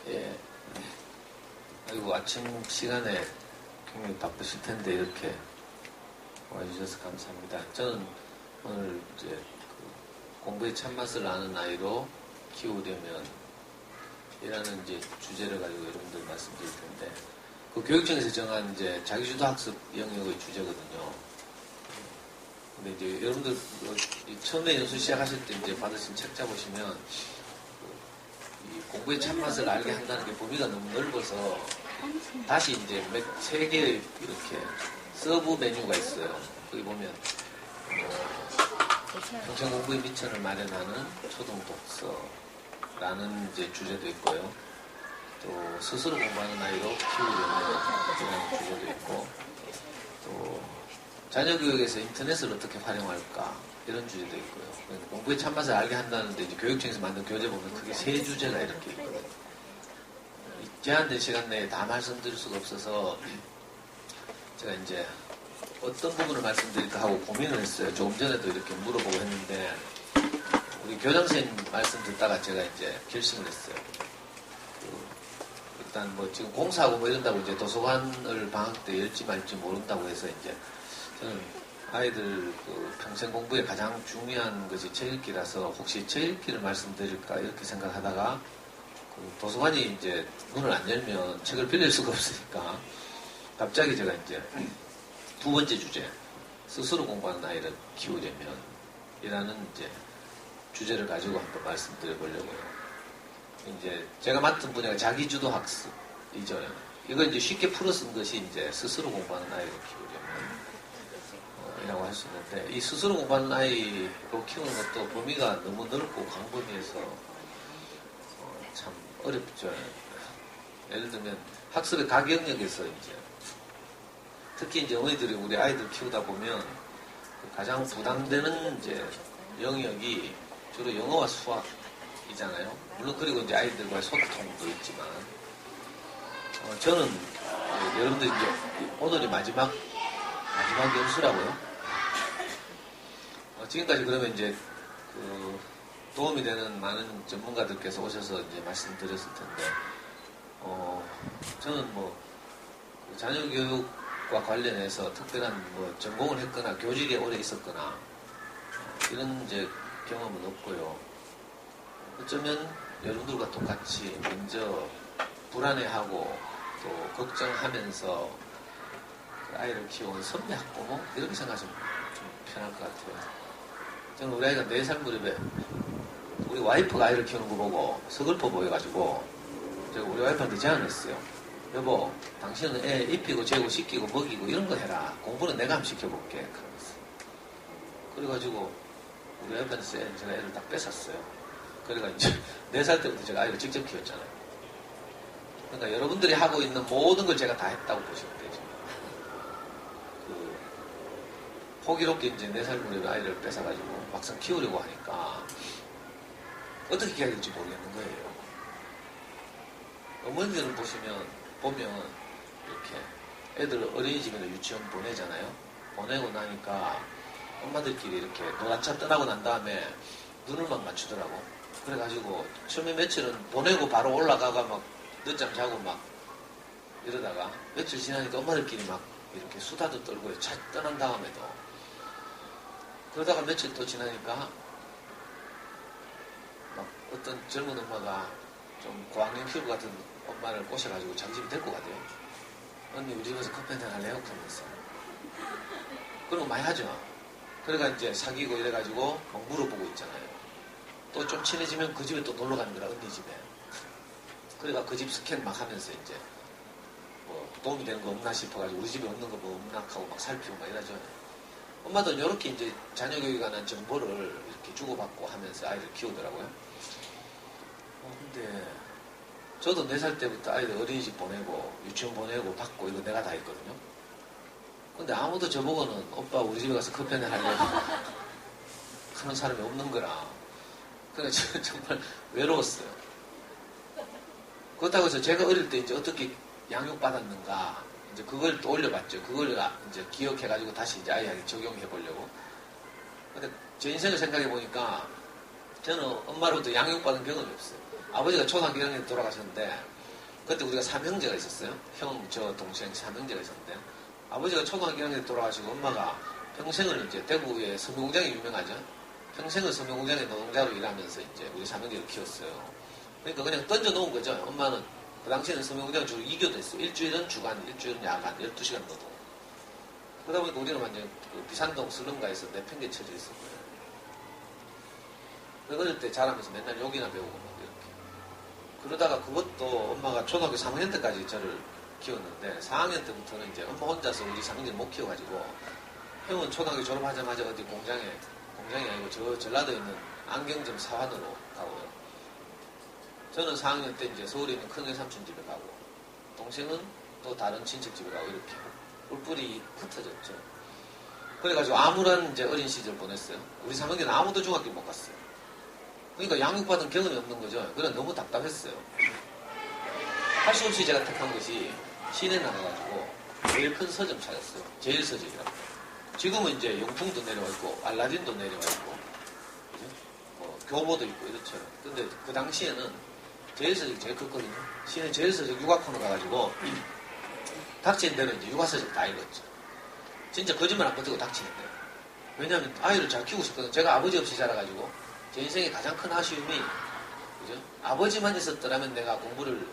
예. 아이고, 아침 시간에 굉장히 바쁘실 텐데 이렇게 와주셔서 감사합니다. 저는 오늘 이제 그 공부의 참맛을 아는 아이로 키우려면 이라는 이제 주제를 가지고 여러분들 말씀드릴 텐데, 그 교육청에서 정한 이제 자기주도 학습 영역의 주제거든요. 근데 이제 여러분들 처음에 연수 시작하실 때 이제 받으신 책자 보시면 이 공부의 참맛을 알게 한다는 게 범위가 너무 넓어서 다시 이제 세 개의 이렇게 서브 메뉴가 있어요. 거기 보면 평생 공부의 미천을 마련하는 초등 독서라는 이제 주제도 있고요. 또 스스로 공부하는 아이로 키우려는 주제도 있고, 또 자녀 교육에서 인터넷을 어떻게 활용할까 이런 주제도 있고요. 공부의 참맛을 알게 한다는데 이제 교육청에서 만든 교재 보면 크게 세 주제가 이렇게 있거든요. 제한된 시간 내에 다 말씀드릴 수가 없어서 제가 이제 어떤 부분을 말씀드릴까 하고 고민을 했어요. 조금 전에도 이렇게 물어보고 했는데, 우리 교장선생님 말씀 듣다가 제가 이제 결심을 했어요. 일단 뭐 지금 공사하고 뭐 이런다고 이제 도서관을 방학 때 열지 말지 모른다고 해서 이제 저는 아이들 그 평생 공부에 가장 중요한 것이 책 읽기라서 혹시 책 읽기를 말씀드릴까 이렇게 생각하다가, 그 도서관이 이제 문을 안 열면 책을 빌릴 수가 없으니까 갑자기 제가 이제 두 번째 주제, 스스로 공부하는 아이를 키우려면 이라는 이제 주제를 가지고 한번 말씀드려 보려고요. 이제 제가 맡은 분야가 자기주도 학습이죠. 이걸 이제 쉽게 풀어 쓴 것이 이제 스스로 공부하는 아이를 키우려면 이라고 할 수 있는데, 이 스스로 공부하는 아이로 키우는 것도 범위가 너무 넓고 광범위해서 참 어렵죠. 예를 들면 학습의 각 영역에서 이제 특히 이제 어머니들이 우리 아이들 키우다 보면 가장 부담되는 이제 영역이 주로 영어와 수학이잖아요. 물론 그리고 이제 아이들과의 소통도 있지만, 저는 여러분들 이제 오늘이 마지막 연수라고요. 지금까지 그러면 이제 그 도움이 되는 많은 전문가들께서 오셔서 이제 말씀드렸을 텐데, 저는 뭐 자녀 교육과 관련해서 특별한 뭐 전공을 했거나 교직에 오래 있었거나 이런 이제 경험은 없고요. 어쩌면 여러분들과 똑같이 먼저 불안해하고 또 걱정하면서 그 아이를 키우는 선배 학부모 이렇게 생각하시면 좀 편할 것 같아요. 저는 우리 아이가 4살 무렵에 우리 와이프가 아이를 키우는 거 보고 서글퍼 보여가지고 제가 우리 와이프한테 제안을 했어요. 여보, 당신은 애 입히고 재고 씻기고 먹이고 이런 거 해라. 공부는 내가 한번 시켜볼게. 그러면서. 그래가지고 우리 와이프한테 제가 애를 딱 뺏었어요. 그래가 이제 4살 때부터 제가 아이를 직접 키웠잖아요. 그러니까 여러분들이 하고 있는 모든 걸 제가 다 했다고 보시면 되죠. 호기롭게 이제 4살 무렵에 아이를 뺏어가지고 막상 키우려고 하니까 어떻게 해야 될지 모르겠는 거예요. 어머니들은 보면 이렇게 애들 어린이집이나 유치원 보내잖아요. 보내고 나니까 엄마들끼리 이렇게 놀아차 떠나고 난 다음에 눈을 막 맞추더라고. 그래가지고 처음에 며칠은 보내고 바로 올라가가 막 늦잠 자고 막 이러다가 며칠 지나니까 엄마들끼리 막 이렇게 수다도 떨고 차 떠난 다음에도 그러다가 며칠 또 지나니까 막 어떤 젊은 엄마가 좀 고학년 피부 같은 엄마를 꼬셔가지고 자기 집에 데리고 가대요. 언니 우리 집에서 커피 한잔 할래요? 그러면서. 그런 거 많이 하죠. 그래가 이제 사귀고 이래가지고 막 물어보고 있잖아요. 또 좀 친해지면 그 집에 또 놀러 가는 거라, 언니 집에. 그래가 그 집 스캔 막 하면서 이제 뭐 도움이 되는 거 없나 싶어가지고 우리 집에 없는 거 뭐 없나 하고 막 살피고 막 이러죠. 엄마도 이렇게 이제 자녀 교육에 관한 정보를 이렇게 주고받고 하면서 아이를 키우더라고요. 근데 저도 4살 때부터 아이들 어린이집 보내고 유치원 보내고 받고 이거 내가 다 했거든요. 근데 아무도 저보고는 오빠 우리 집에 가서 커피 한잔 할래? 하는 사람이 없는 거라. 그래서 저는 정말 외로웠어요. 그렇다고 해서 제가 어릴 때 이제 어떻게 양육받았는가 이제 그걸 또 올려봤죠. 그걸 이제 기억해가지고 다시 이제 아이에게 적용해 보려고. 근데 제 인생을 생각해 보니까 저는 엄마로부터 양육받은 경험이 없어요. 아버지가 초등학교 1학년 돌아가셨는데 그때 우리가 삼형제가 있었어요. 형, 저, 동생 삼형제가 있었는데 아버지가 초등학교 1학년 돌아가시고 엄마가 평생을 이제 대구의 섬유공장이 유명하죠. 평생을 섬유공장의 노동자로 일하면서 이제 우리 삼형제를 키웠어요. 그러니까 그냥 던져놓은 거죠. 엄마는 그 당시에는 섬유공장 주로 2교도 했어요. 일주일은 주간, 일주일은 야간, 12시간 노동. 그러다 보니까 우리는 완전 그 비산동 슬럼가에서 내팽개쳐져 있었거든요. 어릴 때 자라면서 맨날 욕이나 배우고 막 이렇게. 그러다가 그것도 엄마가 초등학교 3학년 때까지 저를 키웠는데 4학년 때부터는 이제 엄마 혼자서 우리 3학년 못 키워가지고 형은 초등학교 졸업하자마자 어디 공장이 아니고 저 전라도에 있는 안경점 사환으로 가고요. 저는 4학년 때 이제 서울에 있는 큰애 삼촌 집에 가고 동생은 또 다른 친척 집에 가고 이렇게 뿔뿔이 흩어졌죠. 그래가지고 아무런 이제 어린 시절 보냈어요. 우리 3학년은 아무도 중학교 못 갔어요. 그러니까 양육받은 경험이 없는 거죠. 그래 너무 답답했어요. 할 수 없이 제가 택한 것이 시내 나가가지고 제일 큰 서점 찾았어요. 제일 서점이라고. 지금은 이제 영풍도 내려와 있고 알라딘도 내려와 있고 뭐 교보도 있고 이렇죠. 근데 그 당시에는 제일 서점이 제일 컸거든요. 시내 제일 서점 육아코너 가가지고 닥치는 대로 이제 육아서적 다 읽었죠. 진짜 거짓말 안 버티고 닥치는데. 왜냐하면 아이를 잘 키우고 싶거든요. 제가 아버지 없이 자라가지고 제 인생의 가장 큰 아쉬움이 그죠? 아버지만 있었더라면 내가 공부를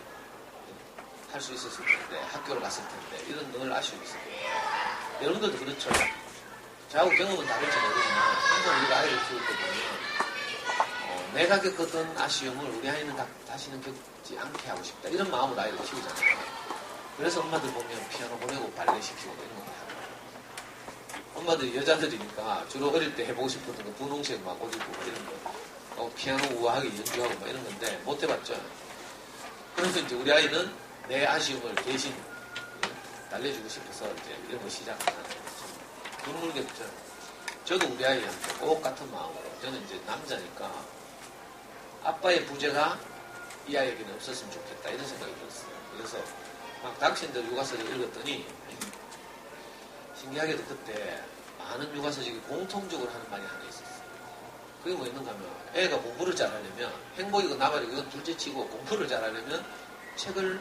할 수 있었을 텐데 학교를 갔을 텐데 이런 늘 아쉬움이 있어요. 여러분들도 그렇죠. 저하고 경험은 다를지 모르지만 항상 우리가 아이를 키울 때 보면 내가 겪었던 아쉬움을 우리 아이는 다시는 겪지 않게 하고 싶다 이런 마음으로 아이를 키우잖아요. 그래서 엄마들 보면 피아노 보내고 발레 시키고 이런 거 하고 엄마들이 여자들이니까 주로 어릴 때 해보고 싶었던 거 분홍색 막 옷 입고 이런 거 피아노 우아하게 연주하고 막 이런 건데 못 해봤죠. 그래서 이제 우리 아이는 내 아쉬움을 대신 날려주고 싶어서 이제 이런 거 시작하는 눈물겹죠. 저도 우리 아이한테 꼭 같은 마음으로 저는 이제 남자니까 아빠의 부재가 이 아이에게는 없었으면 좋겠다 이런 생각이 들었어요. 그래서 막 당신들 육아서적 읽었더니 신기하게도 그때 많은 육아서적이 공통적으로 하는 말이 하나 있었어요. 그게 뭐 있는가 하면 애가 공부를 잘하려면 행복이고 나발이고 이건 둘째치고 공부를 잘하려면 책을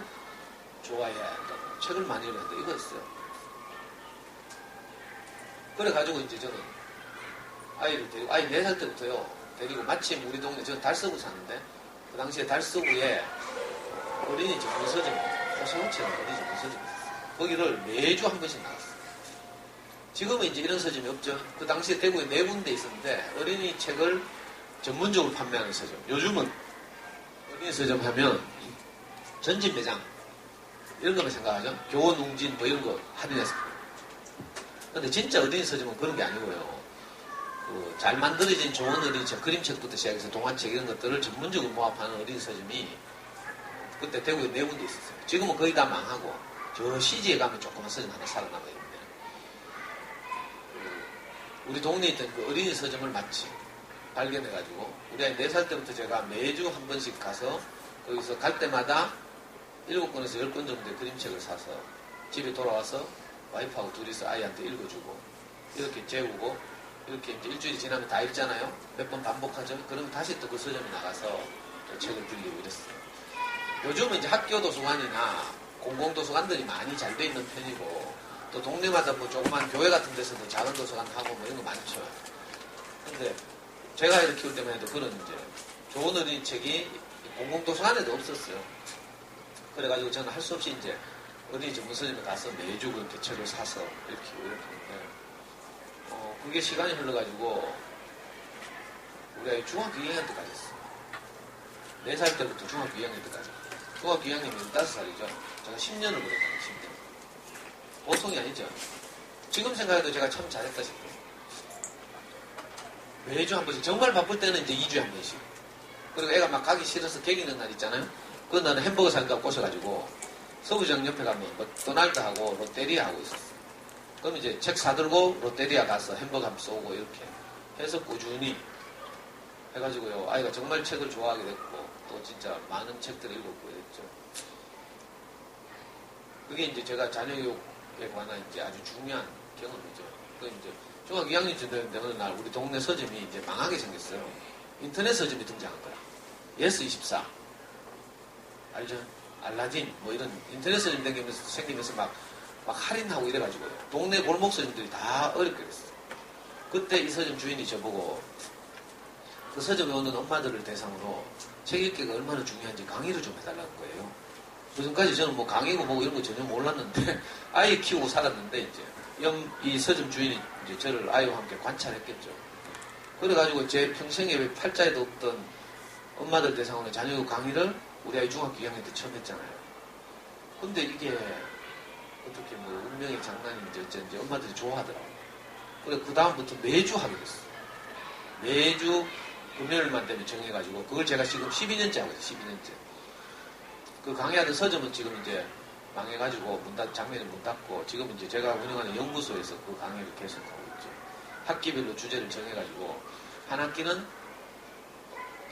좋아해야 한다고 책을 많이 읽어야 한다 이거였어요. 그래가지고 이제 저는 아이를 데리고 아이 4살 때부터요 데리고 마침 우리 동네 저는 달서구 사는데 그 당시에 달서구에 어린이 전문서점 호세호체는 어린이 전문서점이 있었어요. 거기를 매주 한 번씩 나갔어요. 지금은 이제 이런 서점이 없죠. 그 당시에 대구에 4군데 있었는데 어린이 책을 전문적으로 판매하는 서점. 요즘은 어린이 서점 하면 전집 매장 이런 거만 생각하죠. 교원, 웅진 뭐 이런 거 할인해서. 근데 진짜 어린이 서점은 그런 게 아니고요. 잘 만들어진 좋은 어린이책, 그림책부터 시작해서 동화책 이런 것들을 전문적으로 모아파는 어린이 서점이 그때 대구에 4군데 있었어요. 지금은 거의 다 망하고 저 시지에 가면 조그만 서점 하나 살아남아 있는데 우리 동네에 있던 그 어린이 서점을 마침 발견해가지고 우리 아이 4살 때부터 제가 매주 한 번씩 가서 거기서 갈 때마다 7권에서 10권 정도의 그림책을 사서 집에 돌아와서 와이프하고 둘이서 아이한테 읽어주고 이렇게 재우고 이렇게 이제 일주일이 지나면 다 읽잖아요. 몇 번 반복하죠. 그러면 다시 또 그 서점에 나가서 또 책을 빌리고 이랬어요. 요즘은 이제 학교 도서관이나 공공도서관들이 많이 잘 돼 있는 편이고 또 동네마다 뭐 조그만 교회 같은 데서도 작은 도서관 하고 뭐 이런 거 많죠. 근데 제가 아이를 키울 때만 해도 그런 이제 좋은 어린이 책이 공공도서관에도 없었어요. 그래가지고 저는 할 수 없이 이제 어린이 전문서점에 가서 매주 그렇게 책을 사서 이렇게 했는데 그게 시간이 흘러가지고 우리 아이 중학교 2학년 때까지 했어요. 4살 때부터 중학교 2학년 때까지. 중학교 2학년이면 15살이죠. 제가 10년을 보냈다는 10년. 보통이 아니죠. 지금 생각해도 제가 참 잘했다 싶어요. 매주 한 번씩. 정말 바쁠 때는 이제 2주에 한 번씩. 그리고 애가 막 가기 싫어서 개기는 날 있잖아요. 그 날은 햄버거 사니까 꼬셔가지고 서부장 옆에 가면 맥도날드하고 롯데리아하고 있었어요. 그럼 이제 책 사들고 롯데리아 가서 햄버거 한번 쏘고 이렇게 해서 꾸준히 해가지고요. 아이가 정말 책을 좋아하게 됐고 또 진짜 많은 책들을 읽었고 이랬죠. 그게 이제 제가 자녀교육에 관한 이제 아주 중요한 경험이죠. 그 이제 중학교 2학년쯤 되는데 어느 날 우리 동네 서점이 이제 망하게 생겼어요. 인터넷 서점이 등장한 거야. 예스24. 알죠? 알라딘 뭐 이런 인터넷 서점 생기면서 막 할인하고 이래가지고요. 동네 골목 서점들이 다 어렵게 됐어요. 그때 이 서점 주인이 저보고 그 서점에 오는 엄마들을 대상으로 책 읽기가 얼마나 중요한지 강의를 좀 해달라는 거예요. 그전까지 저는 뭐 강의고 뭐고 이런 거 전혀 몰랐는데 아이 키우고 살았는데 이제 이 서점 주인이 이제 저를 아이와 함께 관찰했겠죠. 그래가지고 제 평생에 팔자에도 없던 엄마들 대상으로 자녀 강의를 우리 아이 중학교 2학년 때 처음 했잖아요. 근데 이게 어떻게 뭐 운명의 장난인지 어쩐지 엄마들이 좋아하더라고요. 그래 그 다음부터 매주 하게 됐어요. 매주 금요일만 되면 정해가지고 그걸 제가 지금 12년째 하고 있어요. 12년째. 그 강의하는 서점은 지금 이제 망해가지고 작년에 문 닫고 지금 이제 제가 운영하는 연구소에서 그 강의를 계속하고 있죠. 학기별로 주제를 정해가지고 한 학기는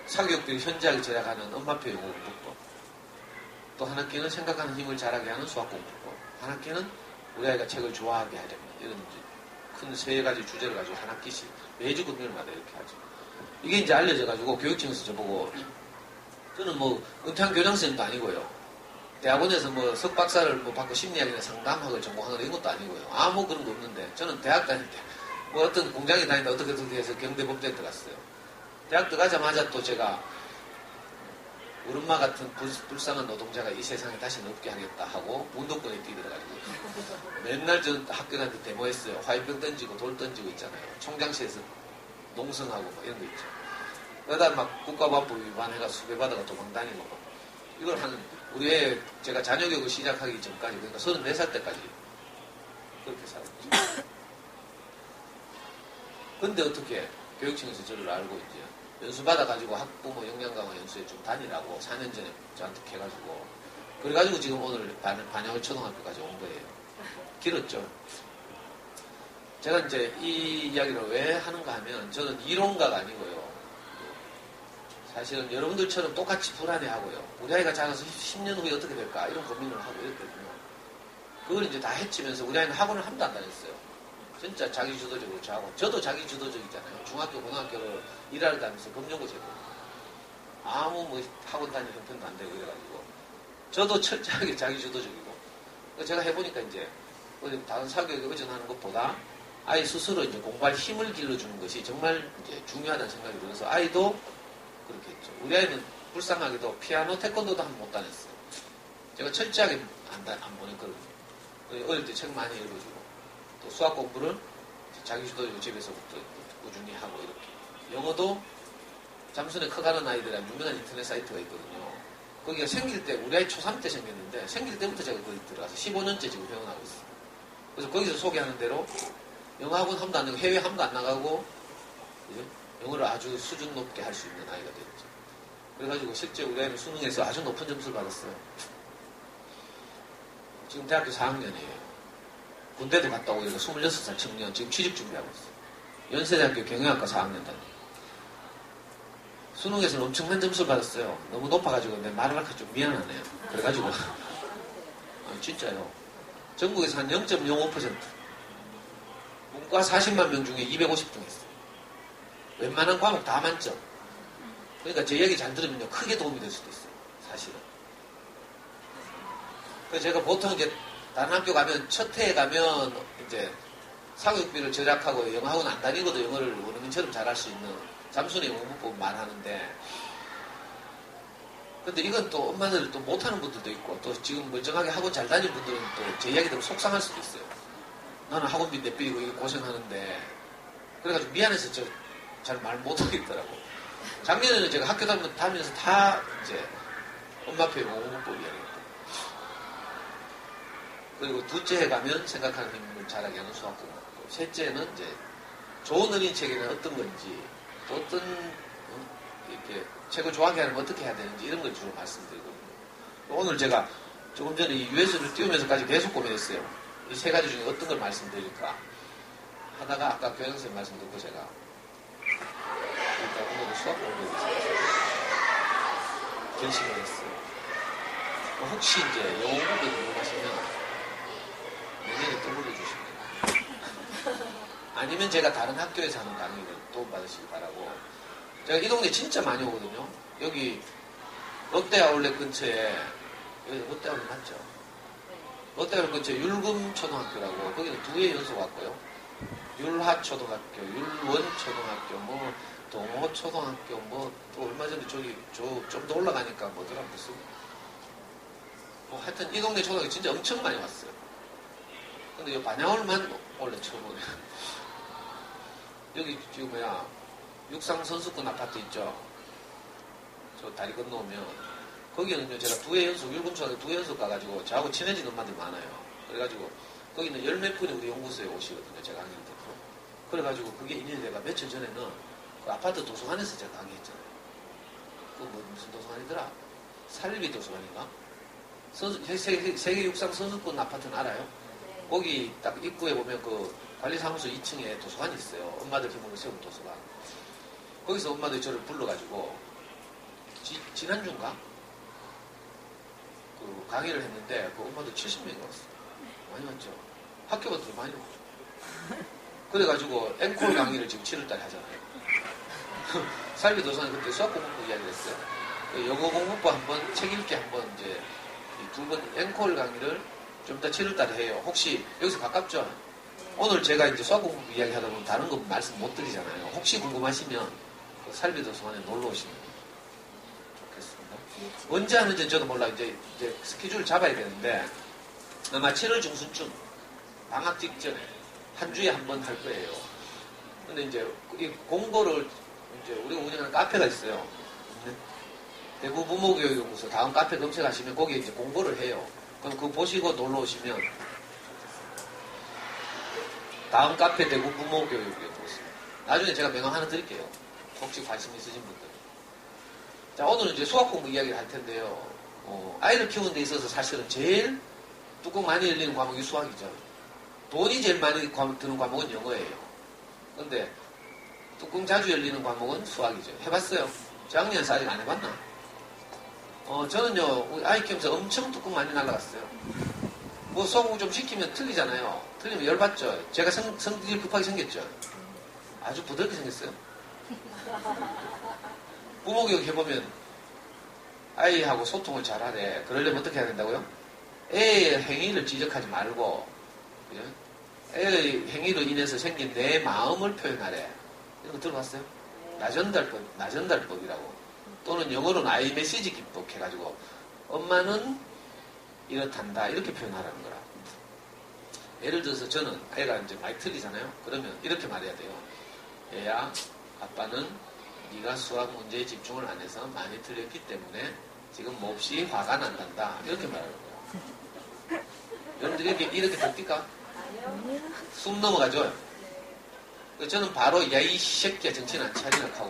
사교육들이 현지하게 제작하는 엄마표 영어 공부법, 또 한 학기는 생각하는 힘을 자라게 하는 수학 공부법, 한 학기는 우리 아이가 책을 좋아하게 하려면 이런 큰 세 가지 주제를 가지고 한 학기씩 매주 금요일마다 이렇게 하죠. 이게 이제 알려져가지고 교육청에서 저보고 저는 뭐 은퇴한 교장선생님도 아니고요. 대학원에서 뭐 석박사를 뭐 받고 심리학이나 상담학을 전공하거나 이런 것도 아니고요. 아무 그런 거 없는데 저는 대학 다닐 때 뭐 어떤 공장에 다니다 어떻게 해서 경대법대에 들어갔어요. 대학 들어가자마자 또 제가 우리 엄마 같은 불쌍한 노동자가 이 세상에 다시는 없게 하겠다 하고 운동권에 뛰들어가지고 맨날 저 학교 다닐 때 데모했어요. 화염병 던지고 돌 던지고 있잖아요. 총장실에서 농성하고 뭐 이런 거 있죠. 그러다 막 국가보안법 위반해가 수배받아가 도망다니고 막 이걸 우리 애 제가 자녀교육을 시작하기 전까지 그러니까 34살 때까지 그렇게 살았죠. 근데 어떻게 교육청에서 저를 알고 이제 연수 받아가지고 학부모 영양강화 연수에 좀 다니라고 4년 전에 저한테 해가지고 그래가지고 지금 오늘 반영을 초등학교까지 온 거예요. 길었죠. 제가 이제 이 이야기를 왜 하는가 하면 저는 이론가가 아니고요. 사실은 여러분들처럼 똑같이 불안해하고요. 우리 아이가 자라서 10년 후에 어떻게 될까 이런 고민을 하고 이랬거든요. 그걸 이제 다 해치면서 우리 아이는 학원을 한 번도 안 다녔어요. 진짜 자기주도적으로 저하고 저도 자기주도적이잖아요. 중학교, 고등학교를 일하러 다니면서 검정고시했거든요. 아무 뭐 학원 다닐 형편도 안 되고 이래가지고 저도 철저하게 자기주도적이고 제가 해보니까 이제 다른 사교육에 의존하는 것보다 아이 스스로 이제 공부할 힘을 길러주는 것이 정말 이제 중요하다는 생각이 들어서 아이도 그렇게 했죠. 우리 아이는 불쌍하게도 피아노, 태권도도 한 번 못 다녔어요. 제가 철저하게 안 보냈거든요. 어릴 때 책 많이 읽어주고 또 수학 공부를 자기 주도적으로 집에서부터 꾸준히 하고 이렇게 영어도 잠순에 커가는 아이들한 유명한 인터넷 사이트가 있거든요. 거기가 생길 때 우리 아이 초3 때 생겼는데 생길 때부터 제가 거기 들어가서 15년째 지금 회원하고 있어요. 그래서 거기서 소개하는 대로 영어학원 함도 안 나가고 해외 함도 안 나가고 영어를 아주 수준 높게 할 수 있는 아이가 됐죠. 그래가지고 실제 우리 아이는 수능에서 아주 높은 점수를 받았어요. 지금 대학교 4학년이에요. 군대도 갔다 오고 26살 청년 지금 취직 준비하고 있어요. 연세대학교 경영학과 4학년 다니고 수능에서는 엄청난 점수를 받았어요. 너무 높아가지고 내 말을 하기가 좀 미안하네요. 그래가지고 진짜요. 전국에서 한 0.05% 문과 40만 명 중에 250등 했어요. 웬만한 과목 다 만점. 그러니까 제 얘기 잘 들으면요 크게 도움이 될 수도 있어요. 사실은. 그래서 제가 보통 이제 다른 학교 가면 첫 해에 가면 이제 사교육비를 절약하고 영어학원 안 다니고도 영어를 원어민처럼 잘할 수 있는 잠순의 영어문법 말하는데 근데 이건 또 엄마들 또 못하는 분들도 있고 또 지금 멀쩡하게 학원 잘 다니는 분들은 또 제 이야기 들으면 속상할 수도 있어요. 나는 학원비 내비리고 이거 고생하는데 그래가지고 미안해서 저 잘 말 못하겠더라고. 작년에는 제가 학교 다니면서 다 이제 엄마표 영어문법 이야기했고 그리고 둘째 해 가면 생각하는 힘을 자라게 하는 수학 공부. 셋째는 이제 좋은 어린 책에는 어떤 건지, 또 어떤 이렇게 책을 좋아하게 하려면 어떻게 해야 되는지 이런 걸 주로 말씀드리거든요. 오늘 제가 조금 전에 이 US를 띄우면서까지 계속 고민했어요. 이 세 가지 중에 어떤 걸 말씀드릴까 하다가 아까 교양선생님 말씀 듣고 제가 일단 오늘은 수학 공부에 대해서 결심을 했어요. 혹시 이제 영어 공부에 궁금하시면 내년에 또 불러주시면 아니면 제가 다른 학교에서 하는 강의를 도움받으시기 바라고 제가 이 동네 진짜 많이 오거든요. 여기 롯데아울렛 근처에, 여기 롯데아울렛 맞죠? 롯데아울렛 근처에 율금초등학교라고, 거기는 2회 연속 왔고요. 율하초등학교, 율원초등학교, 뭐, 동호초등학교, 뭐, 또 얼마 전에 저기, 좀 더 올라가니까 뭐더라, 무슨. 뭐, 하여튼 이 동네 초등학교 진짜 엄청 많이 왔어요. 근데 이 반야울만 원래 처음 오네요. 여기 지금 뭐야, 육상선수권 아파트 있죠? 저 다리 건너오면, 거기는 제가 2회 연속, 율금초등학교 2회 연속 가가지고, 저하고 친해진 엄마들 많아요. 그래가지고, 거기는 열 몇 분이 우리 연구소에 오시거든요, 제가 강의 때. 그래가지고 그게 인연이 돼가 며칠 전에는 그 아파트 도서관에서 제가 강의했잖아요. 그 뭐 무슨 도서관이더라? 살비 도서관인가? 세계 육상 선수권 아파트는 알아요? 거기 딱 입구에 보면 그 관리사무소 2층에 도서관이 있어요. 엄마들 힘으로 세운 도서관. 거기서 엄마들이 저를 불러가지고 지난주인가? 그 강의를 했는데 그 엄마들 70명이 왔어요. 많이 왔죠. 학교가 더 많이 왔죠. 그래가지고 앵콜 강의를 지금 7월달에 하잖아요. 살비 도서관에 그때 수학 공부부 이야기를 했어요. 영어 공부부 한번, 책 읽기 한번 이제 2번 앵콜 강의를 좀 이따 7월달에 해요. 혹시 여기서 가깝죠? 오늘 제가 이제 수학 공부부 이야기 하다 보면 다른 거 말씀 못 드리잖아요. 혹시 궁금하시면 그 살비 도서관에 놀러 오시면 좋겠습니다. 언제 하는지 저도 몰라. 이제 스케줄 잡아야 되는데 아마 7월 중순쯤 방학 직전에 한 주에 한 번 할 거예요. 근데 이제 이 공고를 이제 우리가 운영하는 카페가 있어요. 대구 부모교육연구소 다음 카페 검색하시면 거기에 이제 공고를 해요. 그럼 그거 보시고 놀러 오시면 다음 카페 대구 부모교육연구소. 나중에 제가 명함 하나 드릴게요. 혹시 관심 있으신 분들. 자, 오늘은 이제 수학 공부 이야기를 할 텐데요. 아이를 키우는 데 있어서 사실은 제일 뚜껑 많이 열리는 과목이 수학이죠. 돈이 제일 많이 드는 과목은 영어예요. 근데 뚜껑 자주 열리는 과목은 수학이죠. 해봤어요? 저학년에서 아직 안 해봤나? 저는요, 우리 아이 키우면서 엄청 뚜껑 많이 날라갔어요. 뭐 수학 공부 좀 시키면 틀리잖아요. 틀리면 열받죠. 제가 성질이 급하게 생겼죠. 아주 부드럽게 생겼어요. 부모교육 해보면 아이하고 소통을 잘하래. 그러려면 어떻게 해야 된다고요? 애의 행위를 지적하지 말고, 그죠? 애의 행위로 인해서 생긴 내 마음을 표현하래. 이런 거 들어봤어요? 나전달법이라고. 또는 영어로는 아이 메시지 기법 해가지고, 엄마는 이렇단다. 이렇게 표현하라는 거라. 예를 들어서 저는 아이가 이제 많이 틀리잖아요? 그러면 이렇게 말해야 돼요. 얘야, 아빠는 네가 수학 문제에 집중을 안 해서 많이 틀렸기 때문에 지금 몹시 화가 난단다. 이렇게 말하는 거예요. 여러분들 이렇게 듣니까? 숨 넘어가죠? 저는 바로 야 이 새끼야 정신 안 차리나 하고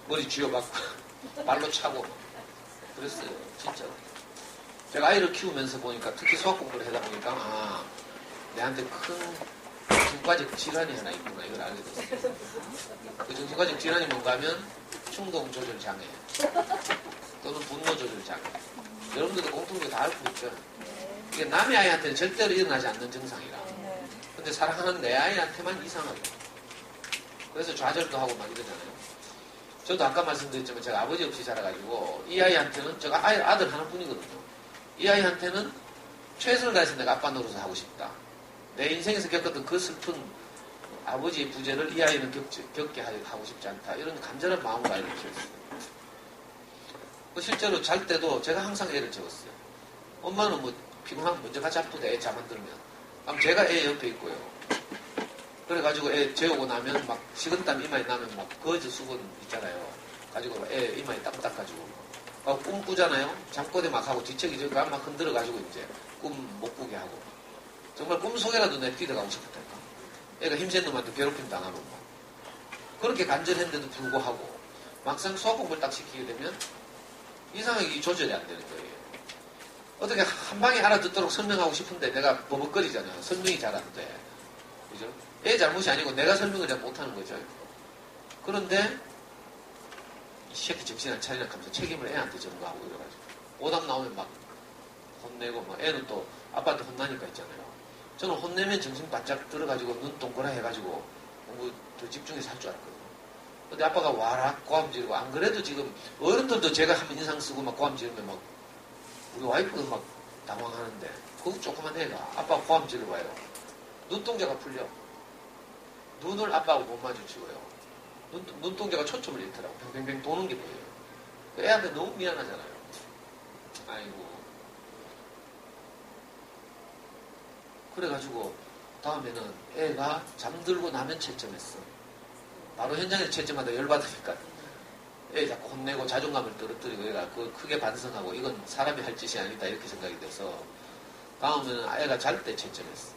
머리 쥐어박고 발로 차고 그랬어요. 진짜. 제가 아이를 키우면서 보니까 특히 수학 공부를 하다 보니까 내한테 큰 정신과적 질환이 하나 있구나 이걸 알게 됐어요. 그 정신과적 질환이 뭔가 하면 충동 조절 장애 또는 분노 조절 장애. 여러분들도 공통적으로 다 알고 있죠. 이게 남의 아이한테는 절대로 일어나지 않는 증상이라. 근데 사랑하는 내 아이한테만 이상하죠. 그래서 좌절도 하고 막 이러잖아요. 저도 아까 말씀드렸지만 제가 아버지 없이 자라가지고 이 아이한테는 제가 아들 하나뿐이거든요. 이 아이한테는 최선을 다해서 내가 아빠 노릇을 하고 싶다. 내 인생에서 겪었던 그 슬픈 아버지의 부재를 이 아이는 겪게 하고 싶지 않다. 이런 간절한 마음으로 아이를 키웠어요. 실제로 잘 때도 제가 항상 애를 재웠어요. 엄마는 뭐 피곤하면 먼저 같이 아프다 애 잠 안 들면. 그럼 제가 애 옆에 있고요. 그래가지고 애 재우고 나면 막 식은땀 이마에 나면 막 거즈 수건 있잖아요. 가지고 애 이마에 땀 닦아주고. 꿈 꾸잖아요. 잠꼬대 막 하고 뒤척이 저가 막 흔들어가지고 이제 꿈 못 꾸게 하고. 정말 꿈속에라도 내 뛰어가고 싶었다니까. 애가 힘센 놈한테 괴롭힘 당하고 막. 그렇게 간절했는데도 불구하고 막상 수학 공부를 딱 시키게 되면 이상하게 조절이 안 되는 거예요. 어떻게 한 방에 알아듣도록 설명하고 싶은데 내가 버벅거리잖아요. 설명이 잘 안 돼. 그죠? 애 잘못이 아니고 내가 설명을 잘 못하는 거죠. 그런데 이 새끼 정신 안 차리나 하면서 책임을 애한테 전가하고 이래가지고 오답 나오면 막 혼내고 막 애는 또 아빠한테 혼나니까 있잖아요. 저는 혼내면 정신 바짝 들어가지고 눈 동그라 해가지고 공부 더 집중해서 할 줄 알았거든요. 근데 아빠가 와라 고함 지르고, 안 그래도 지금 어른들도 제가 하면 인상 쓰고 막 고함 지르면 막 우리 와이프도 막 당황하는데, 그 조그만 애가 아빠 고함 지르봐요. 눈동자가 풀려. 눈을 아빠하고 못 마주치고요. 눈동자가 초점을 잃더라고. 뱅뱅뱅 도는 게 보여요. 애한테 너무 미안하잖아요. 아이고. 그래가지고 다음에는 애가 잠들고 나면 채점했어. 바로 현장에서 채점하다 열받으니까 애 자꾸 혼내고 자존감을 떨어뜨리고 애가 그걸 크게 반성하고 이건 사람이 할 짓이 아니다 이렇게 생각이 돼서 다음에는 애가 잘 때 채점했어.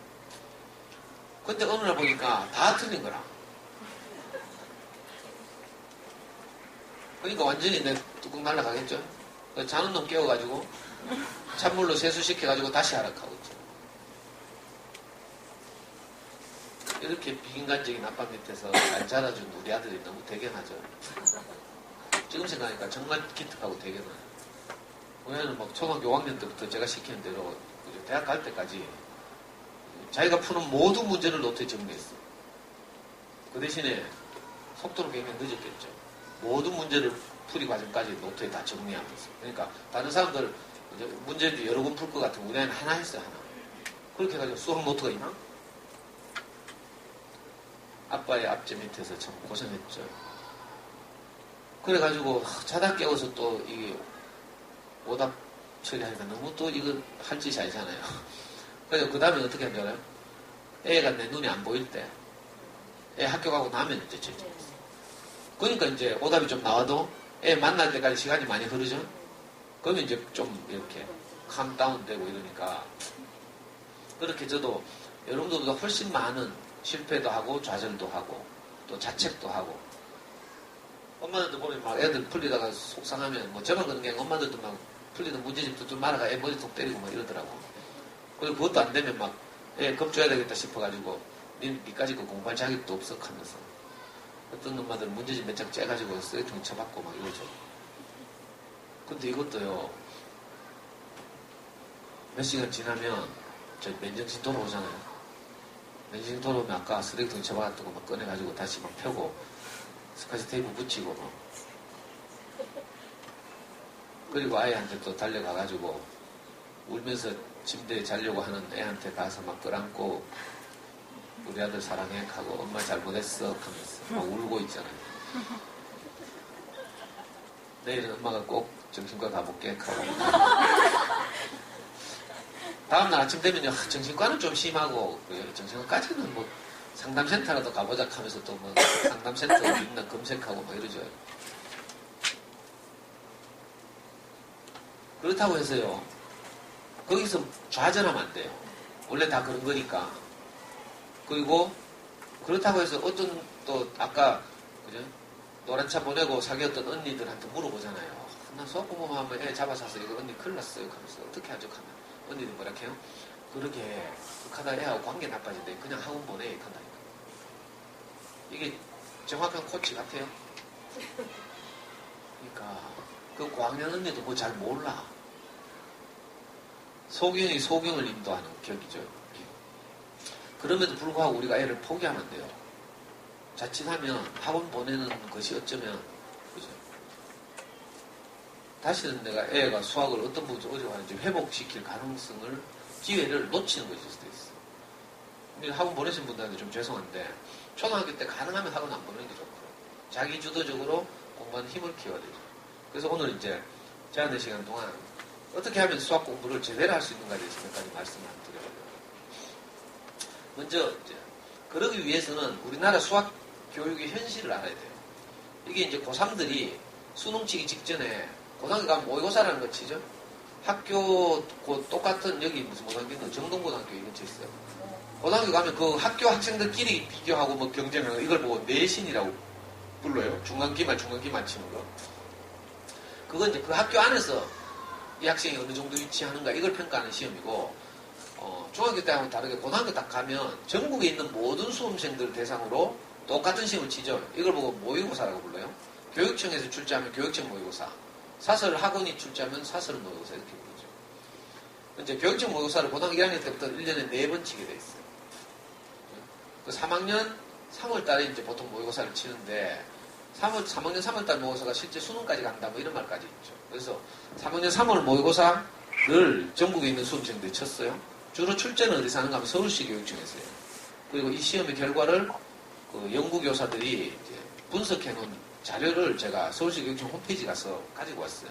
근데 어느 날 보니까 다 틀린 거라. 그러니까 완전히 내 뚜껑 날아가겠죠. 자는 놈 깨워가지고 찬물로 세수시켜가지고 다시 하락하고 있죠. 이렇게 비인간적인 아빠 밑에서 잘 자라준 우리 아들이 너무 대견하죠. 지금 생각하니까 정말 기특하고 대견해요. 왜냐면 막 초등학교 5학년 때부터 제가 시키는 대로 대학 갈 때까지 자기가 푸는 모든 문제를 노트에 정리했어. 그 대신에 속도는 굉장히 늦었겠죠. 모든 문제를 풀이 과정까지 노트에 다 정리하면서. 그러니까 다른 사람들 문제도 여러 번 풀 것 같으면 우리 아이는 하나 했어요, 하나. 그렇게 해가지고 수학 노트가 있나? 아빠의 앞제 밑에서 참 고생했죠. 그래가지고 자다 깨워서 또 이게 오답 처리하니까 너무 또 이거 할 짓이 아니잖아요. 그래서 그 다음에 어떻게 한다고요? 애가 내 눈이 안 보일 때, 애 학교 가고 나면 이제 채점했어. 그러니까 이제 오답이 좀 나와도 애 만날 때까지 시간이 많이 흐르죠? 그러면 이제 좀 이렇게 캄다운 되고 이러니까 그렇게 저도 여러분들보다 훨씬 많은 실패도 하고 좌절도 하고 또 자책도 하고 엄마들도 보면 막 애들 풀리다가 속상하면 뭐 저만 그런 게 아니라 엄마들도 막 풀리는 문제집 좀 말아가 애 머리통 때리고 막 이러더라고. 그리고 그것도 안 되면 막 애 겁줘야 되겠다 싶어가지고 니까지 그 공부할 자격도 없어 하면서 어떤 엄마들은 문제집 몇 장 째가지고 쓰레기통에 쳐박고 막 이러죠. 근데 이것도요 몇 시간 지나면 저 맨정신 돌아오잖아요. 맨정신 돌아오면 아까 쓰레기통에 쳐박았던 거 막 꺼내가지고 다시 막 펴고 스카치 테이프 붙이고 막 그리고 아이한테 또 달려가가지고 울면서 침대에 자려고 하는 애한테 가서 막 끌안고 우리 아들 사랑해 하고 엄마 잘못했어 하면서 막 울고 있잖아요. 내일은 엄마가 꼭 정신과 가볼게 하고 다음날 아침 되면요 정신과는 좀 심하고 정신과까지는 뭐 상담센터라도 가보자 하면서 또 뭐 상담센터 있나 검색하고 막 이러죠. 그렇다고 해서요 거기서 좌절하면 안 돼요. 원래 다 그런 거니까. 그리고 그렇다고 해서 어떤 또 아까 그죠? 노란 차 보내고 사귀었던 언니들한테 물어보잖아요. 나 소꿉 하면 애 잡아서서 이거 언니 큰일 났어요 하면서 어떻게 하죠 하면 언니는 뭐라 해요? 그렇게 하다 애하고 관계 나빠진대. 그냥 학원 보내 한다니까. 이게 정확한 코치 같아요. 그러니까 그 고학년 언니도 뭐 잘 몰라. 소경이 소경을 인도하는 격이죠. 그럼에도 불구하고 우리가 애를 포기하면 안 돼요. 자칫하면 학원 보내는 것이 어쩌면 그죠? 다시는 내가 애가 수학을 어떤 부분에서 어려워하는지 회복시킬 가능성을 기회를 놓치는 것일 수도 있어. 근데 학원 보내신 분들한테 좀 죄송한데 초등학교 때 가능하면 학원 안 보내는 게 좋고요. 자기 주도적으로 공부하는 힘을 키워야 되죠. 그래서 오늘 이제 제한된 시간 동안 어떻게 하면 수학 공부를 제대로 할 수 있는가에 대해서 몇 가지 말씀을 드려요. 먼저 이제 그러기 위해서는 우리나라 수학 교육의 현실을 알아야 돼요. 이게 이제 고3들이 수능 치기 직전에 고등학교 가면 모의고사라는 거 치죠. 학교 똑같은 여기 무슨 고등학교는 정동고등학교 이거 있어요. 고등학교 가면 그 학교 학생들끼리 비교하고 뭐 경쟁하고 이걸 보고 내신이라고 불러요. 중간기말 치는 거. 그건 이제 그 학교 안에서 이 학생이 어느 정도 위치하는가 이걸 평가하는 시험이고 중학교 때하고는 다르게 고등학교 딱 가면 전국에 있는 모든 수험생들 대상으로 똑같은 시험을 치죠. 이걸 보고 모의고사라고 불러요. 교육청에서 출제하면 교육청 모의고사, 사설 학원이 출제하면 사설 모의고사 이렇게 부르죠. 이제 교육청 모의고사를 고등학교 1학년 때부터 1년에 4번 치게 돼 있어요. 그 3학년 3월 달에 이제 보통 모의고사를 치는데 3학년 3월달 모의고사가 실제 수능까지 간다 뭐 이런 말까지 있죠. 그래서 3학년 3월 모의고사를 전국에 있는 수험생들이 쳤어요. 주로 출제는 어디서 하는가 하면 서울시 교육청에서요. 그리고 이 시험의 결과를 그 연구교사들이 이제 분석해 놓은 자료를 제가 서울시 교육청 홈페이지 가서 가지고 왔어요.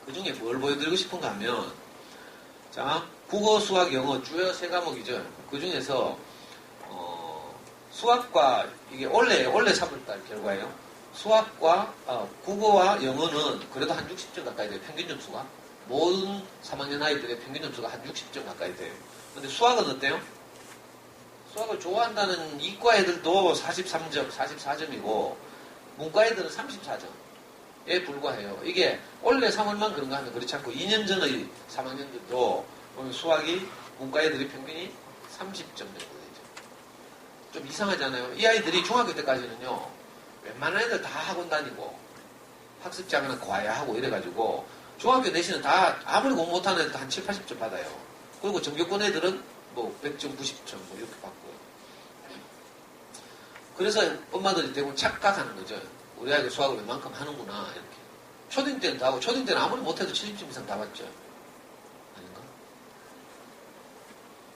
그 중에 뭘 보여드리고 싶은가 하면, 자, 국어, 수학, 영어 주요 세 과목이죠. 그 중에서, 수학과, 이게 원래 3월달 결과예요. 수학과, 국어와 영어는 그래도 한 60점 가까이 돼요. 평균 점수가. 모든 3학년 아이들의 평균 점수가 한 60점 가까이 돼요. 근데 수학은 어때요? 수학을 좋아한다는 이과 애들도 43점, 44점이고, 문과 애들은 34점에 불과해요. 이게 원래 3월만 그런가 하면 그렇지 않고 2년 전의 3학년들도 보면 수학이 문과 애들의 평균이 30점 정도 되죠. 좀 이상하잖아요. 이 아이들이 중학교 때까지는요, 웬만한 애들 다 학원 다니고, 학습장은 과외하고 이래가지고, 중학교 내신은 다 아무리 공부 못하는 애들도 한 7, 80점 받아요. 그리고 전교권 애들은 뭐 100점, 90점 뭐 이렇게 받고요. 그래서 엄마들이 대부분 착각하는 거죠. 우리 아이가 수학을 웬만큼 하는구나 이렇게. 초딩 때는 다 하고, 초딩 때는 아무리 못해도 70점 이상 다 받죠. 아닌가?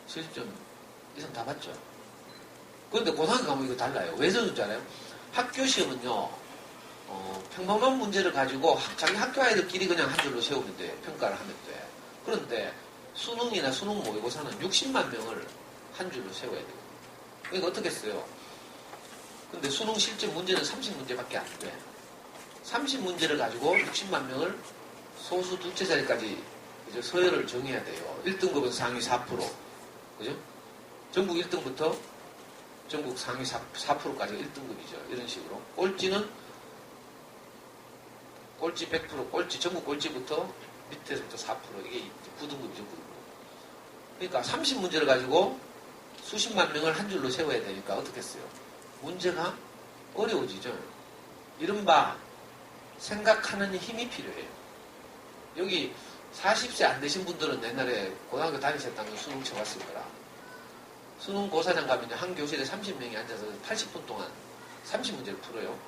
70점 이상 다 받죠. 그런데 고등학교 가면 이거 달라요. 왜 저런 줄 알아요? 학교 시험은요, 평범한 문제를 가지고 자기 학교 아이들끼리 그냥 한 줄로 세우면 돼. 평가를 하면 돼. 그런데 수능이나 수능 모의고사는 60만 명을 한 줄로 세워야 돼요. 그러니까 어떻게 했어요? 근데 수능 실제 문제는 30문제밖에 안 돼. 30문제를 가지고 60만 명을 소수 둘째 자리까지 이제 서열을 정해야 돼요. 1등급은 상위 4%. 그죠? 전국 1등부터 전국 상위 4%까지가 1등급이죠. 이런 식으로. 꼴찌 100%, 전국 꼴찌부터 밑에서부터 4%. 이게 9등급이죠, 9등급. 그러니까 30문제를 가지고 수십만 명을 한 줄로 세워야 되니까 어떻게 했어요? 문제가 어려워지죠. 이른바 생각하는 힘이 필요해요. 여기 40세 안 되신 분들은 옛날에 고등학교 다니셨다면 수능 쳐봤을 거라. 수능 고사장 가면 한 교실에 30명이 앉아서 80분 동안 30문제를 풀어요.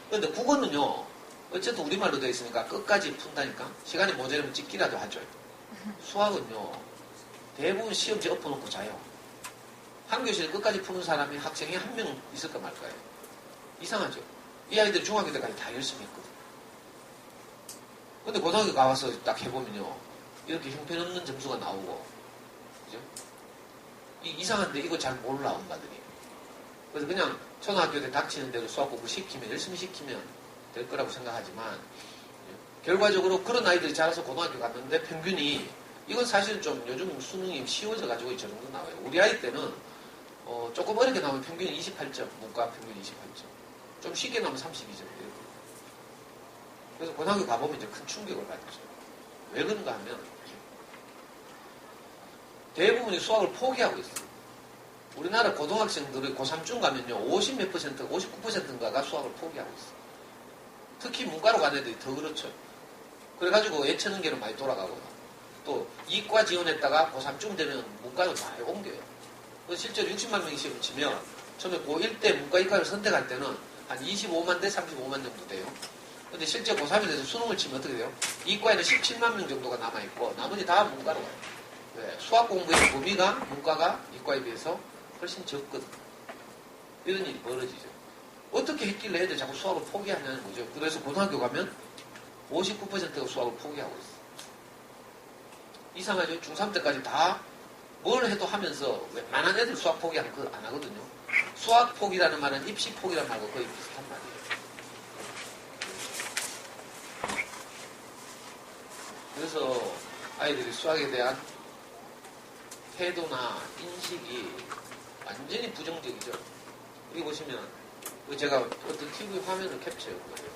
그런데 국어는요, 어쨌든 우리말로 되어 있으니까 끝까지 푼다니까. 시간이 모자라면 찍기라도 하죠. 수학은요, 대부분 시험지 엎어놓고 자요. 한 교실 끝까지 푸는 사람이 학생이 한 명 있을까 말까요? 이상하죠. 이 아이들이 중학교 때까지 다 열심히 했거든. 근데 고등학교 가와서 딱 해보면요, 이렇게 형편없는 점수가 나오고, 그죠? 이상한데 이거 잘 몰라, 엄마들이. 그래서 그냥 초등학교 때 닥치는 대로 수학 공부 시키면, 열심히 시키면 될 거라고 생각하지만, 결과적으로 그런 아이들이 자라서 고등학교 갔는데 평균이, 이건 사실 좀 요즘 수능이 쉬워져가지고 저 정도 나와요. 우리 아이 때는 조금 어렵게 나오면 평균이 28점, 문과 평균 28점. 좀 쉽게 나오면 32점. 그래서 고등학교 가보면 이제 큰 충격을 받죠. 왜 그런가 하면 대부분이 수학을 포기하고 있어요. 우리나라 고등학생들이 고3쯤 가면요, 50몇 %, 59%인가가 수학을 포기하고 있어요. 특히 문과로 간 애들이 더 그렇죠. 그래가지고 예체능계로 많이 돌아가고요. 또 이과 지원했다가 고3쯤 되면 문과로 많이 옮겨요. 실제로 60만 명이 시험을 치면 처음에 고1 때 문과 이과를 선택할 때는 한 25만 대 35만 정도 돼요. 근데 실제 고3이 돼서 수능을 치면 어떻게 돼요? 이과에는 17만 명 정도가 남아있고 나머지 다 문과로 가요. 왜? 수학 공부의 범위가 문과가 이과에 비해서 훨씬 적거든. 이런 일이 벌어지죠. 어떻게 했길래 애들 자꾸 수학을 포기하냐는 거죠. 그래서 고등학교 가면 59%가 수학을 포기하고 있어. 이상하죠? 중3 때까지 다 뭘 해도 하면서 웬만한 애들 수학 포기하는 거 안 하거든요. 수학 포기라는 말은 입시 포기라는 말과 거의 비슷한 말이에요. 그래서 아이들이 수학에 대한 태도나 인식이 완전히 부정적이죠. 여기 보시면 제가 어떤 TV 화면을 캡처해 보여요.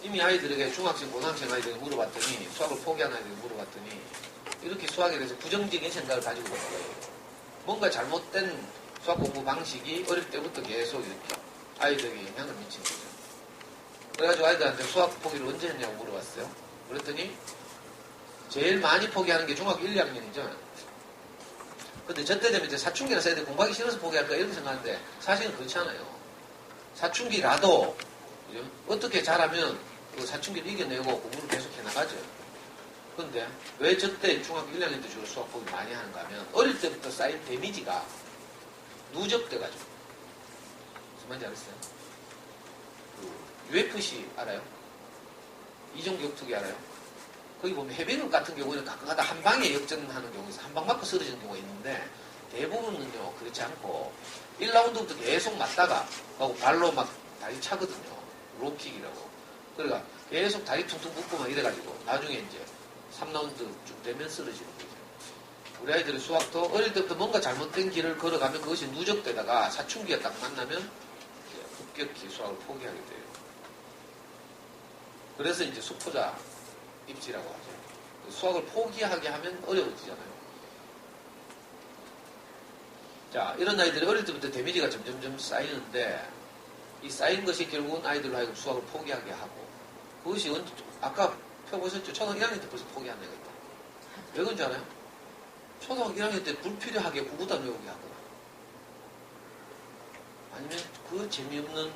이미 아이들에게 중학생, 고등학생 아이들에게 물어봤더니 수학을 포기한 아이들에게 물어봤더니 이렇게 수학에 대해서 부정적인 생각을 가지고 있는 거예요. 뭔가 잘못된 수학 공부 방식이 어릴 때부터 계속 이렇게 아이들에게 영향을 미치는 거죠. 그래가지고 아이들한테 수학 포기를 언제 했냐고 물어봤어요. 그랬더니 제일 많이 포기하는 게 중학교 1, 2학년이죠. 근데 저때 되면 이제 사춘기라 써야 돼. 공부하기 싫어서 포기할까 이렇게 생각하는데 사실은 그렇지 않아요. 사춘기라도 그죠? 어떻게 잘하면 그 사춘기를 이겨내고 공부를 계속 해나가죠. 근데 왜 저때 중학교 1학년 때 주로 수학 공부 많이 하는가 하면 어릴 때부터 쌓인 데미지가 누적돼가지고 무슨 말인지 알았어요? 그 UFC 알아요? 이종격투기 알아요? 거기 보면 해병을 같은 경우는 가끔가다 한 방에 역전하는 경우가 있어요. 한 방 맞고 쓰러지는 경우가 있는데 대부분은요 그렇지 않고 1라운드부터 계속 맞다가 하고 발로 막 다리 차거든요. 로킥이라고. 그러니까 계속 다리 퉁퉁 붓고 막 이래가지고 나중에 이제 3라운드 쭉 되면 쓰러지는 거죠. 우리 아이들의 수학도 어릴 때부터 뭔가 잘못된 길을 걸어가면 그것이 누적되다가 사춘기가 딱 만나면 급격히 수학을 포기하게 돼요. 그래서 이제 수포자 입지라고 하죠. 수학을 포기하게 하면 어려워지잖아요. 자, 이런 아이들이 어릴 때부터 데미지가 점점점 쌓이는데 이 쌓인 것이 결국은 아이들로 하여금 수학을 포기하게 하고 그것이 아까 펴보셨죠? 초등학교 1학년 때 벌써 포기한 애가 있다. 왜 그런지 알아요? 초등학교 1학년 때 불필요하게 구구단 외우게 하거나 아니면 그 재미없는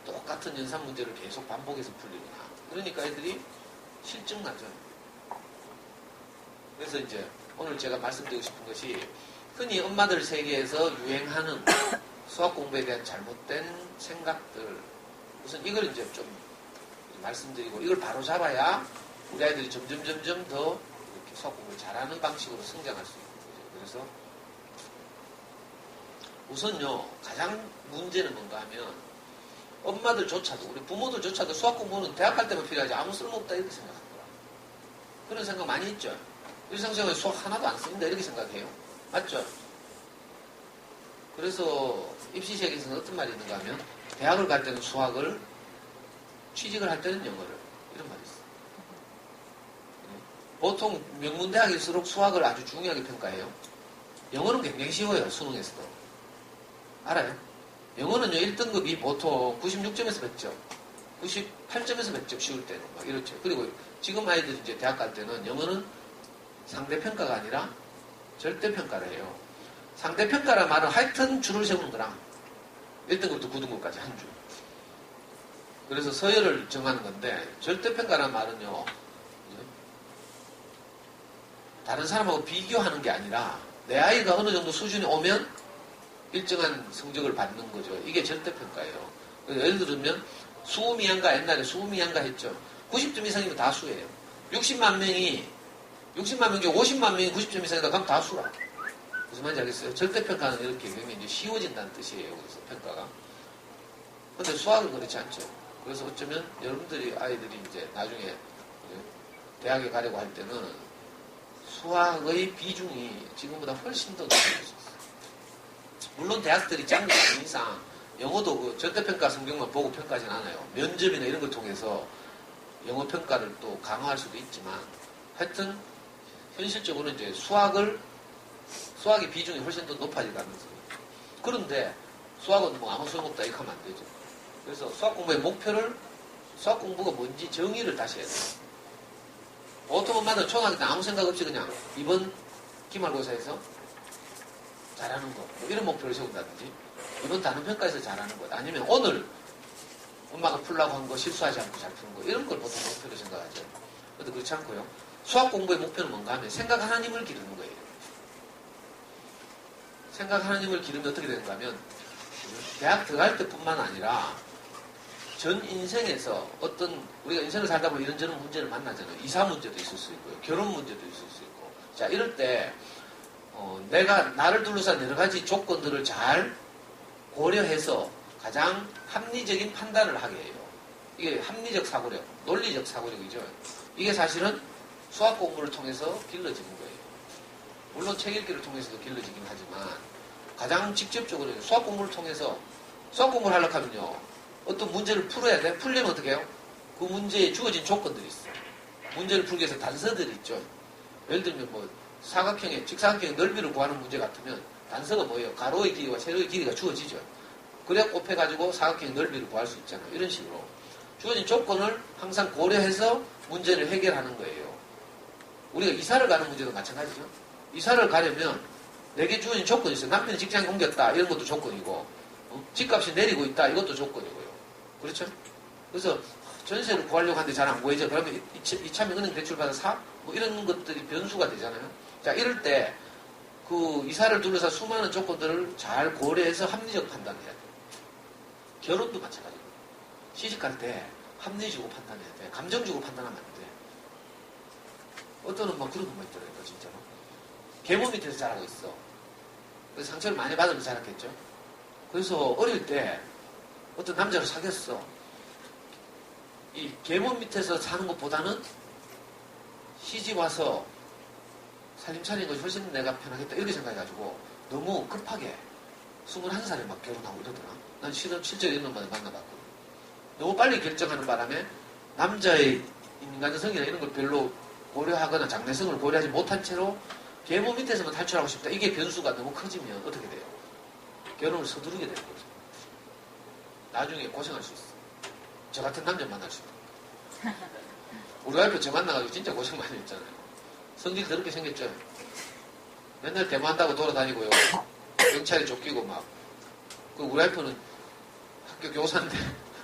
똑같은 연산 문제를 계속 반복해서 풀리거나 그러니까 애들이 실증나죠. 그래서 이제 오늘 제가 말씀드리고 싶은 것이 흔히 엄마들 세계에서 유행하는 수학 공부에 대한 잘못된 생각들 우선 이걸 이제 좀 말씀드리고 이걸 바로 잡아야 우리 아이들이 점점 더 이렇게 수학 공부를 잘하는 방식으로 성장할 수 있는 거죠. 그래서 우선요 가장 문제는 뭔가 하면 엄마들조차도 우리 부모들조차도 수학 공부는 대학 갈 때만 필요하지 아무 쓸모없다 이렇게 생각하더라. 그런 생각 많이 있죠. 일상생활에 수학 하나도 안 씁니다 이렇게 생각해요. 맞죠? 그래서 입시시험에서는 어떤 말이 있는가 하면 대학을 갈 때는 수학을 취직을 할 때는 영어를 이런 말이 있어요. 보통 명문대학일수록 수학을 아주 중요하게 평가해요. 영어는 굉장히 쉬워요. 수능에서도. 알아요? 영어는요 1등급이 보통 96점에서 100점 98점에서 100점 쉬울 때는 막 이렇죠. 그리고 지금 아이들 이제 대학 갈 때는 영어는 상대평가가 아니라 절대평가를 해요. 상대평가란 말은 하여튼 줄을 세우는 거랑 1등급부터 9등급까지 한 줄. 그래서 서열을 정하는 건데 절대평가란 말은요 다른 사람하고 비교하는 게 아니라 내 아이가 어느 정도 수준이 오면 일정한 성적을 받는 거죠. 이게 절대평가예요. 예를 들면 수미양가 옛날에 수미양가 했죠. 90점 이상이면 다 수예요. 60만 명 중 50만 명이 90점 이상이다 그럼 다 수라. 무슨 말인지 알겠어요? 절대평가는 이렇게 굉장히 이제 쉬워진다는 뜻이에요. 그래서 평가가. 근데 수학은 그렇지 않죠. 그래서 어쩌면 여러분들이 아이들이 이제 나중에 대학에 가려고 할 때는 수학의 비중이 지금보다 훨씬 더 높아질 수 있어요. 물론 대학들이 짱이 아닌 이상 영어도 그 절대평가 성적만 보고 평가하진 않아요. 면접이나 이런 걸 통해서 영어 평가를 또 강화할 수도 있지만 하여튼 현실적으로 이제 수학의 비중이 훨씬 더 높아질 가능성이 있어요. 그런데 수학은 뭐 아무 소용없다 이렇게 하면 안 되죠. 그래서 수학 공부가 뭔지 정의를 다시 해야 돼요. 보통 엄마는 초등학교 때 아무 생각 없이 그냥 이번 기말고사에서 잘하는 것, 뭐 이런 목표를 세운다든지 이번 단원평가에서 잘하는 것 아니면 오늘 엄마가 풀라고 한 거 실수하지 않고 잘 푸는 거 이런 걸 보통 목표로 생각하죠. 그런데 그렇지 않고요. 수학 공부의 목표는 뭔가 하면 생각 하나님을 기르는 거예요. 생각 하나님을 기르면 어떻게 되는가 하면 대학 들어갈 때뿐만 아니라 전 인생에서 우리가 인생을 살다 보면 이런저런 문제를 만나잖아요. 이사 문제도 있을 수 있고요. 결혼 문제도 있을 수 있고. 자, 이럴 때 내가 나를 둘러싼 여러 가지 조건들을 잘 고려해서 가장 합리적인 판단을 하게 해요. 이게 합리적 사고력, 논리적 사고력이죠. 이게 사실은 수학 공부를 통해서 길러지는 거예요. 물론 책 읽기를 통해서도 길러지긴 하지만 가장 직접적으로 수학 공부를 통해서 수학 공부를 하려고 하면요. 어떤 문제를 풀어야 돼. 풀려면 어떻게 해요? 그 문제에 주어진 조건들이 있어요. 문제를 풀기 위해서 단서들이 있죠. 예를 들면 뭐 직사각형의 넓이를 구하는 문제 같으면 단서가 뭐예요? 가로의 길이와 세로의 길이가 주어지죠. 그래야 곱해가지고 사각형의 넓이를 구할 수 있잖아요. 이런 식으로. 주어진 조건을 항상 고려해서 문제를 해결하는 거예요. 우리가 이사를 가는 문제도 마찬가지죠. 이사를 가려면 내게 주어진 조건이 있어요. 남편이 직장 옮겼다. 이런 것도 조건이고, 집값이 내리고 있다. 이것도 조건이고요. 그렇죠? 그래서 전세를 구하려고 하는데 잘 안 구해져. 그러면 이참에 은행 대출 받아 사? 뭐 이런 것들이 변수가 되잖아요. 자, 이럴 때 그 이사를 둘러싼 수많은 조건들을 잘 고려해서 합리적 판단을 해야 돼요. 결혼도 마찬가지고. 시집갈 때 합리적으로 판단해야 돼. 감정적으로 판단하면 안 돼. 어떤 막 그런 것만 있더라니까, 진짜로. 계모 밑에서 자라고 있어. 그래서 상처를 많이 받으면서 자랐겠죠. 그래서 어릴 때 어떤 남자를 사귀었어. 이 계모 밑에서 사는 것보다는 시집 와서 살림 차리는 것이 훨씬 내가 편하겠다. 이렇게 생각해가지고 너무 급하게 21살에 막 결혼하고 이러더라. 난 실제 이런 놈만 만나봤거든. 너무 빨리 결정하는 바람에 남자의 인간성이나 이런 걸 별로 고려하거나 장래성을 고려하지 못한 채로 계모 밑에서만 탈출하고 싶다. 이게 변수가 너무 커지면 어떻게 돼요? 결혼을 서두르게 되는 거죠. 나중에 고생할 수 있어. 저 같은 남자 만날 수 있다. 우리 와이프 저 만나가지고 진짜 고생 많이 했잖아요. 성질 더럽게 생겼죠. 맨날 데모한다고 돌아다니고요. 경찰에 쫓기고 막. 그 우리 와이프는 학교 교사인데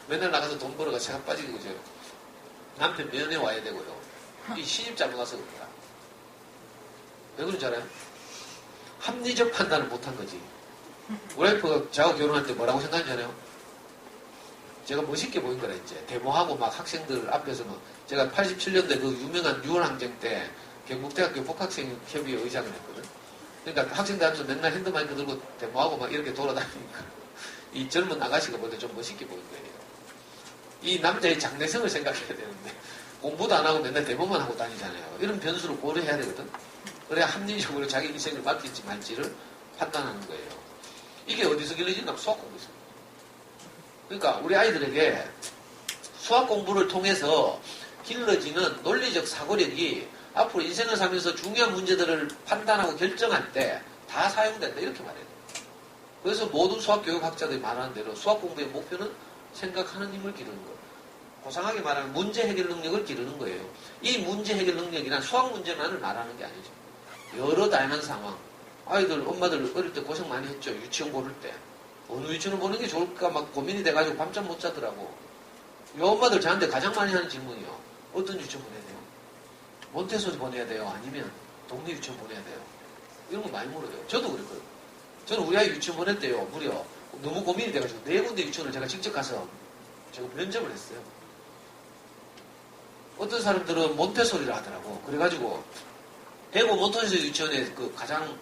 맨날 나가서 돈 벌어가 제가 빠지고 그죠. 남편 면회 와야 되고요. 이 시집 잘못 와서 그렇다. 왜 그런지 알아요? 합리적 판단을 못한 거지. 우리 와이프가 저하고 결혼할 때 뭐라고 생각하는지 알아요? 제가 멋있게 보인 거라 이제. 데모하고 막 학생들 앞에서 막 제가 87년대 그 유명한 유월항쟁 때 경북대학교 복학생협의회 의장을 했거든. 그러니까 학생들한테 맨날 핸드마이크 들고 데모하고 막 이렇게 돌아다니니까 이 젊은 아가씨가 볼 때 좀 멋있게 보인 거예요. 이 남자의 장래성을 생각해야 되는데 공부도 안 하고 맨날 데모만 하고 다니잖아요. 이런 변수를 고려해야 되거든. 그래야 합리적으로 자기 인생을 맡길지 말지를 판단하는 거예요. 이게 어디서 길러지나? 수학 공부에서. 그러니까 우리 아이들에게 수학 공부를 통해서 길러지는 논리적 사고력이 앞으로 인생을 살면서 중요한 문제들을 판단하고 결정할 때 다 사용된다. 이렇게 말해요. 그래서 모든 수학교육학자들이 말하는 대로 수학 공부의 목표는 생각하는 힘을 기르는 거예요. 고상하게 말하면 문제 해결 능력을 기르는 거예요. 이 문제 해결 능력이란 수학 문제만을 말하는 게 아니죠. 여러 다양한 상황. 아이들, 엄마들 어릴 때 고생 많이 했죠. 유치원 고를 때. 어느 유치원을 보는 게 좋을까 막 고민이 돼가지고 밤잠 못 자더라고. 이 엄마들 저한테 가장 많이 하는 질문이요. 어떤 유치원 보내야 돼요? 몬테소리 보내야 돼요? 아니면 동네 유치원 보내야 돼요? 이런 거 많이 물어요. 저도 그랬거든요. 저는 우리 아이 유치원 보낼 때요. 무려 너무 고민이 돼가지고 4군데 유치원을 제가 직접 가서 제가 면접을 했어요. 어떤 사람들은 몬테소리를 하더라고. 그래가지고 대구 몬테소리 유치원에 그 가장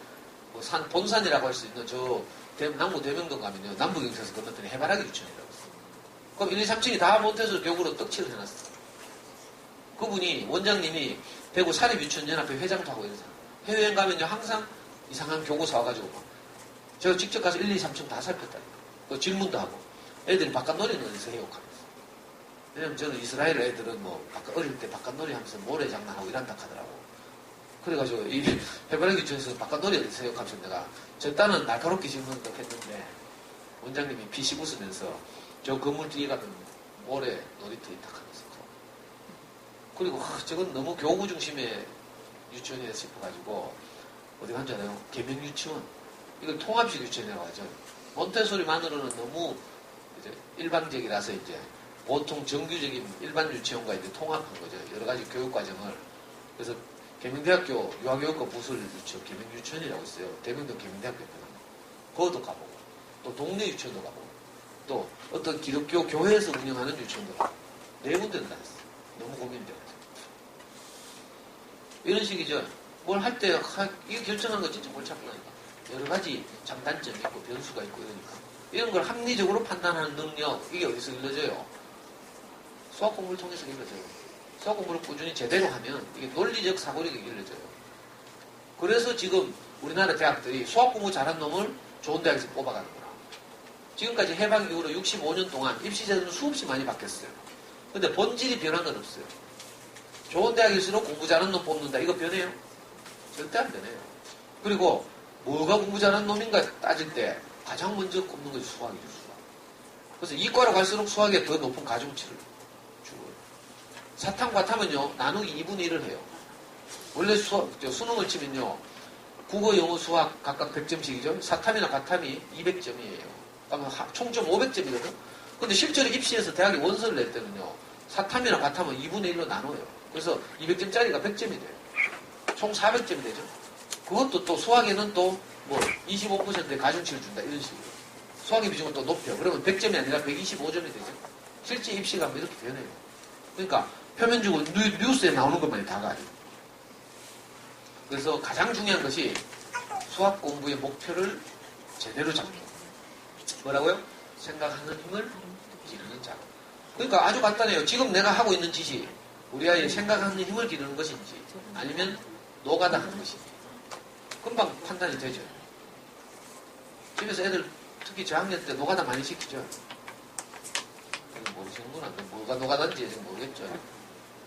산 본산이라고 할 수 있는 저 남구 대명동 가면요. 남부경찰서 건너편에 해바라기 유치원이라고 있어요. 그럼 1, 2, 3층이 다 몬테소리 교구로 떡칠을 해놨어요. 그분이 원장님이 대구 사립유치원연합회 회장도 하고 이런 사람. 해외여행 가면요. 항상 이상한 교구 사와가지고 막 제가 직접 가서 1, 2, 3층 다 살폈다니까. 그 질문도 하고 애들이 바깥놀이는 어디서 해요? 하면서. 왜냐면 저는 이스라엘 애들은 뭐 어릴 때 바깥놀이 하면서 모래장난하고 이란다 하더라고. 그래가지고 이 해바라기 유치원에서 바깥놀이 어디서 해요? 하면서 내가 저 딸은 날카롭게 질문을 했는데 원장님이 피식 웃으면서 저 건물 뒤에 가면 모래 놀이터 있다 하면서. 그리고 저건 너무 교구 중심의 유치원이라 싶어가지고 어디 간 줄 알아요? 계명 유치원. 이걸 통합식 유치원이라고 하죠. 몬테소리만으로는 너무 이제 일방적이라서 이제 보통 정규적인 일반 유치원과 이제 통합한 거죠. 여러 가지 교육 과정을. 그래서 계명대학교 유아교육과 부설 유치원, 계명유치원이라고 있어요. 대명동 계명대학교 옆에 가면. 그것도 가보고, 또 동네 유치원도 가보고, 또 어떤 기독교 교회에서 운영하는 유치원도 가보고, 4군데는 다 했어요. 너무 고민돼가지고. 이런 식이죠. 뭘 할 때, 이거 결정하는 거 진짜 골치 아프다니까. 여러 가지 장단점이 있고, 변수가 있고, 이러니까. 이런 걸 합리적으로 판단하는 능력, 이게 어디서 길러져요? 수학 공부를 통해서 길러져요. 수학 공부를 꾸준히 제대로 하면, 이게 논리적 사고력이 길러져요. 그래서 지금 우리나라 대학들이 수학 공부 잘한 놈을 좋은 대학에서 뽑아가는구나. 지금까지 해방 이후로 65년 동안 입시제도는 수없이 많이 바뀌었어요. 근데 본질이 변한 건 없어요. 좋은 대학일수록 공부 잘하는 놈 뽑는다. 이거 변해요? 절대 안 변해요. 그리고 뭐가 공부 잘하는 놈인가 따질 때 가장 먼저 꼽는 것이 수학이죠. 수학. 그래서 이과로 갈수록 수학에 더 높은 가중치를 주고요. 사탐과 탐은요. 나누기 2분의 1을 해요. 원래 수능을 치면요. 국어, 영어, 수학 각각 100점씩이죠. 사탐이나 가탐이 200점이에요. 그러면 총점 500점이거든. 근데 실제로 입시에서 대학에 원서를 낼 때는요. 사탐이나 가탐은 2분의 1로 나눠요. 그래서 200점짜리가 100점이 돼요. 총 400점이 되죠. 그것도 또 수학에는 또 뭐 25%의 가중치를 준다 이런 식으로. 수학의 비중은 또 높여. 그러면 100점이 아니라 125점이 되죠. 실제 입시가 뭐 이렇게 되네요. 그러니까 표면적으로 뉴스에 나오는 것만이 다가 아니에요. 그래서 가장 중요한 것이 수학 공부의 목표를 제대로 잡는 거. 뭐라고요? 생각하는 힘을 기르는 작업. 그러니까 아주 간단해요. 지금 내가 하고 있는 짓이 우리 아이의 생각하는 힘을 기르는 것인지 아니면 노가다 하는 것인지 금방 판단이 되죠. 집에서 애들 특히 저학년 때 노가다 많이 시키죠. 모르시는구나. 뭐가 노가다인지 모르겠죠.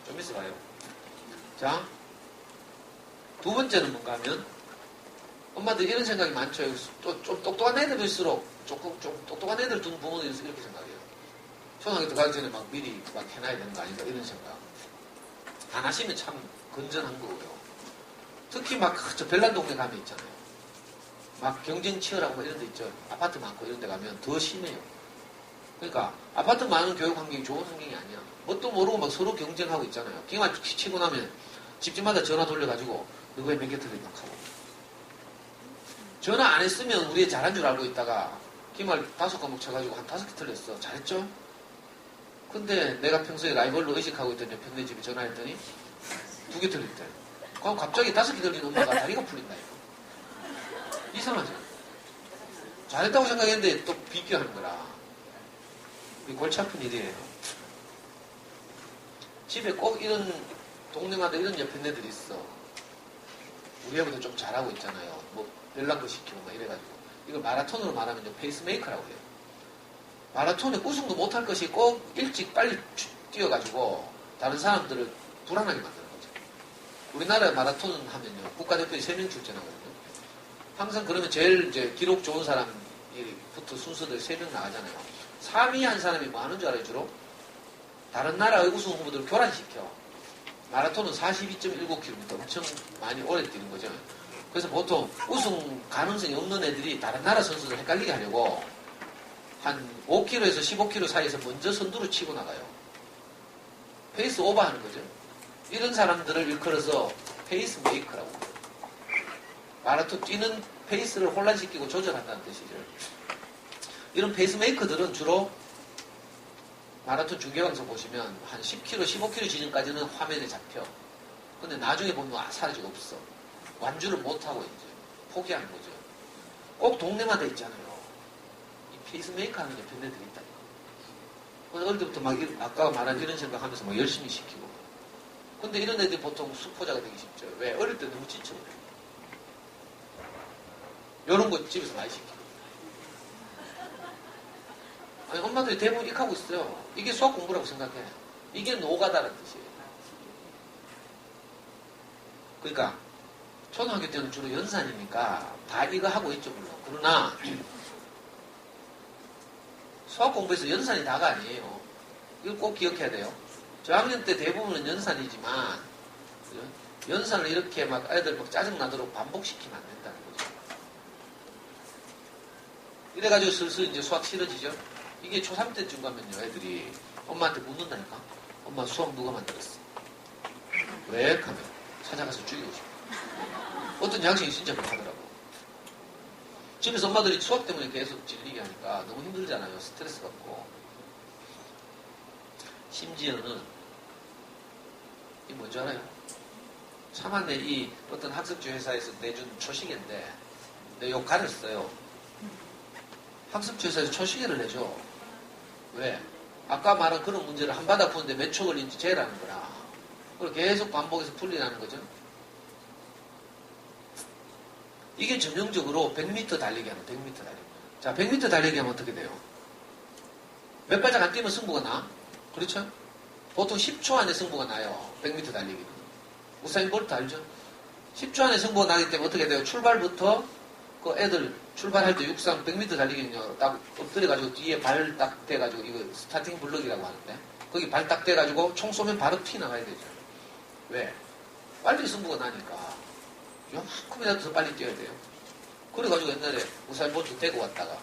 좀 있어봐요. 자, 두 번째는 뭔가 하면 엄마들 이런 생각이 많죠. 좀 똑똑한 애들일수록 조금 좀 똑똑한 애들 둔 부모들이 이렇게 생각해요. 초등학교 들어가기 전에 막 미리 막 해놔야 되는 거 아닌가 이런 생각. 안 하시면 참 건전한 거고요. 특히 막 저 별난 동네 가면 있잖아요. 막 경쟁 치열하고 이런 데 있죠. 아파트 많고 이런 데 가면 더 심해요. 그러니까 아파트 많은 교육 환경이 좋은 환경이 아니야. 뭣도 모르고 막 서로 경쟁하고 있잖아요. 기만 치고 나면 집집마다 전화 돌려가지고 너왜 몇 개 틀린 막 하고. 전화 안 했으면 우리 잘한 줄 알고 있다가 기말 5과목 쳐가지고 한 5개 틀렸어. 잘했죠? 근데 내가 평소에 라이벌로 의식하고 있던 옆에 집에 전화했더니 2개 틀렸대. 그럼 갑자기 5개 틀린 엄마가 다리가 풀린다. 이상하죠? 잘했다고 생각했는데 또 비교하는 거라. 이게 골치 아픈 일이에요. 집에 꼭 이런 동네마다 이런 옆에 애들이 있어. 우리 애보다 좀 잘하고 있잖아요. 뭐 연락도 시키고 막 이래가지고. 이걸 마라톤으로 말하면 페이스메이커라고 해요. 마라톤에 우승도 못할 것이 꼭 일찍 빨리 뛰어가지고 다른 사람들을 불안하게 만드는 거죠. 우리나라 마라톤 하면요. 국가대표에 3명 출전하거든요. 항상 그러면 제일 이제 기록 좋은 사람부터 순서들 3명 나가잖아요. 3위 한 사람이 뭐 하는 줄 알아요, 주로? 다른 나라의 우승 후보들을 교란시켜. 마라톤은 42.19km 엄청 많이 오래 뛰는 거죠. 그래서 보통 우승 가능성이 없는 애들이 다른 나라 선수들 헷갈리게 하려고 한 5km에서 15km 사이에서 먼저 선두로 치고 나가요. 페이스 오버하는 거죠. 이런 사람들을 일컬어서 페이스 메이커라고 해요. 마라톤 뛰는 페이스를 혼란시키고 조절한다는 뜻이죠. 이런 페이스 메이커들은 주로 마라톤 중계방송 보시면 한 10km, 15km 지점까지는 화면에 잡혀. 근데 나중에 보면 사라지고 없어. 완주를 못하고 이제 포기하는 거죠. 꼭 동네마다 있잖아요. 이 페이스메이커 하는 옆에 애들이 있다니까. 어릴 때부터 막 아까 말한 이런 생각하면서 막 열심히 시키고. 근데 이런 애들이 보통 수포자가 되기 쉽죠. 왜? 어릴 때 너무 지쳐버려요. 이런 거 집에서 많이 시키고. 아니, 엄마들이 대부분 이렇게 하고 있어요. 이게 수학 공부라고 생각해. 이게 노가다라는 뜻이에요. 그러니까 초등학교 때는 주로 연산이니까 다 이거 하고 있죠, 물론. 그러나 수학 공부에서 연산이 다가 아니에요. 이걸 꼭 기억해야 돼요. 저학년 때 대부분은 연산이지만 연산을 이렇게 막 애들 막 짜증나도록 반복시키면 안 된다는 거죠. 이래가지고 슬슬 이제 수학 싫어지죠. 이게 초3 때쯤 가면요, 애들이 엄마한테 묻는다니까. 엄마 수학 누가 만들었어? 왜? 하면 찾아가서 죽이고 싶어. 어떤 양식이 진짜 못하더라고. 집에서 엄마들이 수학 때문에 계속 질리게 하니까 너무 힘들잖아요. 스트레스 받고. 심지어는 이 뭔지 알아요? 참안에 이 어떤 학습지 회사에서 내준 초시계인데 내 욕 가렸어요. 학습지 회사에서 초시계를 내줘. 왜? 아까 말한 그런 문제를 한 바닥 푸는데 몇 초 걸린지 재라는 거라. 그걸 계속 반복해서 풀리라는 거죠. 이게 전형적으로 100m 달리기 하면 100m 달리기. 자, 100m 달리기 하면 어떻게 돼요? 몇 발짝 안 뛰면 승부가 나? 그렇죠? 보통 10초 안에 승부가 나요. 100m 달리기는. 우사인 볼트 알죠? 10초 안에 승부가 나기 때문에 어떻게 돼요? 출발부터 그 애들 출발할 때 육상 100m 달리기는요. 딱 엎드려가지고 뒤에 발 딱 대가지고 이거 스타팅 블럭이라고 하는데 거기 발 딱 대가지고 총 쏘면 바로 튀 나가야 되죠. 왜? 빨리 승부가 나니까. 요만큼이라도 더 빨리 뛰어야 돼요. 그래가지고 옛날에 우사인 볼트 대구 왔다가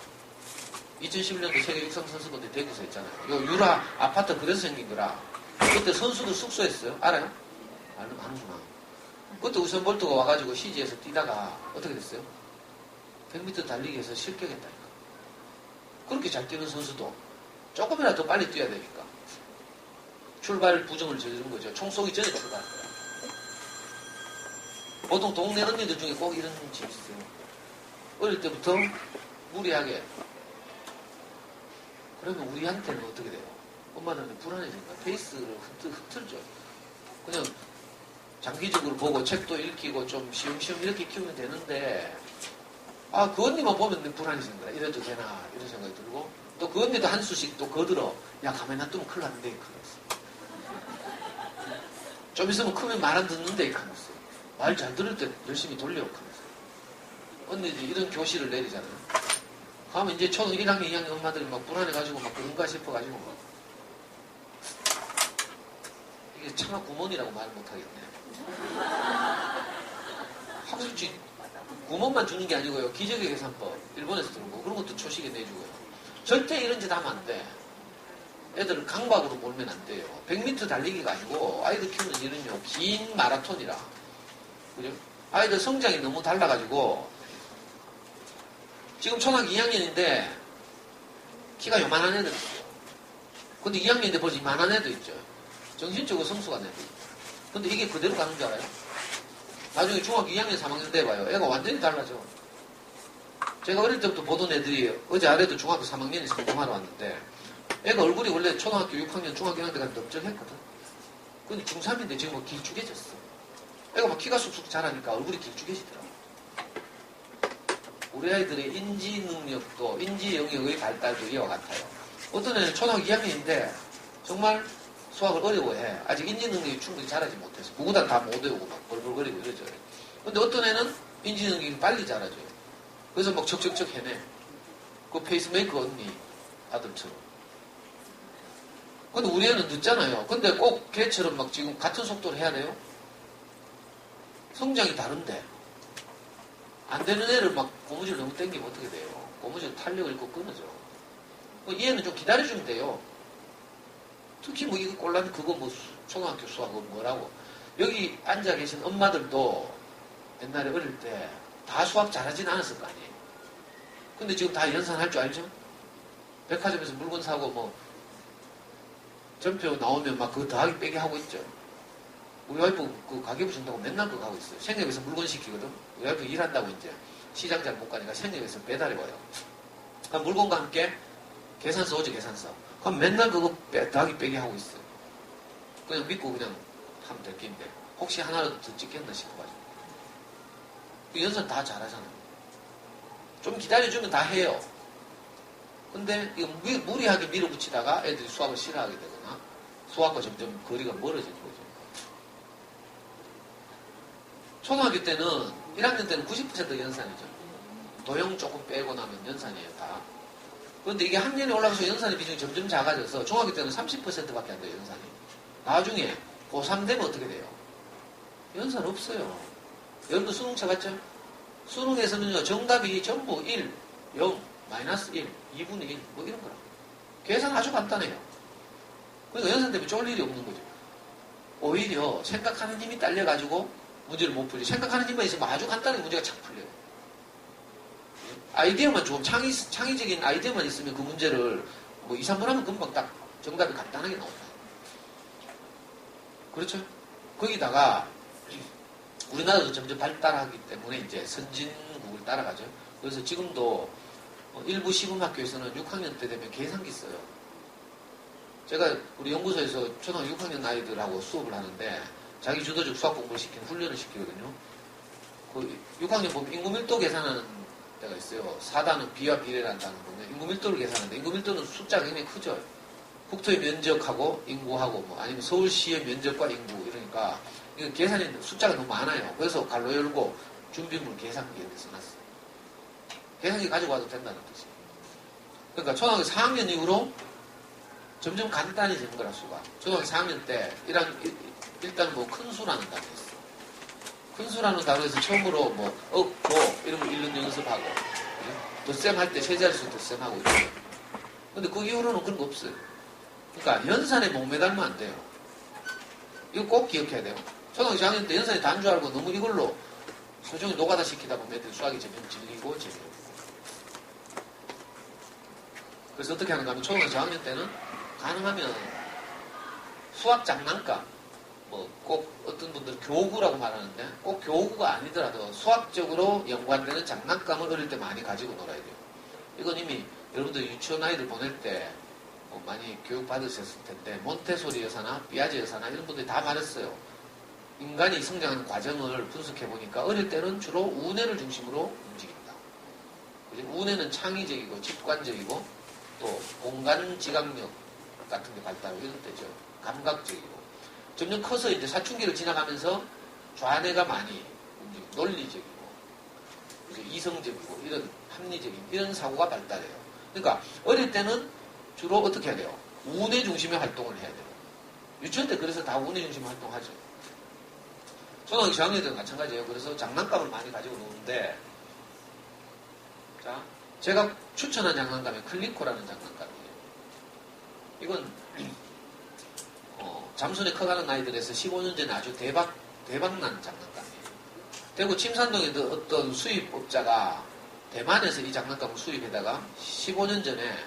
2011년도 세계 육상 선수권대 대구에서 했잖아요. 요 유라 아파트 그래서 생긴 거라. 그때 선수들 숙소했어요. 알아요? 아는구나. 그때 우사인 볼트가 와가지고 CG에서 뛰다가 어떻게 됐어요? 100m 달리기에서 실격했다니까. 그렇게 잘 뛰는 선수도 조금이라도 더 빨리 뛰어야 되니까. 출발 부정을 저지른 거죠. 총 쏘기 전에 출발한 거야. 보통 동네 언니들 중에 꼭 이런 집 있어요. 어릴 때부터 무리하게. 그러면 우리한테는 어떻게 돼요? 엄마는 불안해진다. 페이스를 흐트러져. 그냥 장기적으로 보고 책도 읽히고 좀 시험시험 이렇게 키우면 되는데, 아, 그 언니만 보면 불안해지는 거야. 이래도 되나, 이런 생각이 들고, 또 그 언니도 한 수씩 또 거들어. 야, 가만히 놔두면 큰일 났는데, 그랬어. 좀 있으면 크면 말 안 듣는데, 그랬어. 말 잘 들을 때 열심히 돌려, 그랬어. 언니들이 이런 교실을 내리잖아요. 가면 이제 초등 1학년, 2학년 엄마들이 막 불안해가지고 막 그런가 싶어가지고 막. 이게 차마 구몬이라고 말 못하겠네. 학습지 구몬만 주는 게 아니고요. 기적의 계산법 일본에서 들고 그런 것도 초식에 내주고요. 절대 이런 짓 하면 안 돼. 애들을 강박으로 몰면 안 돼요. 100m 달리기가 아니고 아이들 키우는 일은요. 긴 마라톤이라. 그죠? 아이들 성장이 너무 달라가지고 지금 초등학교 2학년인데 키가 요만한 애들 있어요. 근데 2학년인데 벌써 이만한 애도 있죠. 정신적으로 성숙한 애들. 근데 이게 그대로 가는 줄 알아요? 나중에 중학교 2학년, 3학년 돼 봐요. 애가 완전히 달라져. 제가 어릴 때부터 보던 애들이 어제 아래도 중학교 3학년에서 공부하러 왔는데 애가 얼굴이 원래 초등학교 6학년, 중학교 1학년 때까지 넓적했거든. 근데 중3인데 지금 뭐 길쭉해졌어. 애가 막 키가 쑥쑥 자라니까 얼굴이 길쭉해지더라고. 우리 아이들의 인지 능력도, 인지 영역의 발달도 이와 같아요. 어떤 애는 초등학교 2학년인데 정말 수학을 어려워해. 아직 인지 능력이 충분히 자라지 못해서. 누구나 다 못 외우고 막 벌벌거리고 이러죠. 근데 어떤 애는 인지 능력이 빨리 자라져요. 그래서 막 척척척 해내. 그 페이스메이커 언니 아들처럼. 근데 우리 애는 늦잖아요. 근데 꼭 걔처럼 막 지금 같은 속도로 해야 돼요? 성장이 다른데. 안 되는 애를 막 고무줄 너무 당기면 어떻게 돼요? 고무줄 탄력을 잃고 끊어져. 이 애는 좀 기다려주면 돼요. 특히 뭐 이거 꼴라면 그거 뭐 초등학교 수학은 뭐라고. 여기 앉아 계신 엄마들도 옛날에 어릴 때 다 수학 잘하진 않았을 거 아니에요. 근데 지금 다 연산할 줄 알죠? 백화점에서 물건 사고 뭐 전표 나오면 막 그거 더하기 빼기 하고 있죠. 우리 와이프 그 가계부 준다고 맨날 그거 하고 있어요. 생협에서 물건 시키거든. 우리 와이프 일한다고 이제 시장 잘 못 가니까 생협에서 배달해 와요. 그럼 물건과 함께 계산서 오죠, 계산서. 그럼 맨날 그거 더하기 빼기 하고 있어요. 그냥 믿고 그냥 하면 될 게인데 혹시 하나라도 더 찍겠나 싶어가지고. 그 연산 다 잘하잖아요. 좀 기다려주면 다 해요. 근데 이거 무리하게 밀어붙이다가 애들이 수학을 싫어하게 되거나 수학과 점점 거리가 멀어지는 거죠. 초등학교 때는 1학년 때는 90% 연산이죠. 도형 조금 빼고 나면 연산이에요, 다. 그런데 이게 학년이 올라가서 연산의 비중이 점점 작아져서 중학교 때는 30%밖에 안 돼요, 연산이. 나중에 고3 되면 어떻게 돼요? 연산 없어요. 여러분도 수능 쳐봤죠? 수능에서는요, 정답이 전부 1, 0, 마이너스 1, 2분의 1, 뭐 이런 거라. 계산 아주 간단해요. 그러니까 연산 때문에 쫄 일이 없는 거죠. 오히려 생각하는 힘이 딸려가지고 문제를 못 풀죠. 생각하는 힘만 있으면 아주 간단하게 문제가 착 풀려요. 아이디어만 조금 창의적인 아이디어만 있으면 그 문제를 뭐 2, 3분 하면 금방 딱 정답이 간단하게 나온다. 그렇죠? 거기다가 우리나라도 점점 발달하기 때문에 이제 선진국을 따라가죠. 그래서 지금도 일부 시범학교에서는 6학년 때 되면 계산기 써요. 제가 우리 연구소에서 초등학교 6학년 아이들하고 수업을 하는데 자기 주도적 수학 공부를 시키는 훈련을 시키거든요. 그 6학년 보면 인구 밀도 계산하는 데가 있어요. 4단은 비와 비례라는 단어 보면 인구 밀도를 계산하는데 인구 밀도는 숫자가 굉장히 크죠. 국토의 면적하고 인구하고 뭐 아니면 서울시의 면적과 인구 이러니까 이거 계산이 숫자가 너무 많아요. 그래서 갈로 열고 준비물 계산기 이렇게 써놨어요. 계산기 가지고 와도 된다는 뜻이에요. 그러니까 초등학교 4학년 이후로 점점 간단해지는 거라 수가. 초등학교 4학년 때 일단 뭐 큰 수라는 단어 있어요. 분수라는 단어에서 처음으로 뭐, 조, 이런 거 읽는 연습하고, 덧셈 할 때 세 자릿수 덧셈하고 이렇게. 근데 그 이후로는 그런 거 없어요. 그러니까 연산에 목매달면 안 돼요. 이거 꼭 기억해야 돼요. 초등학교 4학년 때 연산이 다인 줄 알고 너무 이걸로 소중히 노가다 시키다 보면 애들 수학이 점점 질리고 재미없고. 그래서 어떻게 하는가 하면 초등학교 4학년 때는 가능하면 수학 장난감, 뭐 꼭 어떤 분들은 교구라고 말하는데 꼭 교구가 아니더라도 수학적으로 연관되는 장난감을 어릴 때 많이 가지고 놀아야 돼요. 이건 이미 여러분들 유치원 아이들 보낼 때 많이 교육받으셨을 텐데 몬테소리 여사나 삐아제 여사나 이런 분들이 다 말했어요. 인간이 성장하는 과정을 분석해보니까 어릴 때는 주로 우뇌를 중심으로 움직인다. 우뇌는 창의적이고 직관적이고 또 공간 지각력 같은 게 발달하고 이럴 때죠. 감각적이고. 점점 커서 이제 사춘기를 지나가면서 좌뇌가 많이 움직이고 논리적이고 이성적이고 이런 합리적인 이런 사고가 발달해요. 그러니까 어릴 때는 주로 어떻게 해야 돼요? 우뇌 중심의 활동을 해야 돼요. 유치원 때 그래서 다 우뇌 중심의 활동하죠. 초등학교 4학년 때는 마찬가지예요. 그래서 장난감을 많이 가지고 노는데 자, 제가 추천한 장난감이 클리코라는 장난감이에요. 이건 잠순에 커가는 아이들에서 15년 전에 아주 대박난 장난감이에요. 대구 침산동에 어떤 수입업자가 대만에서 이 장난감을 수입해다가 15년 전에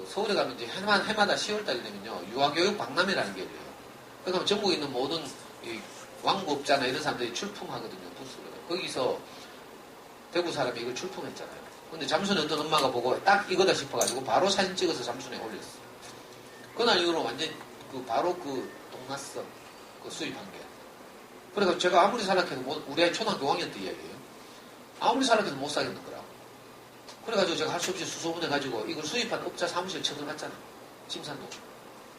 서울에 가면 이제 해마다 10월달이 되면요 유아교육 박람회라는 게 열려요. 그러니까 전국에 있는 모든 이 왕구업자나 이런 사람들이 출품하거든요. 부스를. 거기서 대구 사람이 이걸 출품했잖아요. 근데 잠순에 어떤 엄마가 보고 딱 이거다 싶어가지고 바로 사진 찍어서 잠순에 올렸어요. 그날 이후로 완전 바로 동났어. 수입한 게. 그래서 제가 아무리 살락해도 우리 아이 초등학교 5학년 때 이야기예요. 아무리 살락해도 못 사겠는 거라. 그래가지고 제가 할 수 없이 수소문해가지고 이걸 수입한 업자 사무실 쳐들어갔잖아. 침산동.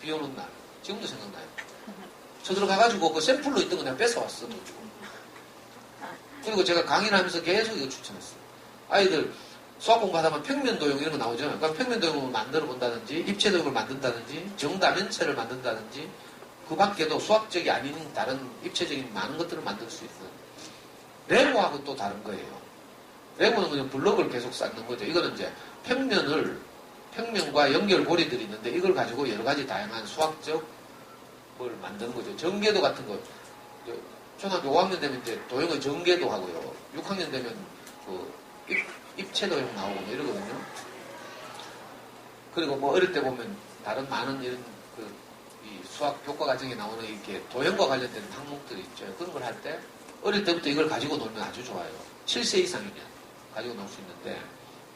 비 오는 날. 지금도 생각나요. 쳐들어가가지고 그 샘플로 있던 거 내가 뺏어왔어. 그리고 제가 강의를 하면서 계속 이거 추천했어요. 아이들 수학 공부하다면 평면도형 이런 거 나오죠. 그러니까 평면도형을 만들어 본다든지 입체도형을 만든다든지 정다면체를 만든다든지 그 밖에도 수학적이 아닌 다른 입체적인 많은 것들을 만들 수 있는 레고하고 또 다른 거예요. 레고는 그냥 블럭을 계속 쌓는 거죠. 이거는 이제 평면과 연결고리들이 있는데 이걸 가지고 여러 가지 다양한 수학적 뭘 만드는 거죠. 전개도 같은 거. 초등학교 5학년 되면 이제 도형의 전개도 하고요. 6학년 되면 입체도형 나오고 뭐 이러거든요. 그리고 뭐 어릴 때 보면 다른 많은 이런 이 수학 교과 과정에 나오는 이렇게 도형과 관련된 항목들이 있죠. 그런 걸 할 때 어릴 때부터 이걸 가지고 놀면 아주 좋아요. 7세 이상이면 가지고 놀 수 있는데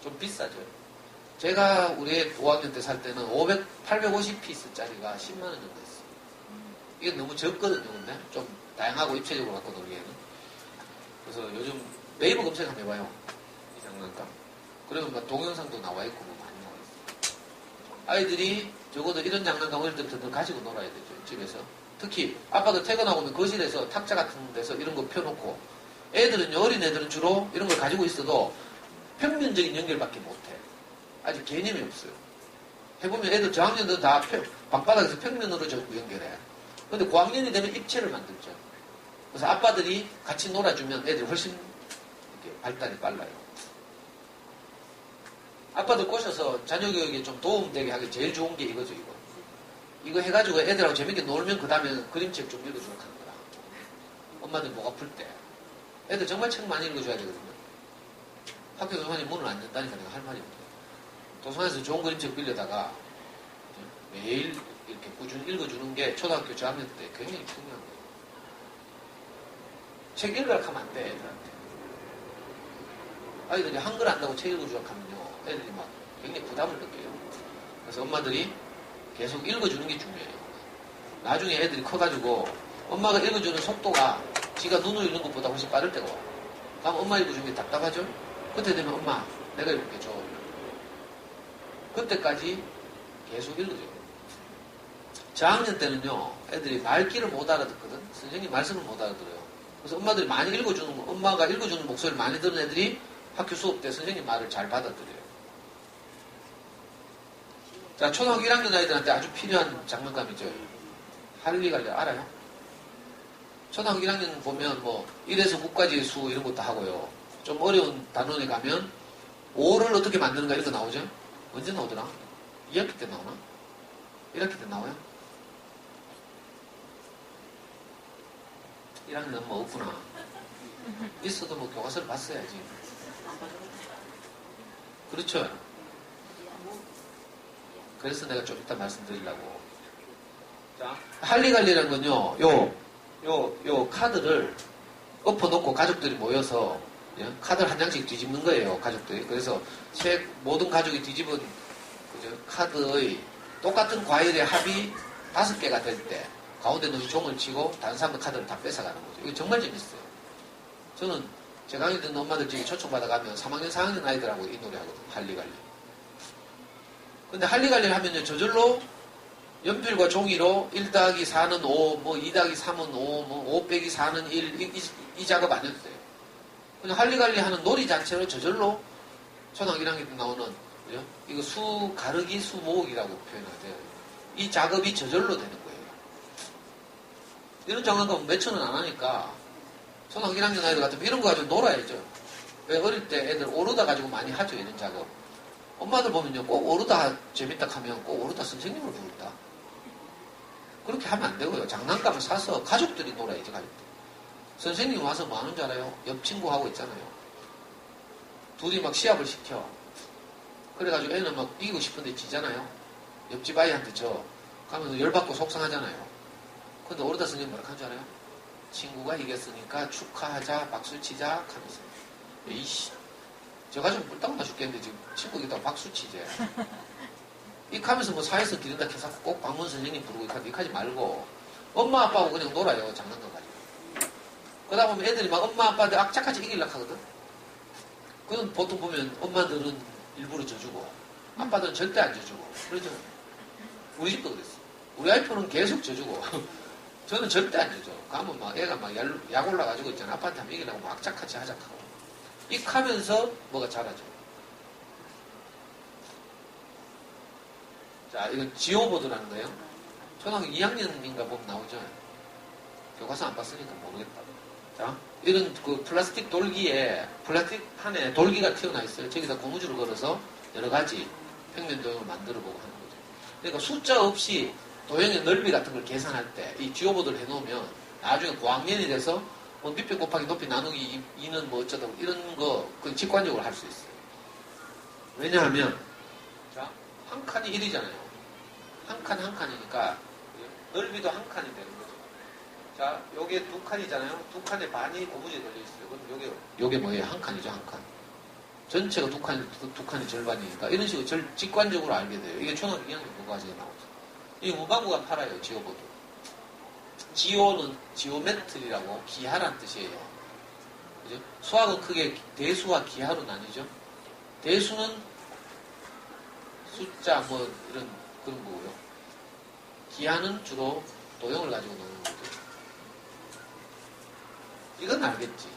좀 비싸죠. 제가 우리 5학년 때 살 때는 850피스짜리가 10만 원 정도 했어요. 이게 너무 적거든요. 근데 좀 다양하고 입체적으로 갖고 놀기에는. 그래서 요즘 네이버 검색 한번 해봐요. 이 장난감. 그러면 막 동영상도 나와 있고 뭐 많이 나와 있어요. 아이들이 적어도 이런 장난감 어릴 때부터 가지고 놀아야 되죠. 집에서. 특히 아빠도 퇴근하고 오면 거실에서 탁자 같은 데서 이런 거 펴놓고 애들은요, 어린 애들은 주로 이런 걸 가지고 있어도 평면적인 연결밖에 못해. 아직 개념이 없어요. 해보면 애들 저학년들은 다 방바닥에서 평면으로 전부 연결해. 근데 고학년이 되면 입체를 만들죠. 그래서 아빠들이 같이 놀아주면 애들이 훨씬 이렇게 발달이 빨라요. 아빠들 꼬셔서 자녀 교육에 좀 도움되게 하기 제일 좋은 게 이거죠, 이거. 이거 해가지고 애들하고 재밌게 놀면 그 다음에 그림책 좀 읽어주라고 하는 거라. 엄마들 목 아플 때. 애들 정말 책 많이 읽어줘야 되거든요. 학교 도서관이 문을 안 연다니까 내가 할 말이 없네. 도서관에서 좋은 그림책 빌려다가 매일 이렇게 꾸준히 읽어주는 게 초등학교 저학년 때 굉장히 중요한 거예요. 책 읽으라고 하면 안 돼, 애들한테. 아이들이 한글 안다고 책 읽어주라고 하면요, 애들이 막 굉장히 부담을 느껴요. 그래서 엄마들이 계속 읽어주는 게 중요해요. 나중에 애들이 커가지고 엄마가 읽어주는 속도가 지가 눈으로 읽는 것보다 훨씬 빠를 때가 와요. 그럼 엄마 읽어주는 게 답답하죠? 그때 되면 엄마, 내가 읽을게 줘. 그때까지 계속 읽어줘요. 저학년 때는요, 애들이 말귀를 못 알아듣거든. 선생님 말씀을 못 알아들어요. 그래서 엄마들이 많이 읽어주는, 엄마가 읽어주는 목소리를 많이 듣는 애들이 학교 수업 때 선생님 말을 잘 받아들여요. 자, 초등학교 1학년 아이들한테 아주 필요한 장난감이죠. 할리갈리 알아요? 초등학교 1학년 보면 뭐 1에서 9까지의 수 이런 것도 하고요. 좀 어려운 단원에 가면 5를 어떻게 만드는가 이런 거 나오죠? 언제 나오더라? 2학기 때 나오나? 1학기 때 나와요? 1학년은 뭐 없구나. 있어도 뭐 교과서를 봤어야지. 그렇죠? 그래서 내가 좀 이따 말씀드리려고. 자, 할리갈리라는 건요, 요 카드를 엎어놓고 가족들이 모여서 카드를 한 장씩 뒤집는 거예요, 가족들이. 그래서 모든 가족이 뒤집은 카드의 똑같은 과일의 합이 5개가 될 때 가운데 놓은 종을 치고 다른 사람들 카드를 다 뺏어가는 거죠. 이거 정말 재밌어요. 저는 제 강의 듣는 엄마들 중에 초청받아가면 3학년, 4학년 아이들하고 이 노래 하거든요. 할리갈리. 근데 할리갈리를 하면요, 저절로 연필과 종이로 1 더하기 4는 5, 뭐 2 더하기 3은 5, 뭐 5 빼기 4는 1, 이 작업 안 해도 돼요. 그냥 할리갈리 하는 놀이 자체로 저절로 초등학교 1학년 때 나오는, 이거 수 가르기, 수 모으기라고 표현하세요. 이 작업이 저절로 되는 거예요. 이런 장난감 몇 천원 안 하니까 초등학교 1학년 아이들 같으면 이런 거 가지고 놀아야죠. 왜 어릴 때 애들 오르다 가지고 많이 하죠, 이런 작업. 엄마들 보면요, 꼭 오르다 재밌다 하면 꼭 오르다 선생님을 부른다. 그렇게 하면 안 되고요. 장난감을 사서 가족들이 놀아야지, 가족들. 선생님 와서 뭐 하는 줄 알아요? 옆 친구하고 있잖아요. 둘이 막 시합을 시켜. 그래가지고 애는 막 이기고 싶은데 지잖아요. 옆집 아이한테 가면서 열받고 속상하잖아요. 근데 오르다 선생님 뭐라 하는 줄 알아요? 친구가 이겼으니까 축하하자, 박수 치자 하면서. 이씨, 저 가지고 뿔딱 나 죽겠는데 지금 친구 이겼다고 박수 치지. 이렇게 하면서 뭐 사회성 기른다 해서 꼭 방문 선생님 부르고 이렇게 하지 말고 엄마 아빠하고 그냥 놀아요, 장난감 가지고. 그러다 보면 애들이 막 엄마 아빠한테 악착같이 이기려고 하거든. 그건 보통 보면 엄마들은 일부러 져주고 아빠들은 절대 안 져주고 그러죠. 우리 집도 그랬어. 우리 와이프는 계속 져주고 저는 절대 안 져줘. 가면 막 애가 막 약 올라가지고 있잖아. 아빠한테 한번 이기려고 막 악착같이 하자하고 이렇게 하면서 뭐가 자라죠. 자, 이건 지오보드라는 거예요. 초등학교 2학년인가 보면 나오죠. 교과서 안 봤으니까 모르겠다. 자, 이런 그 플라스틱 돌기에, 플라스틱 판에 돌기가 튀어나 있어요. 저기다 고무줄을 걸어서 여러 가지 평면 도형을 만들어 보고 하는 거죠. 그러니까 숫자 없이 도형의 넓이 같은 걸 계산할 때 이 지오보드를 해놓으면 나중에 고학년이 돼서 뭐 밑변 곱하기 높이 나누기 2는 뭐 어쩌다 이런 거 그 직관적으로 할 수 있어요. 왜냐하면 자, 한 칸이 1이잖아요. 한 칸 한 칸이니까 넓이도 한 칸이 되는 거죠. 자, 요게 2칸이잖아요. 2칸에 반이 고무줄에 걸려있어요. 그럼 요게 뭐예요? 한 칸이죠, 한 칸. 전체가 2칸이 절반이니까 이런 식으로 직관적으로 알게 돼요. 이게 초등학교 2학년 문과제에 나오죠. 이 문방구가 팔아요, 지오보드. 지오는 지오메트리라고 기하란 뜻이에요. 그죠? 수학은 크게 대수와 기하로 나뉘죠. 대수는 숫자 뭐 이런 그런 거고요. 기하는 주로 도형을 가지고 노는 거죠. 이건 알겠지.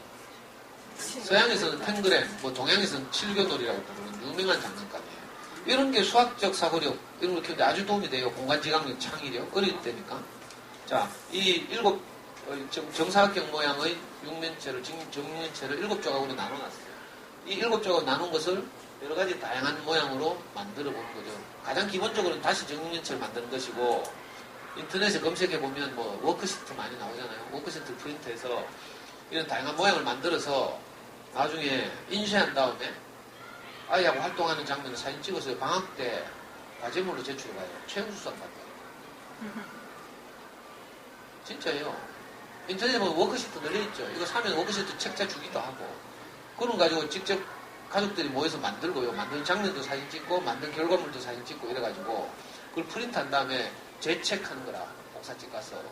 서양에서는 펜그램, 뭐 동양에서는 칠교놀이라고 부르는 유명한 장난감이에요. 이런 게 수학적 사고력, 이런 걸 키우는데 아주 도움이 돼요. 공간지각력, 창의력, 어릴 때니까. 자, 이 정사각형 모양의 육면체를, 정육면체를 7조각으로 나눠놨어요. 이 7조각 나눈 것을 여러 가지 다양한 모양으로 만들어 보는 거죠. 가장 기본적으로는 다시 정육면체를 만드는 것이고, 인터넷에 검색해보면 뭐 워크시트 많이 나오잖아요. 워크시트 프린트해서 이런 다양한 모양을 만들어서 나중에 인쇄한 다음에 아이하고 활동하는 장면을 사진 찍어서 방학 때 과제물로 제출해봐요. 최우수상 받아요. 진짜예요. 인터넷에 보면 워크시트 늘려있죠. 이거 사면 워크시트 책자 주기도 하고 그런 거 가지고 직접 가족들이 모여서 만들고요. 만든 장면도 사진 찍고 만든 결과물도 사진 찍고 이래가지고 그걸 프린트한 다음에 재체크하는 거라. 복사집 가서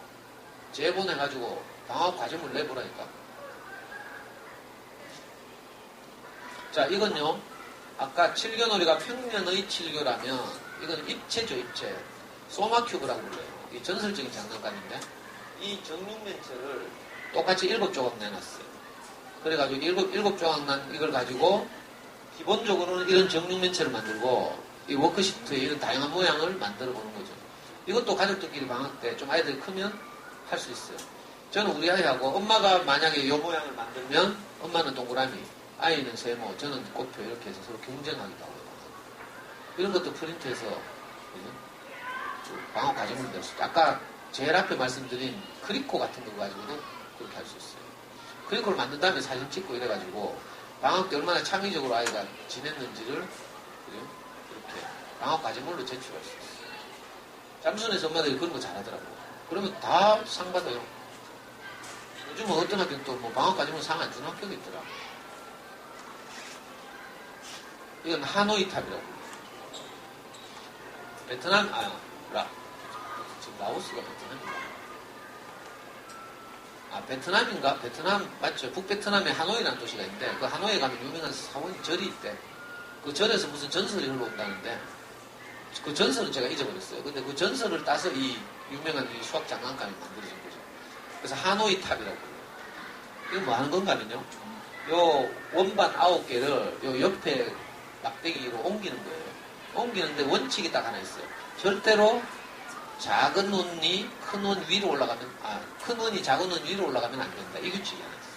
재보내가지고 방학 과제물 내보라니까. 자, 이건요. 아까 칠교놀이가 평면의 칠교라면 이건 입체죠, 입체. 소마큐브라고 불러요. 이 전설적인 장난감인데 이 정육면체를 똑같이 7조각 내놨어요. 그래가지고 7조각 난 이걸 가지고 기본적으로는 이런 정육면체를 만들고 이 워크시트에 이런 다양한 모양을 만들어 보는 거죠. 이것도 가족들끼리 방학 때 좀 아이들이 크면 할 수 있어요. 저는 우리 아이하고 엄마가 만약에 이 모양을 만들면 엄마는 동그라미, 아이는 세모, 저는 꽃표 이렇게 해서 서로 경쟁하기도 하고요. 이런 것도 프린트해서 방학 과정을 낼 수 있다. 아까 제일 앞에 말씀드린 크리코 같은 거 가지고도 그렇게 할 수 있어요. 크리코를 만든 다음에 사진 찍고 이래가지고 방학 때 얼마나 창의적으로 아이가 지냈는지를 이렇게 방학 과제물로 제출할 수 있어요. 잠수원에서 엄마들이 그런 거 잘하더라고요. 그러면 다 상 받아요. 요즘은 어떤 학교는 또 뭐 방학 과제물 상 안 주는 학교도 있더라. 이건 하노이 탑이라고. 베트남, 지금 라오스가 베트남인가? 베트남인가? 베트남, 맞죠? 북베트남에 하노이라는 도시가 있는데, 그 하노이에 가면 유명한 사원 절이 있대. 그 절에서 무슨 전설이 흘러온다는데, 그 전설은 제가 잊어버렸어요. 근데 그 전설을 따서 이 유명한 이 수학 장난감이 만들어진 거죠. 그래서 하노이 탑이라고 불러요. 이건 뭐 하는 건가 하면요. 요 원반 9개를 요 옆에 막대기로 옮기는 거예요. 옮기는데 원칙이 딱 하나 있어요. 절대로 작은 원이 큰 원 위로 올라가면, 큰 원이 작은 원 위로 올라가면 안 된다. 이 규칙이 하나 있어요.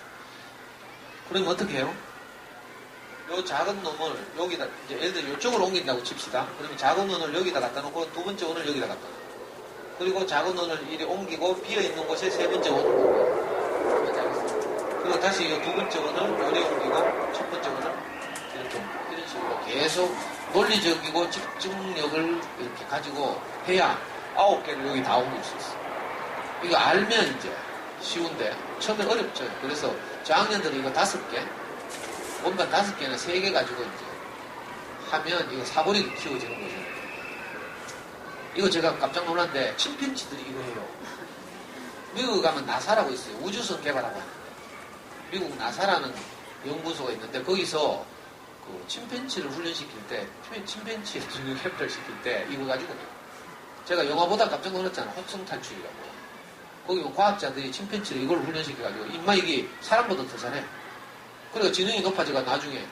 그러면 어떻게 해요? 요 작은 놈을 여기다, 이제 예를 들어 이쪽으로 옮긴다고 칩시다. 그러면 작은 원을 여기다 갖다 놓고 두 번째 원을 여기다 갖다 놓고. 그리고 작은 원을 이리 옮기고 비어있는 곳에 세 번째 원을 옮겨요. 그리고 다시 이 두 번째 원을 요리 옮기고 첫 번째 원을 이렇게 옮기고. 이런 식으로 계속 논리적이고 집중력을 이렇게 가지고 해야 9개를 여기 다 옮길 수 있어요. 이거 알면 이제 쉬운데 처음에 어렵죠. 그래서 저학년들은 이거 5개, 원반 5개나 3개 가지고 이제 하면 이거 사고력이 키워지는 거죠. 이거 제가 깜짝 놀랐는데 침팬지들이 이거 해요. 미국에 가면 나사라고 있어요. 우주선 개발하고 하는데 미국 나사라는 연구소가 있는데 거기서 그 침팬지를 훈련시킬 때, 침팬지를 훈련을 시킬 때 이거 가지고 제가 영화 보다 깜짝 놀랐잖아. 혹성 탈출이라고. 거기 과학자들이 침팬지를 이걸 훈련시켜가지고 인마 이게 사람보다 더 잘해. 그러니까 지능이 높아져가 나중에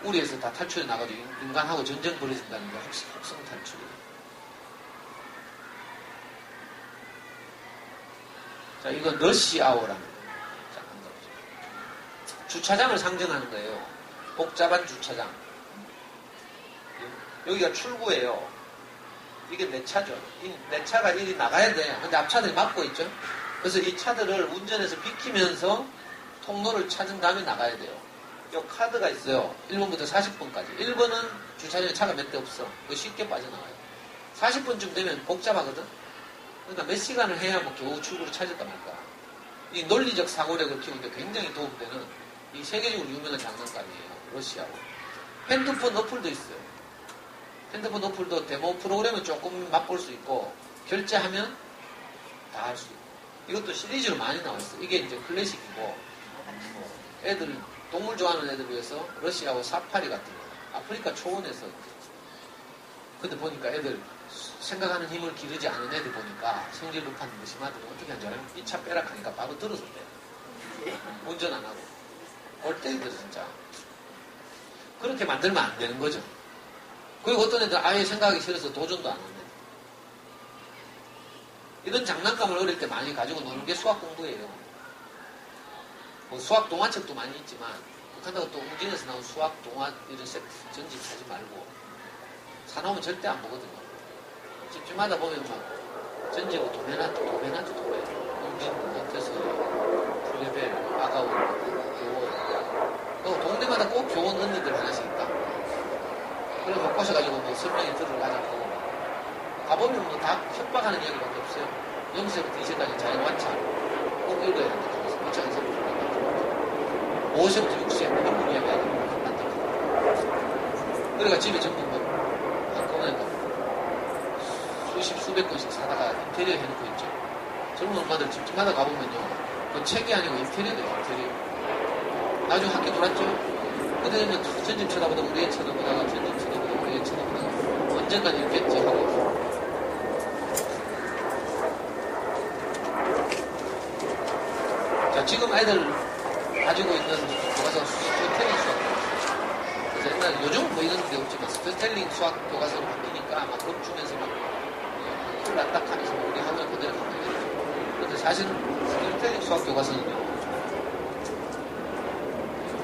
우리에서 다 탈출해 나가지고 인간하고 전쟁 벌어진다는 게 혹성 탈출이에요. 자, 이건 러시아워라는 주차장을 상징하는 거예요. 복잡한 주차장. 여기가 출구예요. 이게 내 차죠. 내 차가 이리 나가야 돼. 근데 앞차들이 막고 있죠. 그래서 이 차들을 운전해서 비키면서 통로를 찾은 다음에 나가야 돼요. 이 카드가 있어요. 1번부터 40번까지. 1번은 주차장에 차가 몇 대 없어. 그거 쉽게 빠져나와요. 40번쯤 되면 복잡하거든. 그러니까 몇 시간을 해야 뭐 겨우 출구를 찾을까 말까. 이 논리적 사고력을 키우는데 굉장히 도움되는 이 세계적으로 유명한 장난감이에요. 러시아어. 핸드폰 어플도 있어요. 핸드폰 어플도 데모 프로그램은 조금 맛볼 수 있고 결제하면 다 할 수 있고 이것도 시리즈로 많이 나왔어요. 이게 이제 클래식이고 애들 동물 좋아하는 애들 위해서 러시아어 사파리 같은 거 아프리카 초원에서 근데 보니까 애들 생각하는 힘을 기르지 않은 애들 보니까 성질 높은 무심하더니 어떻게 하는 줄 알아요? 이 차 빼라 하니까 바로 들어서 빼. 운전 안 하고 얼때이들 진짜 그렇게 만들면 안 되는 거죠. 그리고 어떤 애들 아예 생각하기 싫어서 도전도 안 하는 애들. 이런 장난감을 어릴 때 많이 가지고 노는 게 수학 공부예요. 뭐 수학 동화책도 많이 있지만 그렇다고 또 웅진에서 나온 수학 동화 이런 전집 사지 말고 사놓으면 절대 안 보거든요. 집집마다 보면 막 전집고 도배나죠. 웅진, 몬테소리, 플레벨, 아가운, 교원. 또 동네마다 꼭 교원 언니들 하나씩 있다. 그래서 못 가셔가지고 뭐 설명이 들어가자고 가보면 뭐 다 협박하는 이야기밖에 없어요. 0세부터 2세까지 자연관찰 꼭 읽어야 된다. 그렇지 않은 사람 5세부터 6세 한국 이야기 하는 거 그러니까 집에 전부 뭐 한꺼번에 뭐 수백 권씩 사다가 인테리어 해놓고 있죠. 젊은 엄마들 집집마다 가보면요. 그 책이 아니고 인테리어예요. 인테리어. 나중에 학교 돌았죠. 그때는 전집 쳐다보다 우리 애 쳐다보다가 전집 쳐다보다 우리 애 쳐다보다가 언젠간 이렇겠지 하고 자 지금 아이들 가지고 있는 교과서 스토리텔링 수학 그래서 옛날 요즘은 뭐 이런 데 없지만 스토리텔링 수학 교과서로 바뀌니까 막 겁주면서 막 큰일 났다 하면서 우리 학원 그대로 가면 되죠. 그런데 사실은 스토리텔링 수학 교과서는요,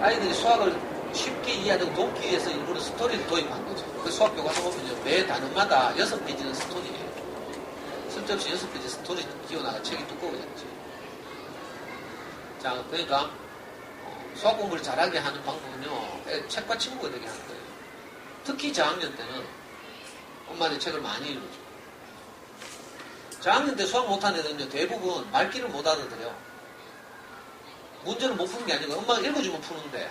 아이들이 수학을 쉽게 이해하도록 돕기 위해서 일부러 스토리를 도입한 거죠. 그 수학 교과서 보면요, 매 단원마다 6페이지는 스토리예요. 쓸데없이 6페이지 스토리 끼워나가 책이 두꺼워졌지. 자, 그러니까 수학 공부를 잘하게 하는 방법은요, 책과 친구가 되게 하는 거예요. 특히 저학년 때는 엄마들이 책을 많이 읽어줘. 저학년 때 수학 못하는 애들은요, 대부분 말귀를 못 알아들어요. 문제를 못 푸는 게 아니고 엄마가 읽어주면 푸는데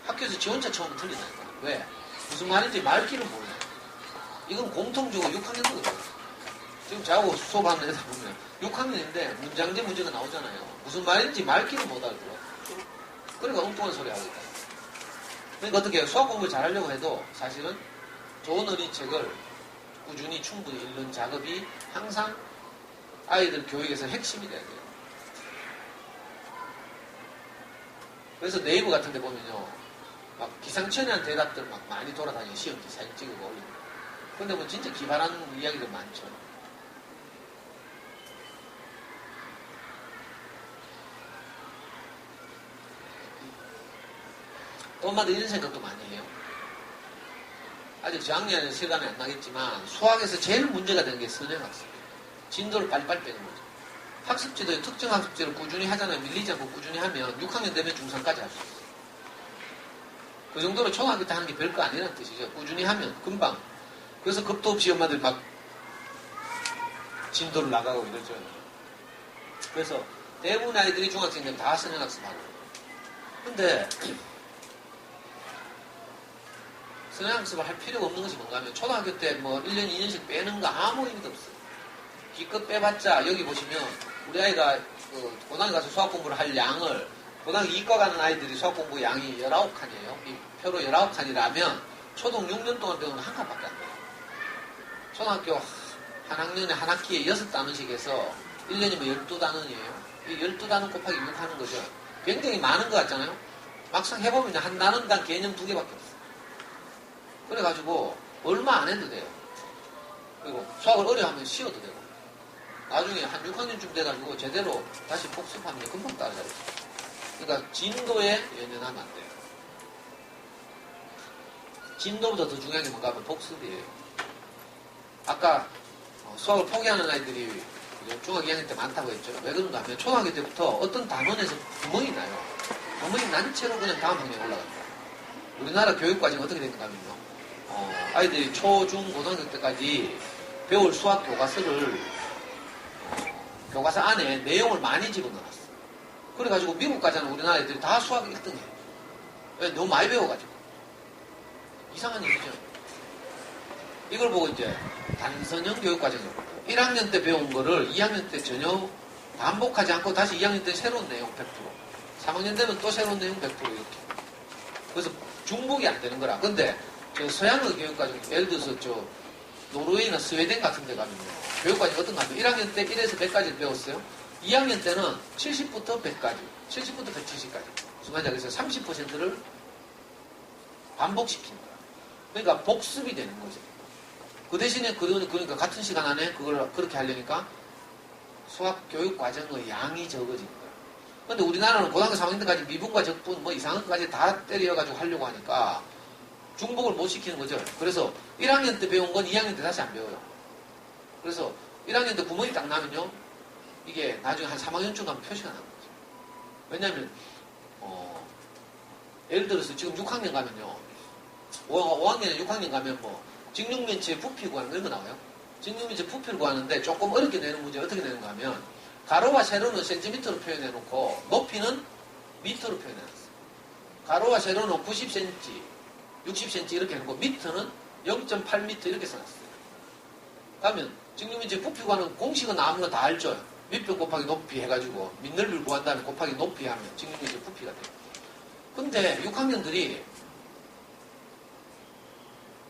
학교에서 지원차 처음에 틀린다니까. 왜? 무슨 말인지 말귀를 몰라요. 이건 공통적으로 6학년도 그래요. 지금 저하고 수업하는 애들 보면 6학년인데 문장제 문제가 나오잖아요. 무슨 말인지 말귀를 못 알아들어. 그러니까 엉뚱한 소리 하고 있다. 그러니까 어떻게 해요? 수학 공부를 잘하려고 해도 사실은 좋은 어린이책을 꾸준히 충분히 읽는 작업이 항상 아이들 교육에서 핵심이 돼야 돼요. 그래서 네이버 같은 데 보면요, 막 기상천외한 대답들 막 많이 돌아다니는 시험지 사진 찍고 올리고. 근데 뭐 진짜 기발한 이야기들 많죠. 또 엄마들 이런 생각도 많이 해요. 아직 저학년에는 실감이 안 나겠지만 수학에서 제일 문제가 되는 게 선행학습. 진도를 빨리빨리 빼는 거죠. 학습지도 특정 학습지를 꾸준히 하잖아요. 밀리지 않고 꾸준히 하면 6학년 되면 중3까지 할 수 있어요. 그 정도로 초등학교 때 하는 게 별거 아니라는 뜻이죠. 꾸준히 하면 금방. 그래서 겁도 없이 엄마들 막 진도를 나가고 이러죠. 그래서 대부분 아이들이 중학생 되면 다 선행학습하고. 근데 선행학습을 할 필요가 없는 것이 뭔가 하면 초등학교 때 뭐 1년, 2년씩 빼는 거 아무 의미도 없어요. 기껏 빼봤자 여기 보시면 우리 아이가 고등학교 가서 수학 공부를 할 양을 고등학교 이과 가는 아이들이 수학 공부 양이 19칸이에요. 이 표로 19칸이라면 초등 6년 동안 배우는 한 칸밖에 안 돼요. 초등학교 한 학년에 한 학기에 6단원씩 해서 1년이면 12단원이에요. 이 12단원 곱하기 6 하는 거죠. 굉장히 많은 것 같잖아요. 막상 해보면 한 단원당 개념 2개밖에 없어요. 그래가지고 얼마 안 해도 돼요. 그리고 수학을 어려워하면 쉬어도 되고. 나중에 한 6학년쯤 돼가지고 제대로 다시 복습하면 금방 따라잡아요. 그러니까 진도에 연연하면 안 돼요. 진도보다 더 중요한 게 뭔가 하면 복습이에요. 아까 수학을 포기하는 아이들이 중학교 2학년 때 많다고 했죠. 왜 그런가 하면 초등학교 때부터 어떤 단원에서 구멍이 나요. 구멍이 난 채로 그냥 다음 학년에 올라갑니다. 우리나라 교육과정이 어떻게 되는가 하면요. 아이들이 초, 중, 고등학교 때까지 배울 수학 교과서를 교과서 안에 내용을 많이 집어넣었어. 그래가지고 미국 가자는 우리나라 애들이 다 수학 1등이에요. 왜? 너무 많이 배워가지고. 이상한 일이죠. 이걸 보고 이제 단선형 교육과정을 1학년 때 배운 거를 2학년 때 전혀 반복하지 않고 다시 2학년 때 새로운 내용 100%. 3학년 되면 또 새로운 내용 100% 이렇게. 그래서 중복이 안 되는 거라. 근데 저 서양의 교육과정, 예를 들어서 저 노르웨이나 스웨덴 같은 데 가면요. 교육과정이 어떤가 하면 1학년 때 1에서 100까지 배웠어요. 2학년 때는 70부터 100까지, 70부터 170까지. 무슨 말인지 알겠어요? 30%를 반복시키는 거야. 그러니까 복습이 되는 거죠. 그 대신에 그러니까 같은 시간 안에 그걸 그렇게 하려니까 수학 교육 과정의 양이 적어지는 거야. 근데 우리나라는 고등학교 3학년 때까지 미분과 적분 뭐 이상한 것까지 다 때려가지고 하려고 하니까 중복을 못 시키는 거죠. 그래서 1학년 때 배운 건 2학년 때 다시 안 배워요. 그래서 1학년 때 구멍이 딱 나면요. 이게 나중에 한 3학년쯤 가면 표시가 나는 거죠. 왜냐면 예를 들어서 지금 6학년 가면요. 5학년에 6학년 가면 뭐 직육면체의 부피 구하는 거 이런 거 나와요. 직육면체 부피를 구하는데 조금 어렵게 내는 문제 어떻게 내는가 하면 가로와 세로는 센티미터로 표현해 놓고 높이는 미터로 표현해 놨어요. 가로와 세로는 90cm, 60cm 이렇게 해놓고 미터는 0.8m 이렇게 써놨어요. 그러면 직육면체 부피 구하는 공식은 아무나 다 알죠. 밑변 곱하기 높이 해가지고 밑넓이를 구한 다음에 곱하기 높이 하면 직육면체 부피가 돼요. 근데 6학년들이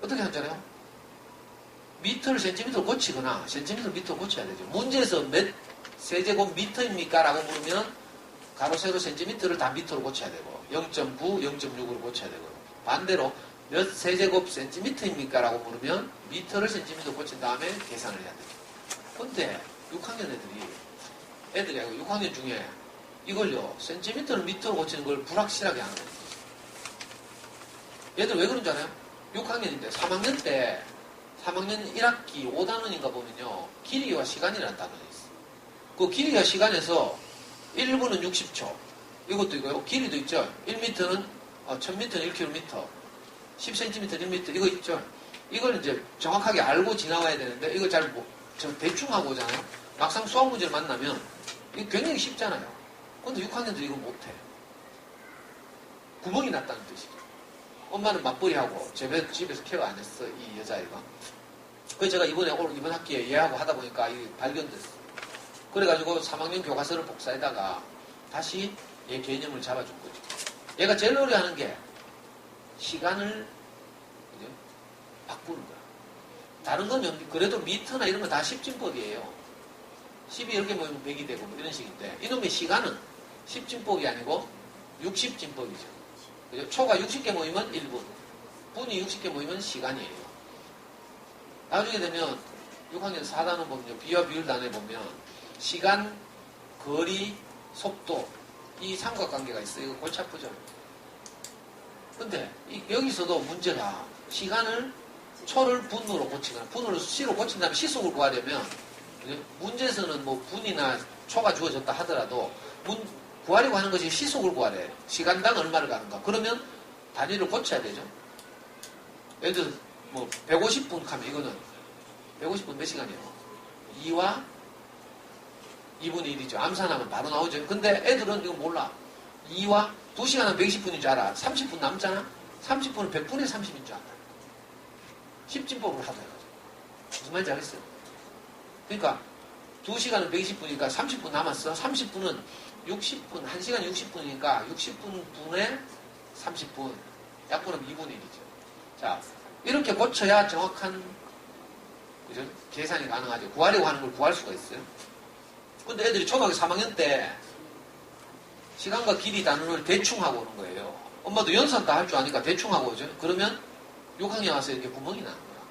어떻게 하잖아요? 미터를 센티미터로 고치거나 센티미터를 미터로 고쳐야 되죠. 문제에서 몇 세제곱 미터입니까? 라고 물으면 가로, 세로, 센티미터를 다 미터로 고쳐야 되고 0.9, 0.6으로 고쳐야 되고 반대로 몇 세제곱 센티미터입니까? 라고 물으면 미터를 센티미터로 고친 다음에 계산을 해야 돼요. 근데 6학년 애들이 애들이 6학년 중에 이걸요, 센티미터를 미터로 고치는 걸 불확실하게 하는 거예요. 얘들 왜 그런 줄 알아요? 6학년인데 3학년 때 3학년 1학기 5단원인가 보면요, 길이와 시간이라는 단원이 있어요. 그 길이와 시간에서 1분은 60초, 이것도 이거요, 길이도 있죠. 1m는 1000m는 1km, 10cm 1m, 이거 있죠. 이걸 이제 정확하게 알고 지나와야 되는데 이거 잘 대충 하고 오잖아요. 막상 수학 문제를 만나면 이거 굉장히 쉽잖아요. 근데 6학년들이 이걸 못해. 구멍이 났다는 뜻이죠. 엄마는 맞벌이하고 집에서 케어 안 했어, 이 여자아이가. 그래서 제가 이번 학기에 얘하고 하다 보니까 이게 발견됐어. 그래가지고 3학년 교과서를 복사에다가 다시 얘 개념을 잡아준 거죠. 얘가 제일 어려워하는 게 시간을 그죠? 바꾸는 거야. 다른 건 그래도 미터나 이런 건 다 10진법이에요. 10이 이렇게 모이면 100이 되고 뭐 이런 식인데, 이놈의 시간은 10진법이 아니고 60진법이죠. 그죠? 초가 60개 모이면 1분, 분이 60개 모이면 시간이에요. 나중에 되면 6학년 4단원 보면 비와 비율 단에 보면 시간, 거리, 속도, 이 삼각관계가 있어요. 이거 골치 아프죠. 근데 여기서도 문제가 시간을 초를 분으로 고치거나 분으로 시로 고친 다음에 시속을 구하려면 문제에서는 뭐 분이나 초가 주어졌다 하더라도 구하려고 하는 것이 시속을 구하래. 시간당 얼마를 가는가. 그러면 단위를 고쳐야 되죠. 예를 들어 뭐 150분 하면 이거는 150분 몇 시간이에요? 2와 2분의 1이죠. 암산하면 바로 나오죠. 근데 애들은 이거 몰라. 2와 2시간 하면 120분인 줄 알아. 30분 남잖아? 30분은 100분의 30인 줄 알아. 10진법으로 하더라고요. 무슨 말인지 알겠어요? 그러니까 2시간은 120분이니까 30분 남았어. 30분은 60분, 1시간 60분이니까 60분 분의 30분. 약분은 2분의 1이죠. 자, 이렇게 고쳐야 정확한 그죠? 계산이 가능하죠. 구하려고 하는 걸 구할 수가 있어요. 근데 애들이 초등학교 3학년 때 시간과 길이 단원을 대충 하고 오는 거예요. 엄마도 연산 다 할 줄 아니까 대충 하고 오죠. 그러면 6학년 와서 이렇게 구멍이 나는 거야.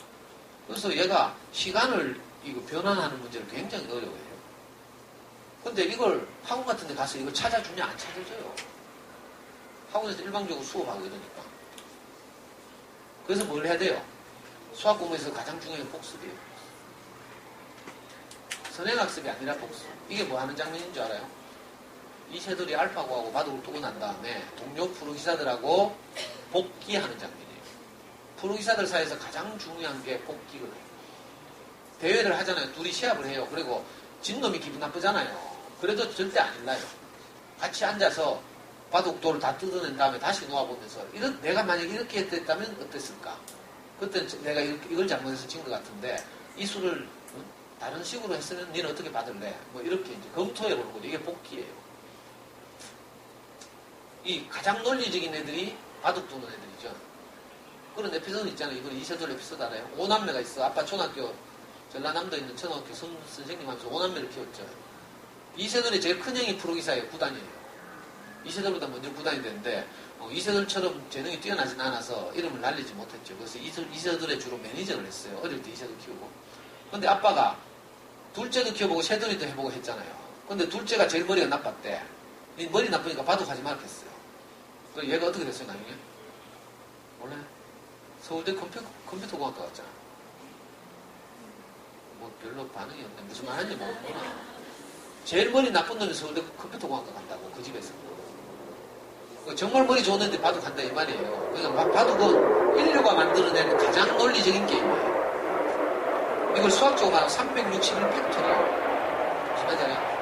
그래서 얘가 시간을 이거 변환하는 문제를 굉장히 어려워해요. 근데 이걸 학원 같은 데 가서 이걸 찾아주냐 안 찾아줘요. 학원에서 일방적으로 수업하고 이러니까. 그래서 뭘 해야 돼요? 수학 공부에서 가장 중요한 게 복습이에요. 선행학습이 아니라 복습. 이게 뭐 하는 장면인 줄 알아요? 이 새들이 알파 구하고 바둑을 두고 난 다음에 동료 프로기사들하고 복귀하는 장면이에요. 프로기사들 사이에서 가장 중요한 게 복귀거든요. 대회를 하잖아요. 둘이 시합을 해요. 그리고 진 놈이 기분 나쁘잖아요. 그래도 절대 안 일나요. 같이 앉아서 바둑돌을 다 뜯어낸 다음에 다시 놓아보면서 내가 만약에 이렇게 했다면 어땠을까? 그때 내가 이걸 잘못해서 진 것 같은데 이 수를 다른 식으로 했으면 너는 어떻게 받을래? 뭐 이렇게 이제 검토해보는 거죠. 이게 복귀예요. 이 가장 논리적인 애들이 바둑 두는 애들이죠. 그런 에피소드 있잖아요. 이건 이세돌 에피소드 알아요? 5남매가 있어. 아빠 초등학교 전라남도에 있는 초등학교 선생님 하면서 5남매를 키웠죠. 이세돌이 제일 큰 형이 프로기사예요. 구단이에요. 이세돌보다 먼저 구단이 됐는데 이세돌처럼 재능이 뛰어나진 않아서 이름을 날리지 못했죠. 그래서 이세돌의 주로 매니저를 했어요. 어릴 때 이세돌 키우고. 근데 아빠가 둘째도 키워보고 세돌이도 해보고 했잖아요. 근데 둘째가 제일 머리가 나빴대. 머리 나쁘니까 바둑하지 말겠어요. 그래서 얘가 어떻게 됐어요 나중에? 몰라요? 서울대 컴퓨터공학과 갔잖아. 뭐 별로 반응이 없네. 무슨 말 하는지 모르구나. 제일 머리 나쁜 놈이 서울대 컴퓨터공학과 간다고 그 집에서. 정말 머리 좋은데 바둑한다 이 말이에요. 그러니까 바둑은 인류가 만들어내는 가장 논리적인 게임이에요. 이걸 수학적으로 말하면 361팩토리예요. 무슨 말인지 알아요?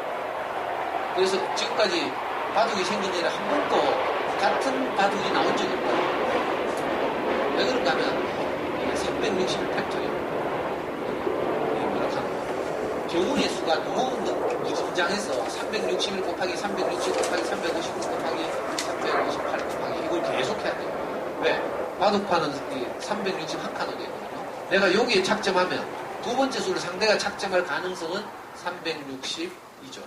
그래서 지금까지 바둑이 생긴 일에 한 번도 같은 바둑이 나온 적이 없어요. 왜 그런가 하면 361팩토리예요. 이게 뭐라고 하는 거예요? 경우의 수가 너무 무진장해서 361 곱하기 360 곱하기 359 곱하기 358 곱하기 이걸 계속 해야 돼요. 왜? 바둑판은 361칸으로 되어 있거든요. 내가 여기에 착점하면 두 번째 수를 상대가 착점할 가능성은 360이죠.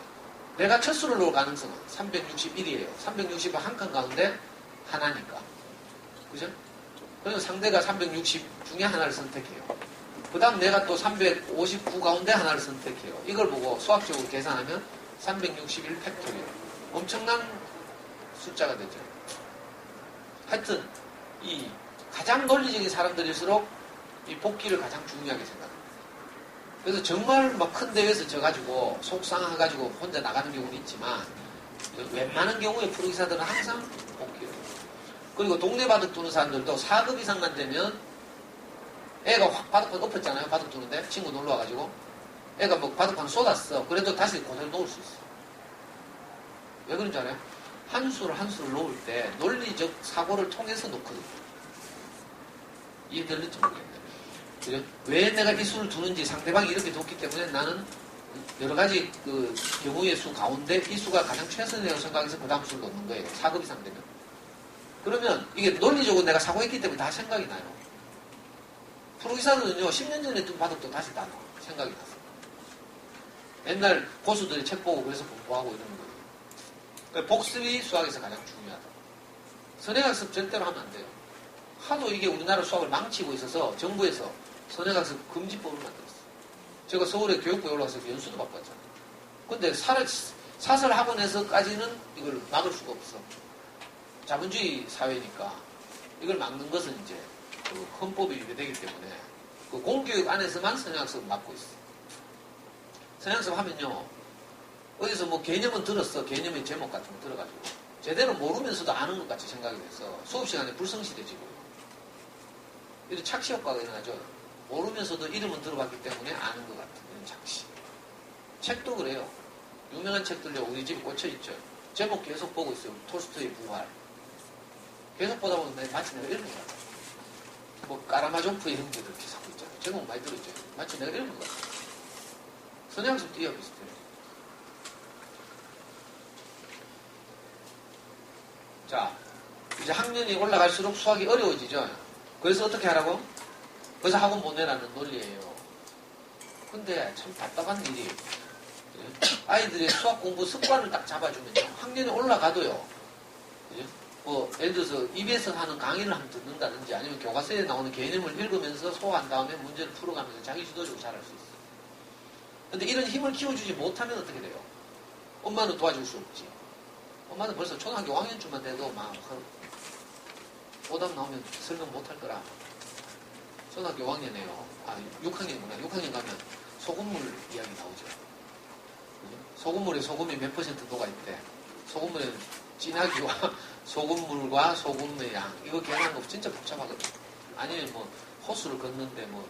내가 첫 수를 넣을 가능성은 361이에요. 360은 한 칸 가운데 하나니까. 그죠? 그래서 상대가 360 중에 하나를 선택해요. 그 다음 내가 또 359 가운데 하나를 선택해요. 이걸 보고 수학적으로 계산하면 361 팩토리얼. 엄청난 숫자가 되죠. 하여튼 이 가장 논리적인 사람들일수록 이 복귀를 가장 중요하게 생각합니다. 그래서 정말 막 큰 대회에서 져가지고 속상해가지고 혼자 나가는 경우는 있지만 웬만한 경우에 프로기사들은 항상 복귀를. 그리고 동네 바둑 두는 사람들도 4급 이상만 되면 애가 확 바둑판 엎었잖아요. 바둑 두는데 친구 놀러 와가지고 애가 뭐 바둑판 쏟았어. 그래도 다시 그대로 놓을 수 있어. 왜 그런 줄 알아요? 한 수를 놓을 때 논리적 사고를 통해서 놓거든요. 이해될지 모르겠네요. 그죠? 왜 내가 이 수를 두는지 상대방이 이렇게 뒀기 때문에 나는 여러 가지 그 경우의 수 가운데 이 수가 가장 최선이라고 생각해서 그 다음 수를 놓는 거예요. 4급 이상 되면. 그러면 이게 논리적으로 내가 사고했기 때문에 다 생각이 나요. 프로기사들은요, 10년 전에 둔 바둑도 다시 다 나와. 생각이 나서. 옛날 고수들이 책 보고 그래서 공부하고 이러는 거예요. 그러니까 복습이 수학에서 가장 중요하다. 선행학습 절대로 하면 안 돼요. 하도 이게 우리나라 수학을 망치고 있어서 정부에서 선행학습 금지법을 만들었어요. 제가 서울에 교육부에 올라가서 연수도 받고 왔잖아요. 근데 사설학원에서까지는 이걸 막을 수가 없어. 자본주의 사회니까 이걸 막는 것은 이제 그 헌법이 위배되기 때문에 그 공교육 안에서만 선행학습을 막고 있어. 선행학습 하면요, 어디서 뭐 개념은 들었어. 개념의 제목 같은 거 들어가지고 제대로 모르면서도 아는 것 같이 생각이 돼서 수업 시간에 불성실해지고 이런 착시 효과가 일어나죠. 모르면서도 이름은 들어봤기 때문에 아는 것 같은 이런 착시. 책도 그래요. 유명한 책들요, 우리 집에 꽂혀있죠. 제목 계속 보고 있어요. 톨스토이의 부활. 계속 보다 보면 마치 내가 읽은 것 같아요. 뭐 까라마조프 이런 것들 이렇게 자꾸 있잖아요. 제목 많이 들었죠. 마치 내가 읽은 것 같아요. 선행학습도 이와 비슷해요. 자, 이제 학년이 올라갈수록 수학이 어려워지죠. 그래서 어떻게 하라고? 그래서 학원 보내라는 논리예요. 근데 참 답답한 일이 아이들의 수학 공부 습관을 딱 잡아주면요, 학년이 올라가도요, 뭐 예를 들어서 EBS 하는 강의를 한번 듣는다든지 아니면 교과서에 나오는 개념을 읽으면서 소화한 다음에 문제를 풀어가면서 자기 주도적으로 잘할 수 있어요. 근데 이런 힘을 키워주지 못하면 어떻게 돼요? 엄마는 도와줄 수 없지. 엄마는 벌써 초등학교 5학년쯤만 돼도 막 오답 나오면 설명 못할 거라. 초등학교 5학년이에요. 아, 6학년이구나. 6학년 가면 소금물 이야기 나오죠. 그죠? 소금물에 소금이 몇 퍼센트 녹아있대. 소금물에 진하기와 소금물과 소금의 양, 이거 계산한 거 진짜 복잡하거든. 아니면 뭐 호수를 걷는데 뭐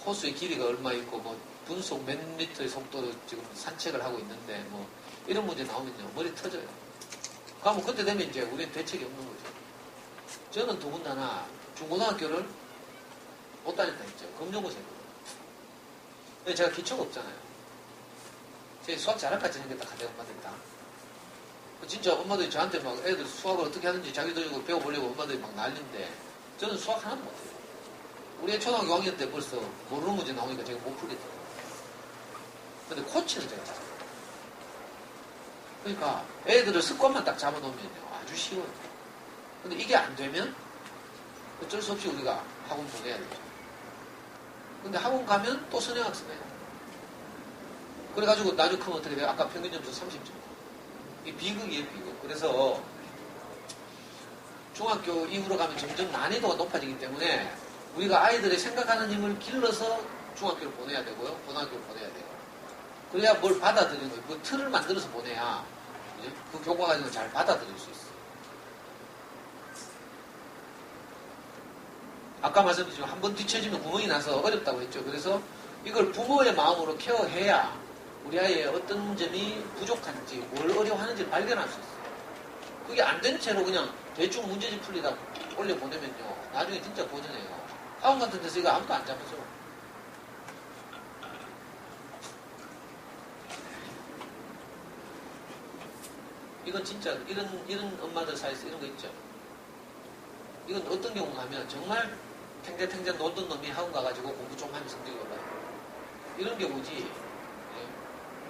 호수의 길이가 얼마 있고 뭐 분속 몇 미터의 속도로 지금 산책을 하고 있는데 뭐 이런 문제 나오면요, 머리 터져요. 그러면 그때 되면 이제 우리는 대책이 없는 거죠. 저는 더군다나 중고등학교를 못 다녔다 했죠. 검정고시 했거든요. 근데 제가 기초가 없잖아요. 제 수학 잘할같이 생겼다 가대 엄마들이 다. 진짜 엄마들이 저한테 막 애들 수학을 어떻게 하는지 자기도 배워보려고 엄마들이 막 난리인데 저는 수학 하나도 못해요. 우리 초등학교 6학년 때 벌써 모르는 문제 나오니까 제가 못 풀겠더라고요. 근데 코치는 제가 잘해요. 그러니까 애들을 습관만 딱 잡아놓으면요, 아주 쉬워요. 근데 이게 안 되면 어쩔 수 없이 우리가 학원 보내야 되죠. 근데 학원 가면 또 선행학습해요. 그래가지고 나중에 크면 어떻게 돼요? 아까 평균 점수 30점. 이 비극이에요, 비극. 그래서 중학교 이후로 가면 점점 난이도가 높아지기 때문에 우리가 아이들의 생각하는 힘을 길러서 중학교를 보내야 되고요, 고등학교를 보내야 돼요. 그래야 뭘 받아들이는 거예요. 그 틀을 만들어서 보내야 그 교과 과정을 잘 받아들일 수 있어요. 아까 말씀드렸지만 한번 뒤처지면 구멍이 나서 어렵다고 했죠. 그래서 이걸 부모의 마음으로 케어해야 우리 아이의 어떤 점이 부족한지 뭘 어려워하는지 발견할 수 있어요. 그게 안 된 채로 그냥 대충 문제집 풀리다 올려보내면요, 나중에 진짜 고전해요. 학원 같은 데서 이거 아무도 안 잡아줘. 이건 진짜 이런 엄마들 사이에서 이런 거 있죠. 이건 어떤 경우 하면 정말 탱자탱자 놀던 놈이 학원 가가지고 공부 좀 하면 성적이 올라요. 이런 경우지.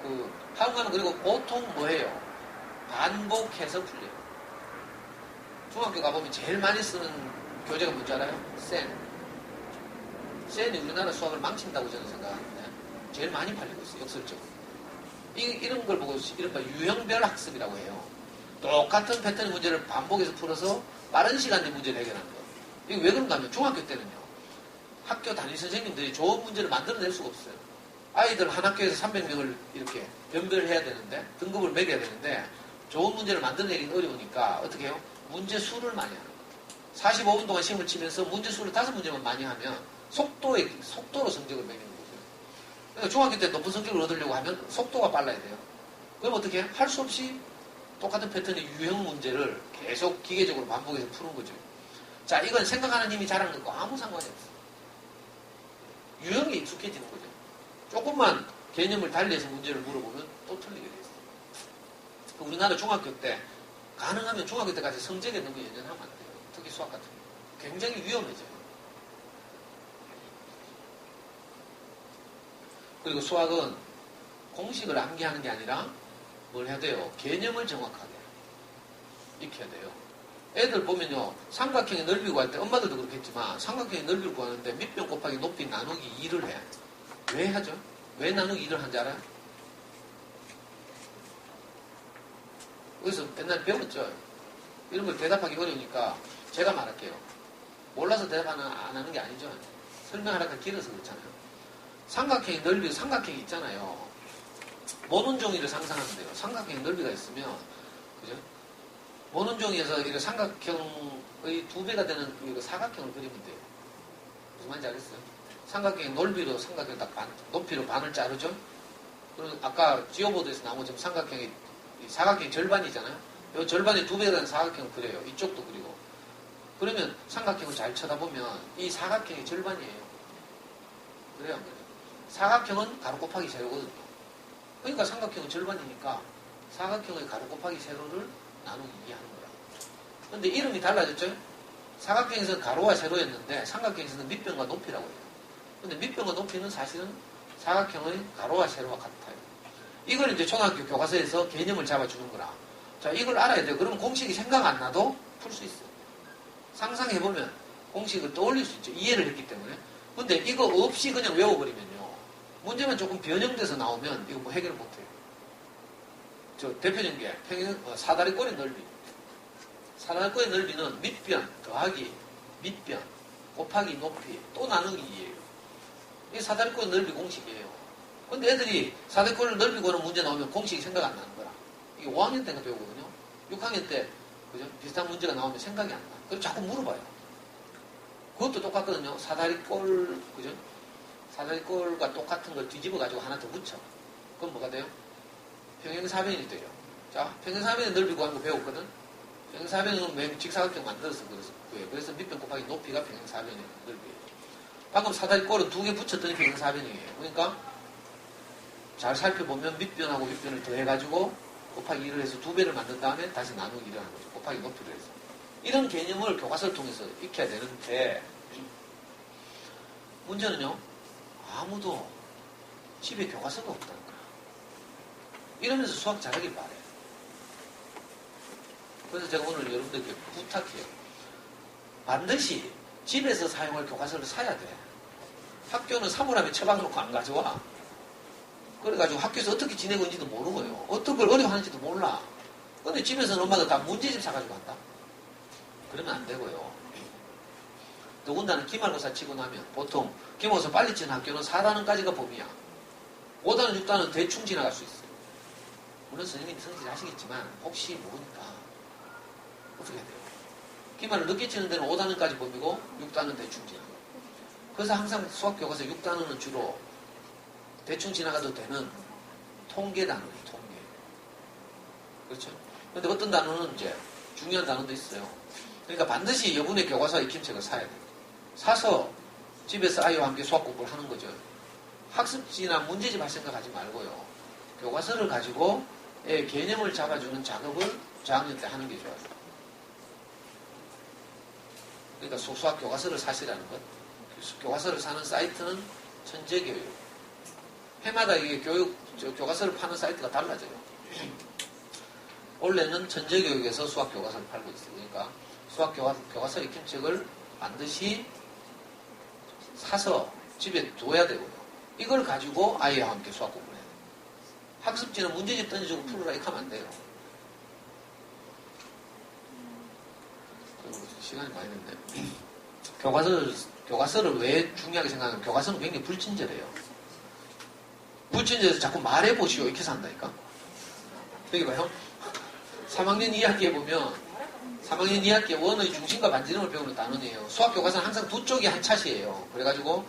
그 학원 가면 그리고 보통 뭐해요? 반복해서 풀려요. 중학교 가보면 제일 많이 쓰는 교재가 뭔지 알아요? 센. 센이 우리나라 수학을 망친다고 저는 생각하는데 제일 많이 팔리고 있어요. 역설적으로. 이런 걸 보고 이른바 유형별 학습이라고 해요. 똑같은 패턴의 문제를 반복해서 풀어서 빠른 시간 내 문제를 해결하는 거. 이게 왜 그런가 하면 중학교 때는요. 학교 담임 선생님들이 좋은 문제를 만들어낼 수가 없어요. 아이들 한 학교에서 300명을 이렇게 변별해야 되는데 등급을 매겨야 되는데 좋은 문제를 만들어내기는 어려우니까 어떻게 해요? 문제 수를 많이 하는 거예요. 45분 동안 시험을 치면서 문제 수를 5문제만 많이 하면 속도로 성적을 매기는 거죠. 그러니까 중학교 때 높은 성적을 얻으려고 하면 속도가 빨라야 돼요. 그럼 어떻게 해요? 할 수 없이 똑같은 패턴의 유형 문제를 계속 기계적으로 반복해서 푸는 거죠. 자, 이건 생각하는 힘이 자라는 것과 아무 상관이 없어요. 유형이 익숙해지는 거죠. 조금만 개념을 달리해서 문제를 물어보면 또 틀리게 돼 있어요. 우리나라 중학교 때 가능하면 중학교 때까지 성적에 너무 연연하면 안 돼요. 특히 수학 같은 거. 굉장히 위험해져요. 그리고 수학은 공식을 암기하는 게 아니라 뭘 해야 돼요? 개념을 정확하게 익혀야 돼요. 애들 보면요. 삼각형의 넓이 구할 때 엄마들도 그렇겠지만 삼각형의 넓이를 구하는데 밑변 곱하기 높이 나누기 2를 해. 왜 하죠? 왜 나누기 2를 하는지 알아요? 그래서 옛날에 배웠죠. 이런 걸 대답하기 어려우니까 제가 말할게요. 몰라서 대답 안 하는 게 아니죠. 설명하라니까 길어서 그렇잖아요. 삼각형의 넓이, 삼각형이 있잖아요. 모눈 종이를 상상하면 돼요. 삼각형의 넓이가 있으면, 그죠? 모눈 종이에서 이렇게 삼각형의 2배가 되는 사각형을 그리면 돼요. 무슨 말인지 알겠어요? 삼각형의 넓이로 삼각형 딱 높이로 반을 자르죠? 그리고 아까 지오보드에서 나온 것처럼 사각형의 절반이잖아요? 이 절반의 2배가 되는 사각형을 그려요. 이쪽도 그리고. 그러면 삼각형을 잘 쳐다보면 이 사각형의 절반이에요. 그래요? 사각형은 가로 곱하기 세로거든요. 그러니까 삼각형은 절반이니까 사각형의 가로 곱하기 세로를 나누기 2 하는 거야. 근데 이름이 달라졌죠? 사각형에서는 가로와 세로였는데 삼각형에서는 밑변과 높이라고 해요. 근데 밑변과 높이는 사실은 사각형의 가로와 세로와 같아요. 이걸 이제 초등학교 교과서에서 개념을 잡아주는 거라. 자, 이걸 알아야 돼요. 그러면 공식이 생각 안 나도 풀 수 있어요. 상상해보면 공식을 떠올릴 수 있죠. 이해를 했기 때문에. 근데 이거 없이 그냥 외워버리면요. 문제만 조금 변형돼서 나오면 이거 뭐 해결을 못해요. 저 대표적인 게 사다리꼴의 넓이. 사다리꼴의 넓이는 밑변 더하기 밑변 곱하기 높이 또 나누기 2예요. 이게 사다리꼴의 넓이 공식이에요. 근데 애들이 사다리꼴을 넓이 구하는 문제 나오면 공식이 생각 안 나는 거라. 이게 5학년 때가 배우거든요. 6학년 때 그죠? 비슷한 문제가 나오면 생각이 안 나. 그럼 자꾸 물어봐요. 그것도 똑같거든요. 사다리꼴 그죠? 사다리꼴과 똑같은 걸 뒤집어 가지고 하나 더 붙여. 그럼 뭐가 돼요? 평행사변이 돼요. 자, 평행사변의 넓이 구하는 거 배웠거든? 평행사변은 맨 직사각형 만들어서 그래요. 그래서 밑변 곱하기 높이가 평행사변의 넓이에요. 방금 사다리꼴은 2개 붙였더니 평행사변이에요. 그러니까 잘 살펴보면 밑변하고 윗변을 더해가지고 곱하기 2를 해서 2배를 만든 다음에 다시 나누기 1을 하는 거죠. 곱하기 높이를 해서. 이런 개념을 교과서를 통해서 익혀야 되는데 문제는요. 아무도 집에 교과서가 없다는 거야. 이러면서 수학 잘하길 바래. 그래서 제가 오늘 여러분들께 부탁해요. 반드시 집에서 사용할 교과서를 사야 돼. 학교는 사물함에 처박아놓고 안 가져와. 그래가지고 학교에서 어떻게 지내고 있는지도 모르고요. 어떤 걸 어려워하는지도 몰라. 근데 집에서는 엄마가 다 문제집 사가지고 간다. 그러면 안 되고요. 더군다나 기말고사 치고 나면 보통 기말고사 빨리 치는 학교는 4단원까지가 범위야. 5단원, 6단원 대충 지나갈 수 있어요. 물론 선생님이 성실하시겠지만 혹시 모르니까 어떻게 해야 돼요? 기말을 늦게 치는 데는 5단원까지 범위고 6단원 대충 지나가고. 그래서 항상 수학교과서 6단원은 주로 대충 지나가도 되는 통계 단원이에요. 통계. 그렇죠? 근데 어떤 단원은 이제 중요한 단원도 있어요. 그러니까 반드시 여분의 교과서 익힘책을 사야 돼요. 사서 집에서 아이와 함께 수학 공부를 하는 거죠. 학습지나 문제집 할 생각하지 말고요. 교과서를 가지고 개념을 잡아주는 작업을 저학년 때 하는 게 좋아요. 그러니까 수학 교과서를 사시라는 것. 교과서를 사는 사이트는 천재교육. 해마다 이게 교과서를 파는 사이트가 달라져요. 원래는 천재교육에서 수학 교과서를 팔고 있어요. 그러니까 수학 교과서 익힘책을 반드시 사서 집에 둬야 되고요. 이걸 가지고 아이와 함께 수학 공부를 해야 돼요. 학습지는 문제집 던져주고 풀어라 이렇게 하면 안 돼요. 시간이 많이 됐네. 교과서를 왜 중요하게 생각하면 교과서는 굉장히 불친절해요. 불친절해서 자꾸 말해보시오 이렇게 산다니까. 여기 봐요. 3학년 2학기에 보면 3학년 2학기에 원의 중심과 반지름을 배우는 단원이에요. 수학 교과서는 항상 두 쪽이 한 차시예요. 그래가지고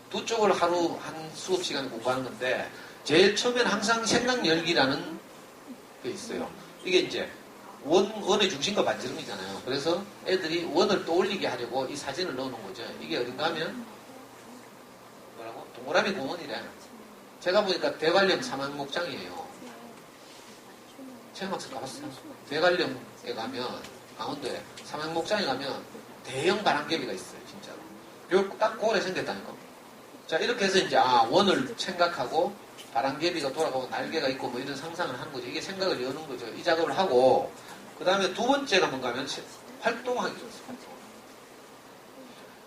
두 쪽을 하루 한 수업 시간에 공부하는 건데 제일 처음에는 항상 생각 열기라는 게 있어요. 이게 이제 원의 중심과 반지름이잖아요. 그래서 애들이 원을 떠올리게 하려고 이 사진을 넣어놓은 거죠. 이게 어딘가 하면 뭐라고? 동그라미 공원이래. 제가 보니까 대관령 삼학목장이에요. 체험학습 가봤어요. 대관령에 가면 강원도에 삼학목장에 가면 대형 바람개비가 있어요. 진짜로. 요 딱 고래 생겼다니까. 자 이렇게 해서 이제 원을 생각하고 바람개비가 돌아가고 날개가 있고 뭐 이런 상상을 하는 거죠. 이게 생각을 여는 거죠. 이 작업을 하고 그 다음에 두 번째가 뭔가 하면 활동하기죠. 활동.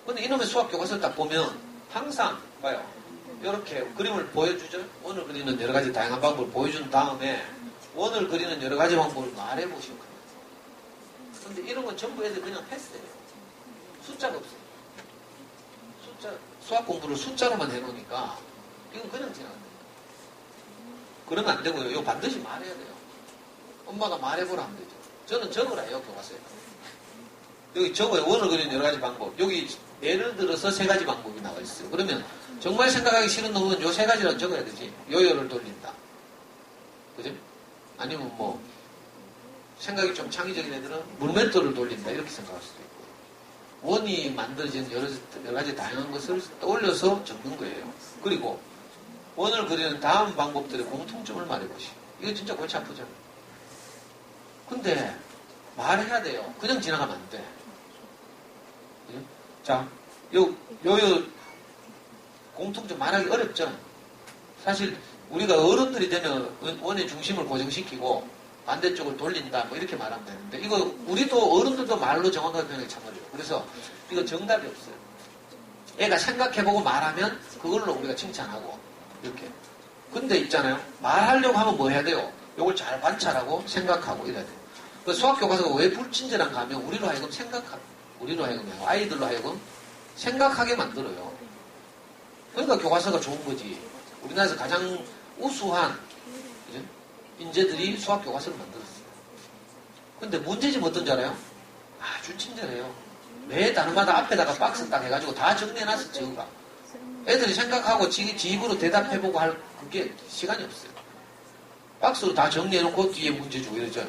근데 이놈의 수학 교과서를 딱 보면 항상 봐요. 이렇게 그림을 보여주죠. 원을 그리는 여러 가지 다양한 방법을 보여준 다음에 원을 그리는 여러 가지 방법을 말해보시고. 근데 이런 건 전부 애들 그냥 패스해요. 숫자가 없어요. 수학 공부를 숫자로만 해놓으니까 이건 그냥 지나간다. 그러면 안 되고요. 이거 반드시 말해야 돼요. 엄마가 말해보라 하면 되죠. 저는 적으라 해요, 교과서에. 여기 적어요. 원을 그리는 여러 가지 방법. 여기 예를 들어서 세 가지 방법이 나와 있어요. 그러면 정말 생각하기 싫은 놈은 요 세 가지라도 적어야 되지. 요요를 돌린다. 그죠? 아니면 뭐 생각이 좀 창의적인 애들은 물맷돌을 돌린다. 이렇게 생각할 수도 있고. 원이 만들어진 여러 가지 다양한 것을 떠올려서 적는 거예요. 그리고 원을 그리는 다음 방법들의 공통점을 말해보시오. 이거 진짜 골치 아프죠? 근데 말해야 돼요. 그냥 지나가면 안 돼. 그죠? 자, 요 공통점 말하기 어렵죠? 사실 우리가 어른들이 되면 원의 중심을 고정시키고 반대쪽을 돌린다 뭐 이렇게 말하면 되는데 이거 우리도 어른들도 말로 정확하게 표현하기 참 어려워요. 그래서 이거 정답이 없어요. 애가 생각해보고 말하면 그걸로 우리가 칭찬하고 이렇게. 근데 있잖아요. 말하려고 하면 뭐 해야 돼요? 이걸 잘 관찰하고 생각하고 이래야 돼요. 그 수학 교과서가 왜 불친절한가 하면 우리로 하여금 아이들로 하여금 생각하게 만들어요. 그러니까 교과서가 좋은 거지. 우리나라에서 가장 우수한 그죠? 인재들이 수학 교과서를 만들었어요. 근데 문제집 어떤지 알아요? 아주 친절해요. 매 단어마다 앞에다가 박스 딱 해가지고 다 정리해놨어, 지우가. 애들이 생각하고 지 입으로 대답해보고 할 그게 시간이 없어요. 박스로 다 정리해놓고 뒤에 문제 주고 이러죠.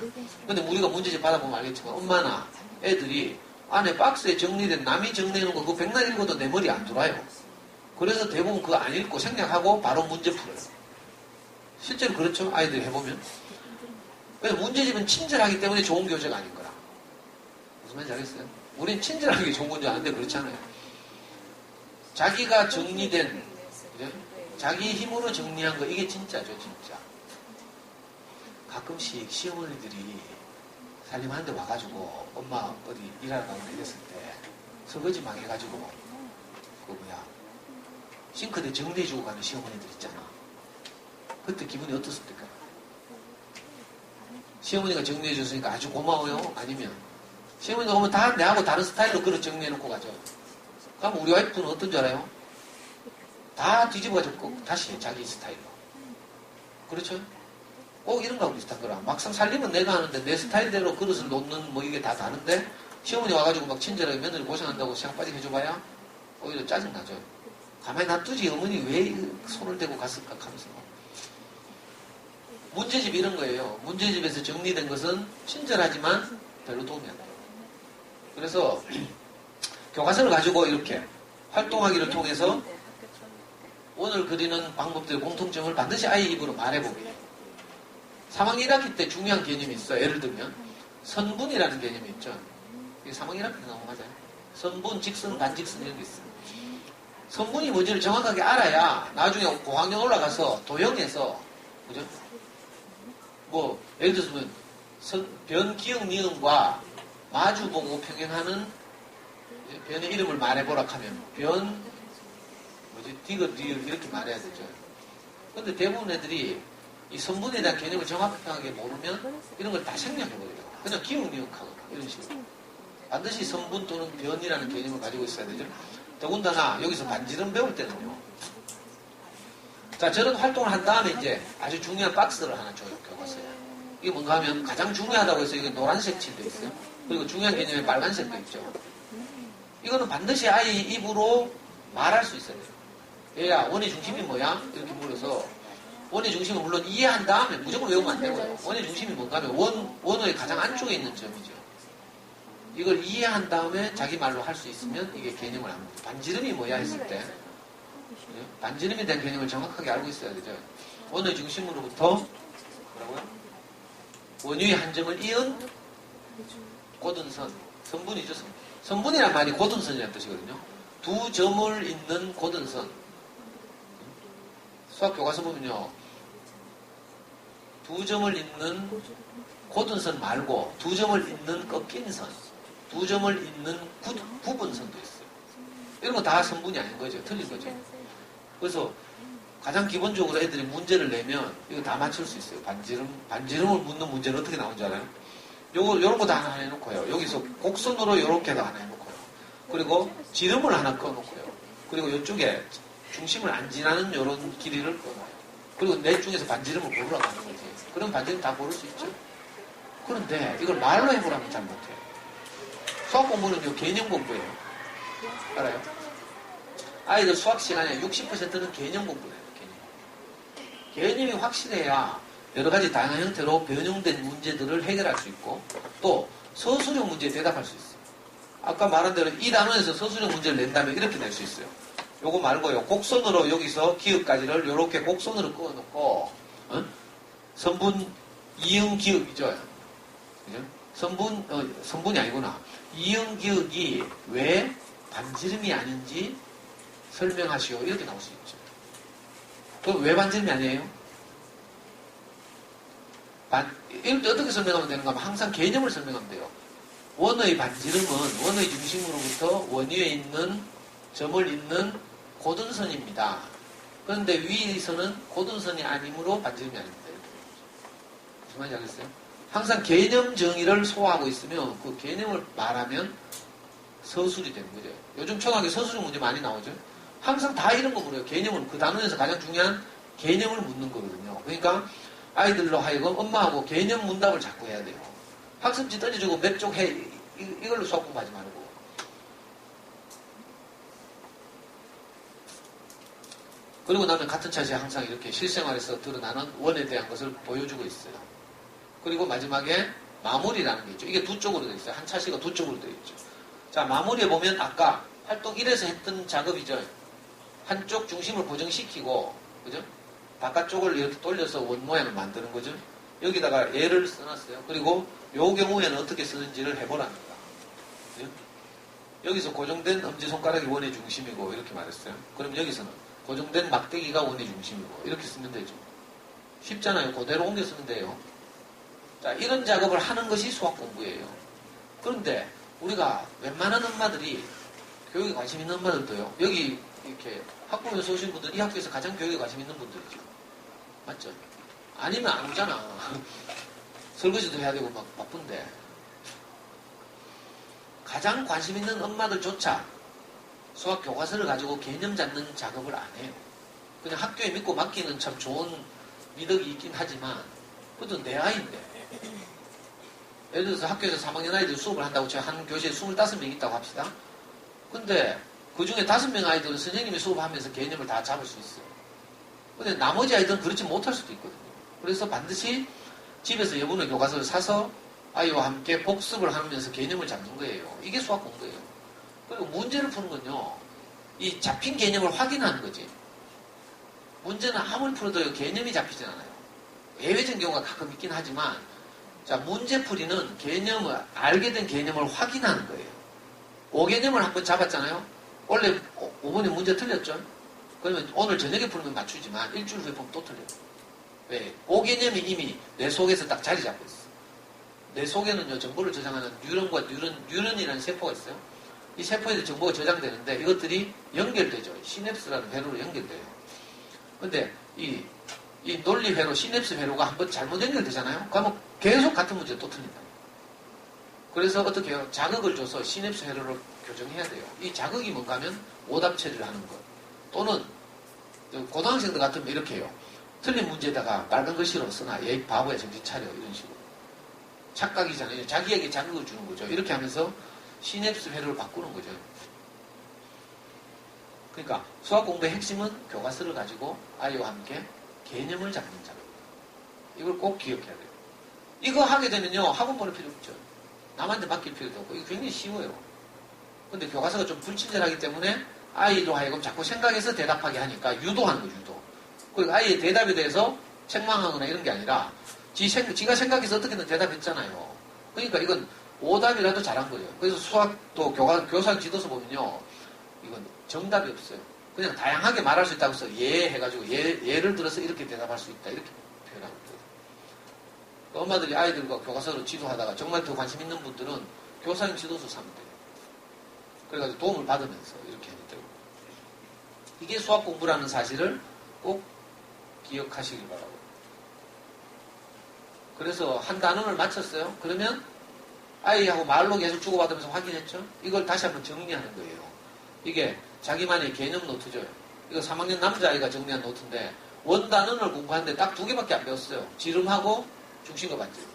근데 우리가 문제집 받아보면 알겠지만 엄마나 애들이 안에 박스에 정리된 남이 정리해놓은 거 그거 백날 읽어도 내 머리 안 돌아요. 그래서 대부분 그거 안 읽고 생략하고 바로 문제 풀어요. 실제로 그렇죠? 아이들이 해보면. 그래서 문제집은 친절하기 때문에 좋은 교재가 아닌 거라. 무슨 말인지 알겠어요? 우린 친절한 게 좋은 건지 아는데 그렇잖아요. 자기가 정리된 그죠? 자기 힘으로 정리한 거 이게 진짜죠, 진짜. 가끔씩 시어머니들이 살림하는데 와가지고 엄마 어디 일하러 가고 이랬을 때 설거지 막 해가지고 싱크대 정리해주고 가는 시어머니들 있잖아. 그때 기분이 어떻습니까? 시어머니가 정리해줬으니까 아주 고마워요? 아니면 시어머니가 오면 다 내하고 다른 스타일로 그릇 정리해놓고 가죠. 그럼 우리 와이프는 어떤 줄 알아요? 다 뒤집어가지고 다시 자기 스타일로. 그렇죠? 꼭 이런 거하고 비슷한 거라. 막상 살림은 내가 하는데 내 스타일대로 그릇을 놓는 뭐 이게 다 다른데 시어머니 와가지고 막 친절하게 며느리 고생한다고 시간 빠지게 해줘봐야 오히려 짜증나죠. 가만히 놔두지 어머니 왜 손을 대고 갔을까 하면서. 문제집 이런 거예요. 문제집에서 정리된 것은 친절하지만 별로 도움이 안 돼요. 그래서 교과서를 가지고 이렇게 활동하기를 통해서 원을 그리는 방법들의 공통점을 반드시 아이 입으로 말해보게 해요. 3학년 1학기 때 중요한 개념이 있어요. 예를 들면 선분이라는 개념이 있죠. 이게 3학년 1학기 때 나온 거 맞아요. 선분, 직선, 반직선 이런 게 있어요. 선분이 뭔지를 정확하게 알아야 나중에 고학년 올라가서 도형에서 그죠? 뭐 예를 들어서 변, 기역, 니은과 마주보고 평행하는 변의 이름을 말해보라 하면 변, 디귿, 리을 이렇게 말해야 되죠. 근데 대부분 애들이 이 성분에 대한 개념을 정확하게 모르면 이런 걸 다 생략해버려요. 그냥 기억니역하거나 이런 식으로. 반드시 성분 또는 변이라는 개념을 가지고 있어야 되죠. 더군다나 여기서 반지름 배울 때는요. 자, 저런 활동을 한 다음에 이제 아주 중요한 박스를 하나 줘요. 교과서에. 이게 뭔가 하면 가장 중요하다고 해서 이게 노란색 칠도 있어요. 그리고 중요한 개념에 빨간색도 있죠. 이거는 반드시 아이 입으로 말할 수 있어야 돼요. 얘야, 원의 중심이 뭐야? 이렇게 물어서 원의 중심은 물론 이해한 다음에 무조건 외우면 안 되고요. 원의 중심이 뭔가 하면 원의 가장 안쪽에 있는 점이죠. 이걸 이해한 다음에 자기 말로 할 수 있으면 이게 개념을 합니다. 반지름이 뭐야 했을 때 반지름에 대한 개념을 정확하게 알고 있어야 되죠. 원의 중심으로부터 뭐라고요? 원유의 한 점을 이은 고든선. 선분이죠. 선분이란 말이 고든선이라는 뜻이거든요. 두 점을 잇는 고든선. 수학 교과서 보면요. 두 점을 잇는 고든선 말고 두 점을 잇는 꺾인 선. 두 점을 잇는 구분선도 있어요. 이런 거 다 선분이 아닌 거죠. 틀린 거죠. 그래서 가장 기본적으로 애들이 문제를 내면 이거 다 맞출 수 있어요. 반지름을 묻는 문제는 어떻게 나오는 줄 알아요? 요런 거 다 하나 해놓고요. 여기서 곡선으로 요렇게도 하나 해놓고요. 그리고 지름을 하나 꺼놓고요. 그리고 이쪽에 중심을 안 지나는 요런 길이를 꺼놔요. 그리고 넷 중에서 반지름을 고르라고 하는 거지. 그럼 반지름 다 고를 수 있죠. 그런데 이걸 말로 해보라면 잘 못해요. 수학 공부는 요 개념 공부예요. 알아요? 아이들 수학 시간에 60%는 개념 공부를 해요. 개념이 확실해야 여러 가지 다양한 형태로 변형된 문제들을 해결할 수 있고 또 서술형 문제에 대답할 수 있어요. 아까 말한 대로 이 단원에서 서술형 문제를 낸다면 이렇게 낼 수 있어요. 요거 말고요. 곡선으로 여기서 기역까지를 이렇게 곡선으로 그어놓고 선분 이응 기역이죠. 그죠? 선분이 아니구나. 이응 기역이 왜 반지름이 아닌지 설명하시오. 이렇게 나올 수 있죠. 그럼 왜 반지름이 아니에요? 이럴 때 어떻게 설명하면 되는가 하면 항상 개념을 설명하면 돼요. 원의 반지름은 원의 중심으로부터 원위에 있는 점을 잇는 고든선입니다. 그런데 위에서는 고든선이 아니므로 반지름이 아닙니다. 이렇게 무슨 말인지 알겠어요? 항상 개념 정의를 소화하고 있으면 그 개념을 말하면 서술이 되는 거죠. 요즘 초등학교 서술형 문제 많이 나오죠. 항상 다 이런 거 물어요. 개념은 그 단원에서 가장 중요한 개념을 묻는 거거든요. 그러니까 아이들로 하여금 엄마하고 개념 문답을 자꾸 해야 돼요. 학습지 던져주고 몇 쪽 해. 이걸로 수학 공부하지 말고. 그리고 나면 같은 차시에 항상 이렇게 실생활에서 드러나는 원에 대한 것을 보여주고 있어요. 그리고 마지막에 마무리라는 게 있죠. 이게 두 쪽으로 되어 있어요. 한 차시가 두 쪽으로 되어 있죠. 자, 마무리에 보면 아까 활동 1에서 했던 작업이죠. 한쪽 중심을 고정시키고, 그죠? 바깥쪽을 이렇게 돌려서 원 모양을 만드는 거죠. 여기다가 예를 써놨어요. 그리고 요 경우에는 어떻게 쓰는지를 해보랍니다. 그죠? 여기서 고정된 엄지손가락이 원의 중심이고 이렇게 말했어요. 그럼 여기서는 고정된 막대기가 원의 중심이고 이렇게 쓰면 되죠. 쉽잖아요. 그대로 옮겨 쓰면 돼요. 자, 이런 작업을 하는 것이 수학 공부예요. 그런데 우리가 웬만한 엄마들이 교육에 관심 있는 엄마들도요. 여기 이렇게 학부모에서 오신 분들 이 학교에서 가장 교육에 관심 있는 분들이죠. 맞죠? 아니면 안 오잖아. 설거지도 해야 되고 막 바쁜데. 가장 관심 있는 엄마들조차 수학 교과서를 가지고 개념 잡는 작업을 안 해요. 그냥 학교에 믿고 맡기는 참 좋은 미덕이 있긴 하지만 그것도 내 아이인데. 예를 들어서 학교에서 3학년 아이들 수업을 한다고 제가 한 교실에 25명 있다고 합시다. 근데 그 중에 5명 아이들은 선생님이 수업하면서 개념을 다 잡을 수 있어요. 근데 나머지 아이들은 그렇지 못할 수도 있거든요. 그래서 반드시 집에서 여분의 교과서를 사서 아이와 함께 복습을 하면서 개념을 잡는 거예요. 이게 수학 공부예요. 그리고 문제를 푸는 건요. 이 잡힌 개념을 확인하는 거지. 문제는 아무리 풀어도 개념이 잡히진 않아요. 예외적인 경우가 가끔 있긴 하지만 자, 문제풀이는 개념을, 알게 된 개념을 확인하는 거예요. 5개념을 한번 잡았잖아요. 원래 5번에 문제 틀렸죠? 그러면 오늘 저녁에 풀면 맞추지만 일주일 후에 보면 또 틀려요. 왜? 5개념이 이미 내 속에서 딱 자리 잡고 있어. 내 속에는요, 정보를 저장하는 뉴런과 뉴런이라는 세포가 있어요. 이 세포에 정보가 저장되는데 이것들이 연결되죠. 시냅스라는 회로로 연결돼요. 근데 이 이 논리회로, 시냅스 회로가 한번 잘못 연결되잖아요? 그러면 계속 같은 문제 또 틀린다. 그래서 어떻게 해요? 자극을 줘서 시냅스 회로를 교정해야 돼요. 이 자극이 뭔가 하면 오답 처리를 하는 것. 또는 고등학생들 같으면 이렇게 해요. 틀린 문제에다가 빨간 글씨로 쓰나, 얘 바보야 정신 차려, 이런 식으로. 착각이잖아요. 자기에게 자극을 주는 거죠. 이렇게 하면서 시냅스 회로를 바꾸는 거죠. 그러니까 수학 공부의 핵심은 교과서를 가지고 아이와 함께 개념을 잡는 작업. 이걸 꼭 기억해야 돼요. 이거 하게 되면요, 학원 보낼 필요 없죠. 남한테 맡길 필요도 없고, 이거 굉장히 쉬워요. 근데 교과서가 좀 불친절하기 때문에 아이도 하여금 자꾸 생각해서 대답하게 하니까 유도하는 거죠, 유도. 그리고 아이의 대답에 대해서 책망하거나 이런 게 아니라 지가 생각해서 어떻게든 대답했잖아요. 그러니까 이건 오답이라도 잘한 거예요. 그래서 수학도 교사 지도서 보면요, 이건 정답이 없어요. 그냥 다양하게 말할 수 있다고 해서 예 해가지고 예를 들어서 이렇게 대답할 수 있다, 이렇게 표현하고 있거든요. 엄마들이 아이들과 교과서로 지도하다가 정말 더 관심 있는 분들은 교사님 지도서 사면 돼요. 그래가지고 도움을 받으면서 이렇게 하면 되고. 이게 수학 공부라는 사실을 꼭 기억하시길 바라고. 그래서 한 단원을 마쳤어요. 그러면 아이하고 말로 계속 주고받으면서 확인했죠. 이걸 다시 한번 정리하는 거예요. 이게 자기만의 개념 노트죠. 이거 3학년 남자아이가 정리한 노트인데 원단원을 공부하는데 딱 2개밖에 안 배웠어요. 지름하고 중심과 반지름.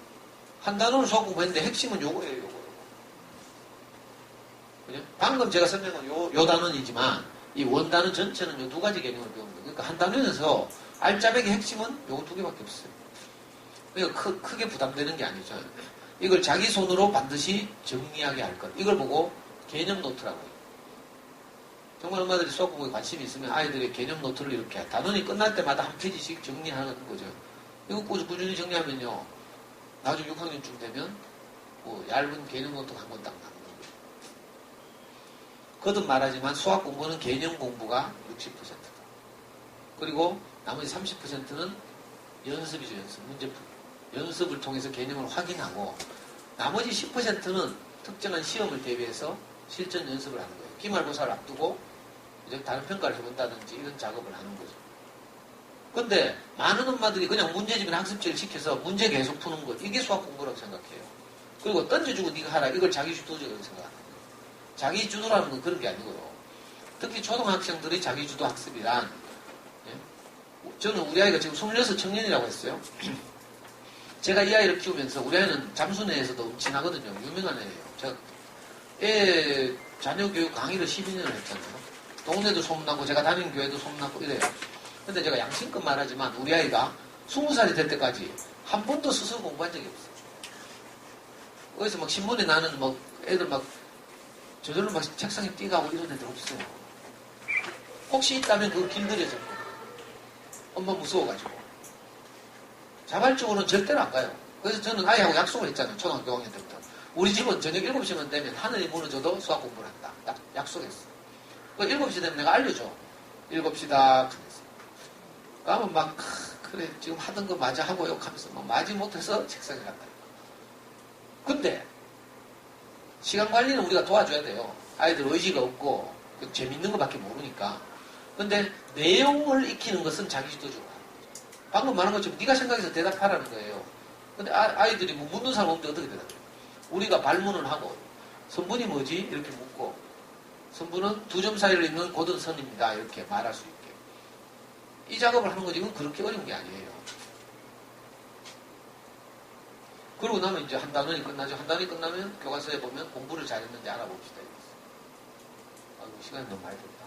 한 단원을 수학 공부했는데 핵심은 요거예요. 요거. 그죠? 방금 제가 설명한 요 단원이지만 이 원단원 전체는 요 2가지 개념을 배우는 거예요. 그러니까 한 단원에서 알짜배기 핵심은 요거 2개밖에 없어요. 그러니까 크게 부담되는 게 아니죠. 이걸 자기 손으로 반드시 정리하게 할 것. 이걸 보고 개념 노트라고 해요. 정말 엄마들이 수학 공부에 관심이 있으면 아이들의 개념 노트를 이렇게 단원이 끝날 때마다 한 페이지씩 정리하는 거죠. 이거 꾸준히 정리하면요, 나중에 6학년쯤 되면 뭐 얇은 개념 노트가 한 권 딱 나오는 거예요. 거듭 말하지만 수학 공부는 개념 공부가 60%다. 그리고 나머지 30%는 연습이죠, 연습. 문제풀이. 연습을 통해서 개념을 확인하고 나머지 10%는 특정한 시험을 대비해서 실전 연습을 하는 거예요. 기말고사를 앞두고 이제 다른 평가를 해본다든지 이런 작업을 하는 거죠. 근데 많은 엄마들이 그냥 문제집이나 학습지를 시켜서 문제 계속 푸는 것, 이게 수학 공부라고 생각해요. 그리고 던져주고 네가 하라, 이걸 자기 주도적으로 생각하는 거예요. 자기 주도라는 건 그런 게 아니고요. 특히 초등학생들이 자기 주도 학습이란, 저는 우리 아이가 지금 26 청년이라고 했어요. 제가 이 아이를 키우면서 우리 아이는 잠수내에서도 음친하거든요. 유명한 애예요. 제가 애 자녀 교육 강의를 12년을 했잖아요. 동네도 소문나고 제가 다니는 교회도 소문나고 이래요. 근데 제가 양심껏 말하지만 우리 아이가 20살이 될 때까지 한 번도 스스로 공부한 적이 없어요. 거기서 막 신문에 나는 막 애들 막 저절로 막 책상에 뛰가고 이런 애들 없어요. 혹시 있다면 그거 길들여져. 엄마 무서워가지고. 자발적으로는 절대로 안 가요. 그래서 저는 아이하고 약속을 했잖아요. 초등학교 5학년 때부터. 우리 집은 저녁 7시만 되면 하늘이 무너져도 수학 공부를 한다. 딱 약속했어. 7시 되면 내가 알려줘. 7시다. 그러면 막 그래 지금 하던 거 맞아 하고 욕하면서 막 마지 못해서 책상에 간다. 근데 시간 관리는 우리가 도와줘야 돼요. 아이들 의지가 없고 재밌는 것밖에 모르니까. 근데 내용을 익히는 것은 자기 주도적으로 하는 거죠. 방금 말한 것처럼 네가 생각해서 대답하라는 거예요. 근데 아이들이 뭐 묻는 사람 없는데 어떻게 대답해요? 우리가 발문을 하고 선분이 뭐지? 이렇게 묻고 선분은 2점 사이를 잇는 곧은 선입니다. 이렇게 말할 수 있게. 이 작업을 하는 거지. 이건 그렇게 어려운 게 아니에요. 그러고 나면 이제 한 단원이 끝나죠. 한 단원이 끝나면 교과서에 보면 공부를 잘했는지 알아봅시다. 아이고, 시간이 너무 많이 됐다.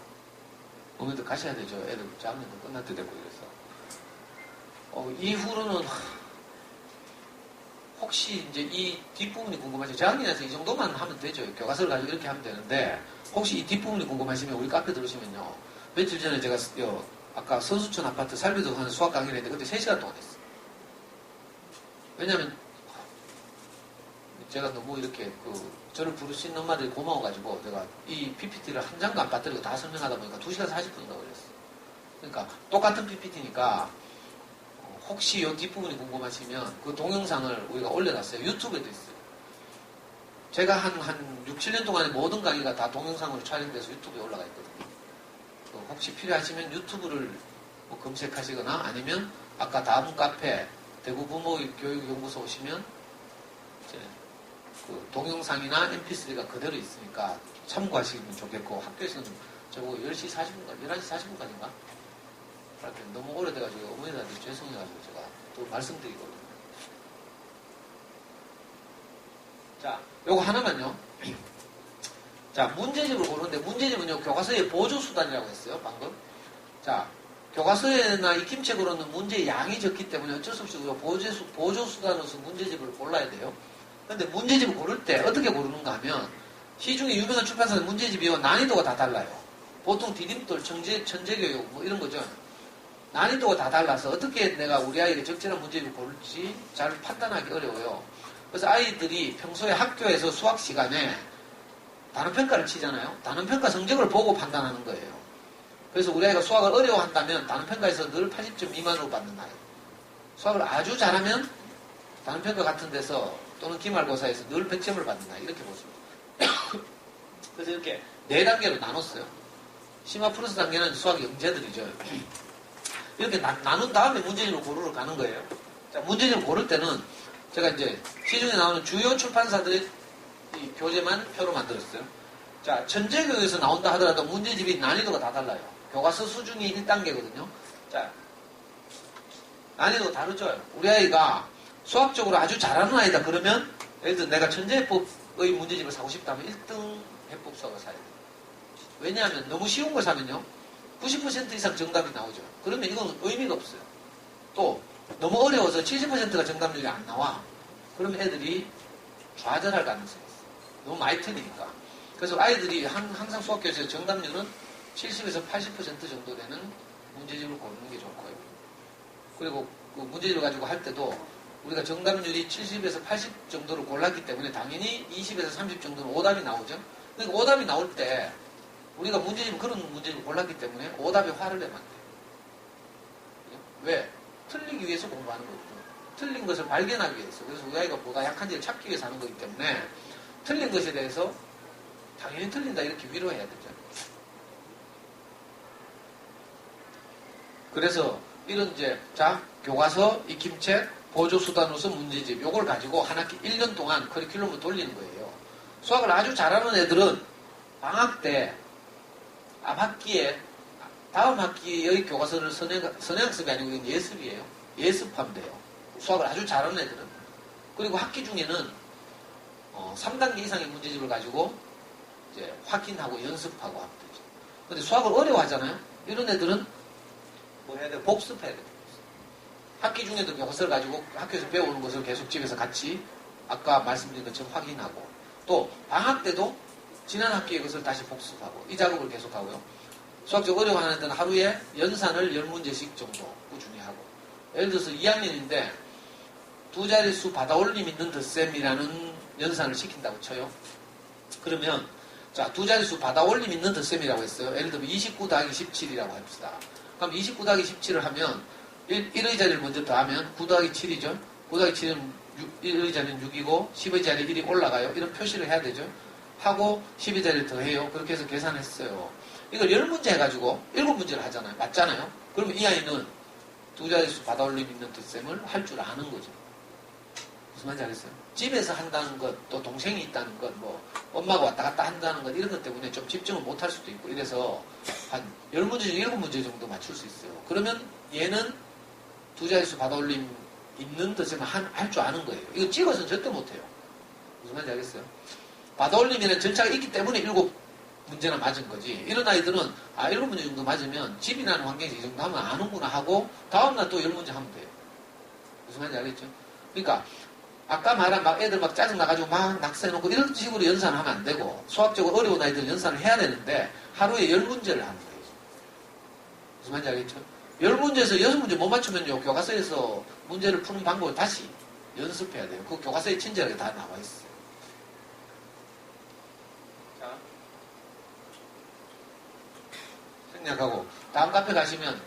오늘도 가셔야 되죠. 애들 작년도 끝날 때 되고 이래서. 이후로는 혹시 이제 이 뒷부분이 궁금하죠. 저학년에서 이 정도만 하면 되죠. 교과서를 가지고 이렇게 하면 되는데 혹시 이 뒷부분이 궁금하시면 우리 카페 들으시면요. 며칠 전에 제가 아까 서수촌 아파트 살비도 하는 수학 강의를 했는데 그때 3시간 동안 했어요. 왜냐면 제가 너무 이렇게 저를 부르신 엄마들이 고마워가지고 제가 이 PPT를 한 장도 안 빠뜨리고 다 설명하다 보니까 2시간 40분인가 걸렸어요. 그러니까 똑같은 PPT니까 혹시 이 뒷부분이 궁금하시면 그 동영상을 우리가 올려놨어요. 유튜브에도 있어요. 제가 한 6, 7년 동안의 모든 강의가 다 동영상으로 촬영돼서 유튜브에 올라가 있거든요. 혹시 필요하시면 유튜브를 뭐 검색하시거나 아니면 아까 다음 카페 대구 부모교육연구소 오시면 이제 그 동영상이나 mp3가 그대로 있으니까 참고하시면 좋겠고, 학교에서는 저보고 10시 40분까지, 11시 40분까지인가? 너무 오래돼가지고 어머니들한테 죄송해가지고 제가 또 말씀드리거든요. 자, 요거 하나만요. 자, 문제집을 고르는데, 문제집은요, 교과서의 보조수단이라고 했어요, 방금. 자, 교과서에나 익힘책으로는 문제의 양이 적기 때문에 어쩔 수 없이 우리가 보조수단으로서 문제집을 골라야 돼요. 근데 문제집을 고를 때 어떻게 고르는가 하면, 시중에 유명한 출판사는 문제집이요, 난이도가 다 달라요. 보통 디딤돌, 천재교육, 뭐 이런 거죠. 난이도가 다 달라서 어떻게 내가 우리 아이에게 적절한 문제집을 고를지 잘 판단하기 어려워요. 그래서 아이들이 평소에 학교에서 수학 시간에 단원평가를 치잖아요. 단원평가 성적을 보고 판단하는 거예요. 그래서 우리 아이가 수학을 어려워한다면 단원평가에서 늘 80점 미만으로 받는 아이. 수학을 아주 잘하면 단원평가 같은 데서 또는 기말고사에서 늘 100점을 받는 아이. 이렇게 보십니다. 그래서 이렇게 4단계로 나눴어요. 심화 플러스 단계는 수학 영재들이죠. 이렇게 나눈 다음에 문제집을 고르러 가는 거예요. 자, 문제집을 고를 때는 제가 이제 시중에 나오는 주요 출판사들의 이 교재만 표로 만들었어요. 자, 천재교육에서 나온다 하더라도 문제집이 난이도가 다 달라요. 교과서 수준이 1단계거든요. 자, 난이도가 다르죠. 우리 아이가 수학적으로 아주 잘하는 아이다 그러면, 예를 들어 내가 천재해법의 문제집을 사고 싶다면 1등 해법 수학을 사야 돼요. 왜냐하면 너무 쉬운 걸 사면요, 90% 이상 정답이 나오죠. 그러면 이건 의미가 없어요. 또 너무 어려워서 70%가 정답률이 안 나와. 그러면 애들이 좌절할 가능성이 있어요. 너무 많이 틀리니까. 그래서 아이들이 항상 수학교에서 정답률은 70에서 80% 정도 되는 문제집을 고르는 게 좋고요. 그리고 그 문제집을 가지고 할 때도 우리가 정답률이 70에서 80 정도를 골랐기 때문에 당연히 20에서 30 정도는 오답이 나오죠. 그러니까 오답이 나올 때 우리가 그런 문제집을 골랐기 때문에 오답에 화를 내면 안 돼요. 왜? 틀리기 위해서 공부하는 거거든요. 틀린 것을 발견하기 위해서. 그래서 우리 아이가 뭐가 약한지를 찾기 위해서 하는 거기 때문에 틀린 것에 대해서 당연히 틀린다 이렇게 위로해야 되죠. 그래서 이런 교과서, 익힘책, 보조수단으로서 문제집 요걸 가지고 한 학기 1년 동안 커리큘럼을 돌리는 거예요. 수학을 아주 잘하는 애들은 방학 때 앞 학기에 다음 학기의 교과서를 선행학습이 아니고 이건 예습이에요. 예습하면 돼요. 수학을 아주 잘하는 애들은. 그리고 학기 중에는 3단계 이상의 문제집을 가지고 이제 확인하고 연습하고 하면 되죠. 근데 수학을 어려워하잖아요. 이런 애들은 뭐 해야 돼요? 복습해야 돼요. 학기 중에도 교과서를 가지고 학교에서 배우는 것을 계속 집에서 같이 아까 말씀드린 것처럼 확인하고, 또 방학 때도 지난 학기의 것을 다시 복습하고 이 작업을 계속하고요. 수학적 어려워하는 애들은 하루에 연산을 10문제씩 정도 꾸준히 하고, 예를 들어서 2학년인데 두 자릿수 받아올림 있는 덧셈이라는 연산을 시킨다고 쳐요. 그러면 두 자릿수 받아올림 있는 덧셈이라고 했어요. 예를 들면 29 더하기 17이라고 합시다. 그럼 29 더하기 17을 하면 1의 자리를 먼저 더하면 9 더하기 7이죠. 9 더하기 7은 1의 자리는 6이고 10의 자리에 1이 올라가요. 이런 표시를 해야 되죠. 하고 10의 자리를 더해요. 그렇게 해서 계산했어요. 이걸 10문제 해가지고 7문제를 하잖아요. 맞잖아요. 그러면 이 아이는 두 자릿수 받아올림 있는 덧셈을 할 줄 아는 거죠. 무슨 말인지 알겠어요? 집에서 한다는 것, 또 동생이 있다는 것, 뭐 엄마가 왔다 갔다 한다는 것, 이런 것 때문에 좀 집중을 못 할 수도 있고, 이래서 한 10문제 중 7문제 정도 맞출 수 있어요. 그러면 얘는 두 자릿수 받아올림 있는 덧셈을 할 줄 아는 거예요. 이거 찍어서는 절대 못해요. 무슨 말인지 알겠어요? 받아올림이라는 절차가 있기 때문에 7문제나 맞은 거지. 이런 아이들은 7문제 정도 맞으면 집이 나는 환경에서 이 정도 하면 아는구나 하고 다음날 또 10문제 하면 돼요. 무슨 말인지 알겠죠? 그러니까 아까 말한 애들 짜증나가지고 막 낙서해놓고 이런 식으로 연산을 하면 안 되고, 수학적으로 어려운 아이들은 연산을 해야 되는데 하루에 10문제를 하는 거예요. 무슨 말인지 알겠죠? 10문제에서 6문제 못 맞추면요, 교과서에서 문제를 푸는 방법을 다시 연습해야 돼요. 그 교과서에 친절하게 다 나와 있어요. 자, 생략하고 다음 카페 가시면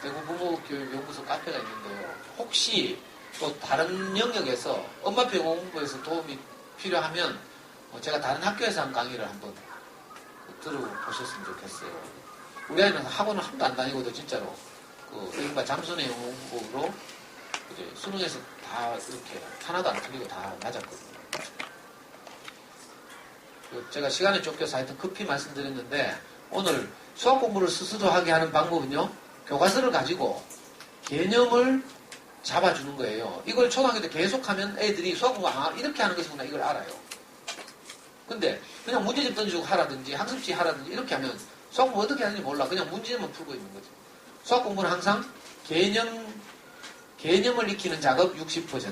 대구 부모교육연구소 카페가 있는데요. 혹시 또 다른 영역에서 엄마표 공부에서 도움이 필요하면 제가 다른 학교에서 한 강의를 한번 들어보셨으면 좋겠어요. 우리 아이는 학원을 한 번도 안 다니고도 진짜로 이른바 잠수의 영웅으로 이제 수능에서 다 이렇게 하나도 안 틀리고 다 맞았거든요. 제가 시간에 쫓겨서 하여튼 급히 말씀드렸는데 오늘 수학 공부를 스스로 하게 하는 방법은요. 교과서를 가지고 개념을 잡아주는 거예요. 이걸 초등학교 때 계속하면 애들이 수학 공부 이렇게 하는 것이구나 이걸 알아요. 근데 그냥 문제집 던지고 하라든지 학습지 하라든지 이렇게 하면 수학 공부 어떻게 하는지 몰라. 그냥 문제만 풀고 있는 거죠. 수학 공부는 항상 개념을 익히는 작업 60%,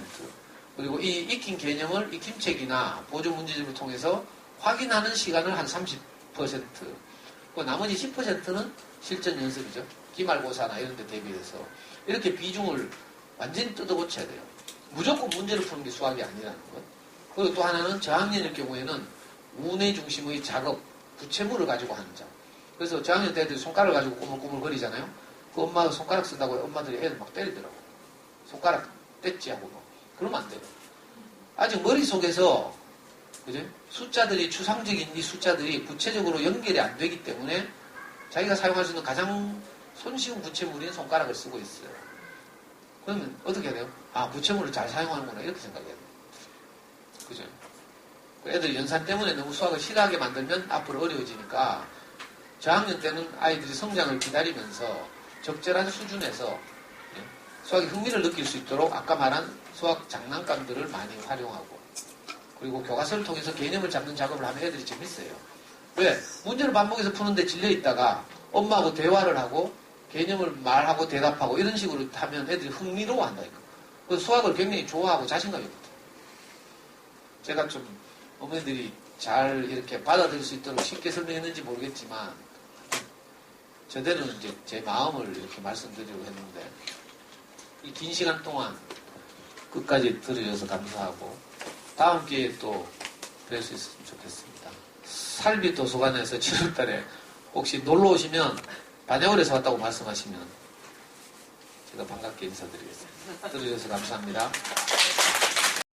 그리고 이 익힌 개념을 익힘책이나 보조 문제집을 통해서 확인하는 시간을 한 30%, 그 나머지 10%는 실전 연습이죠. 기말고사나 이런 데 대비해서 이렇게 비중을 완전히 뜯어고쳐야 돼요. 무조건 문제를 푸는 게 수학이 아니라는 것. 그리고 또 하나는 저학년일 경우에는 운의 중심의 작업, 부채물을 가지고 하는 작업. 그래서 저학년 때 애들이 손가락을 가지고 꾸물꾸물 거리잖아요. 그 엄마가 손가락 쓴다고 엄마들이 애들 막 때리더라고. 손가락 뗐지 하고 뭐. 그러면 안 돼요. 아직 머릿속에서 그죠? 숫자들이 추상적인 이 숫자들이 구체적으로 연결이 안 되기 때문에 자기가 사용할 수 있는 가장 손쉬운 부채물인 손가락을 쓰고 있어요. 그러면 어떻게 해야 돼요? 아, 부채물을 잘 사용하는구나 이렇게 생각해야 돼요. 그죠? 애들 연산 때문에 너무 수학을 싫어하게 만들면 앞으로 어려워지니까 저학년 때는 아이들이 성장을 기다리면서 적절한 수준에서 수학에 흥미를 느낄 수 있도록 아까 말한 수학 장난감들을 많이 활용하고 그리고 교과서를 통해서 개념을 잡는 작업을 하면 애들이 재밌어요. 왜? 문제를 반복해서 푸는데 질려있다가 엄마하고 대화를 하고 개념을 말하고 대답하고 이런 식으로 하면 애들이 흥미로워 한다니까. 그래서 수학을 굉장히 좋아하고 자신감이 붙어요. 제가 좀 어머니들이 잘 이렇게 받아들일 수 있도록 쉽게 설명했는지 모르겠지만 저대로 이제 제 마음을 이렇게 말씀드리려고 했는데 이 긴 시간 동안 끝까지 들어줘서 감사하고 다음 기회에 또 뵐 수 있으면 좋겠습니다. 살비 도서관에서 7월달에 혹시 놀러 오시면 반야월에서 왔다고 말씀하시면 제가 반갑게 인사드리겠습니다. 들어주셔서 감사합니다.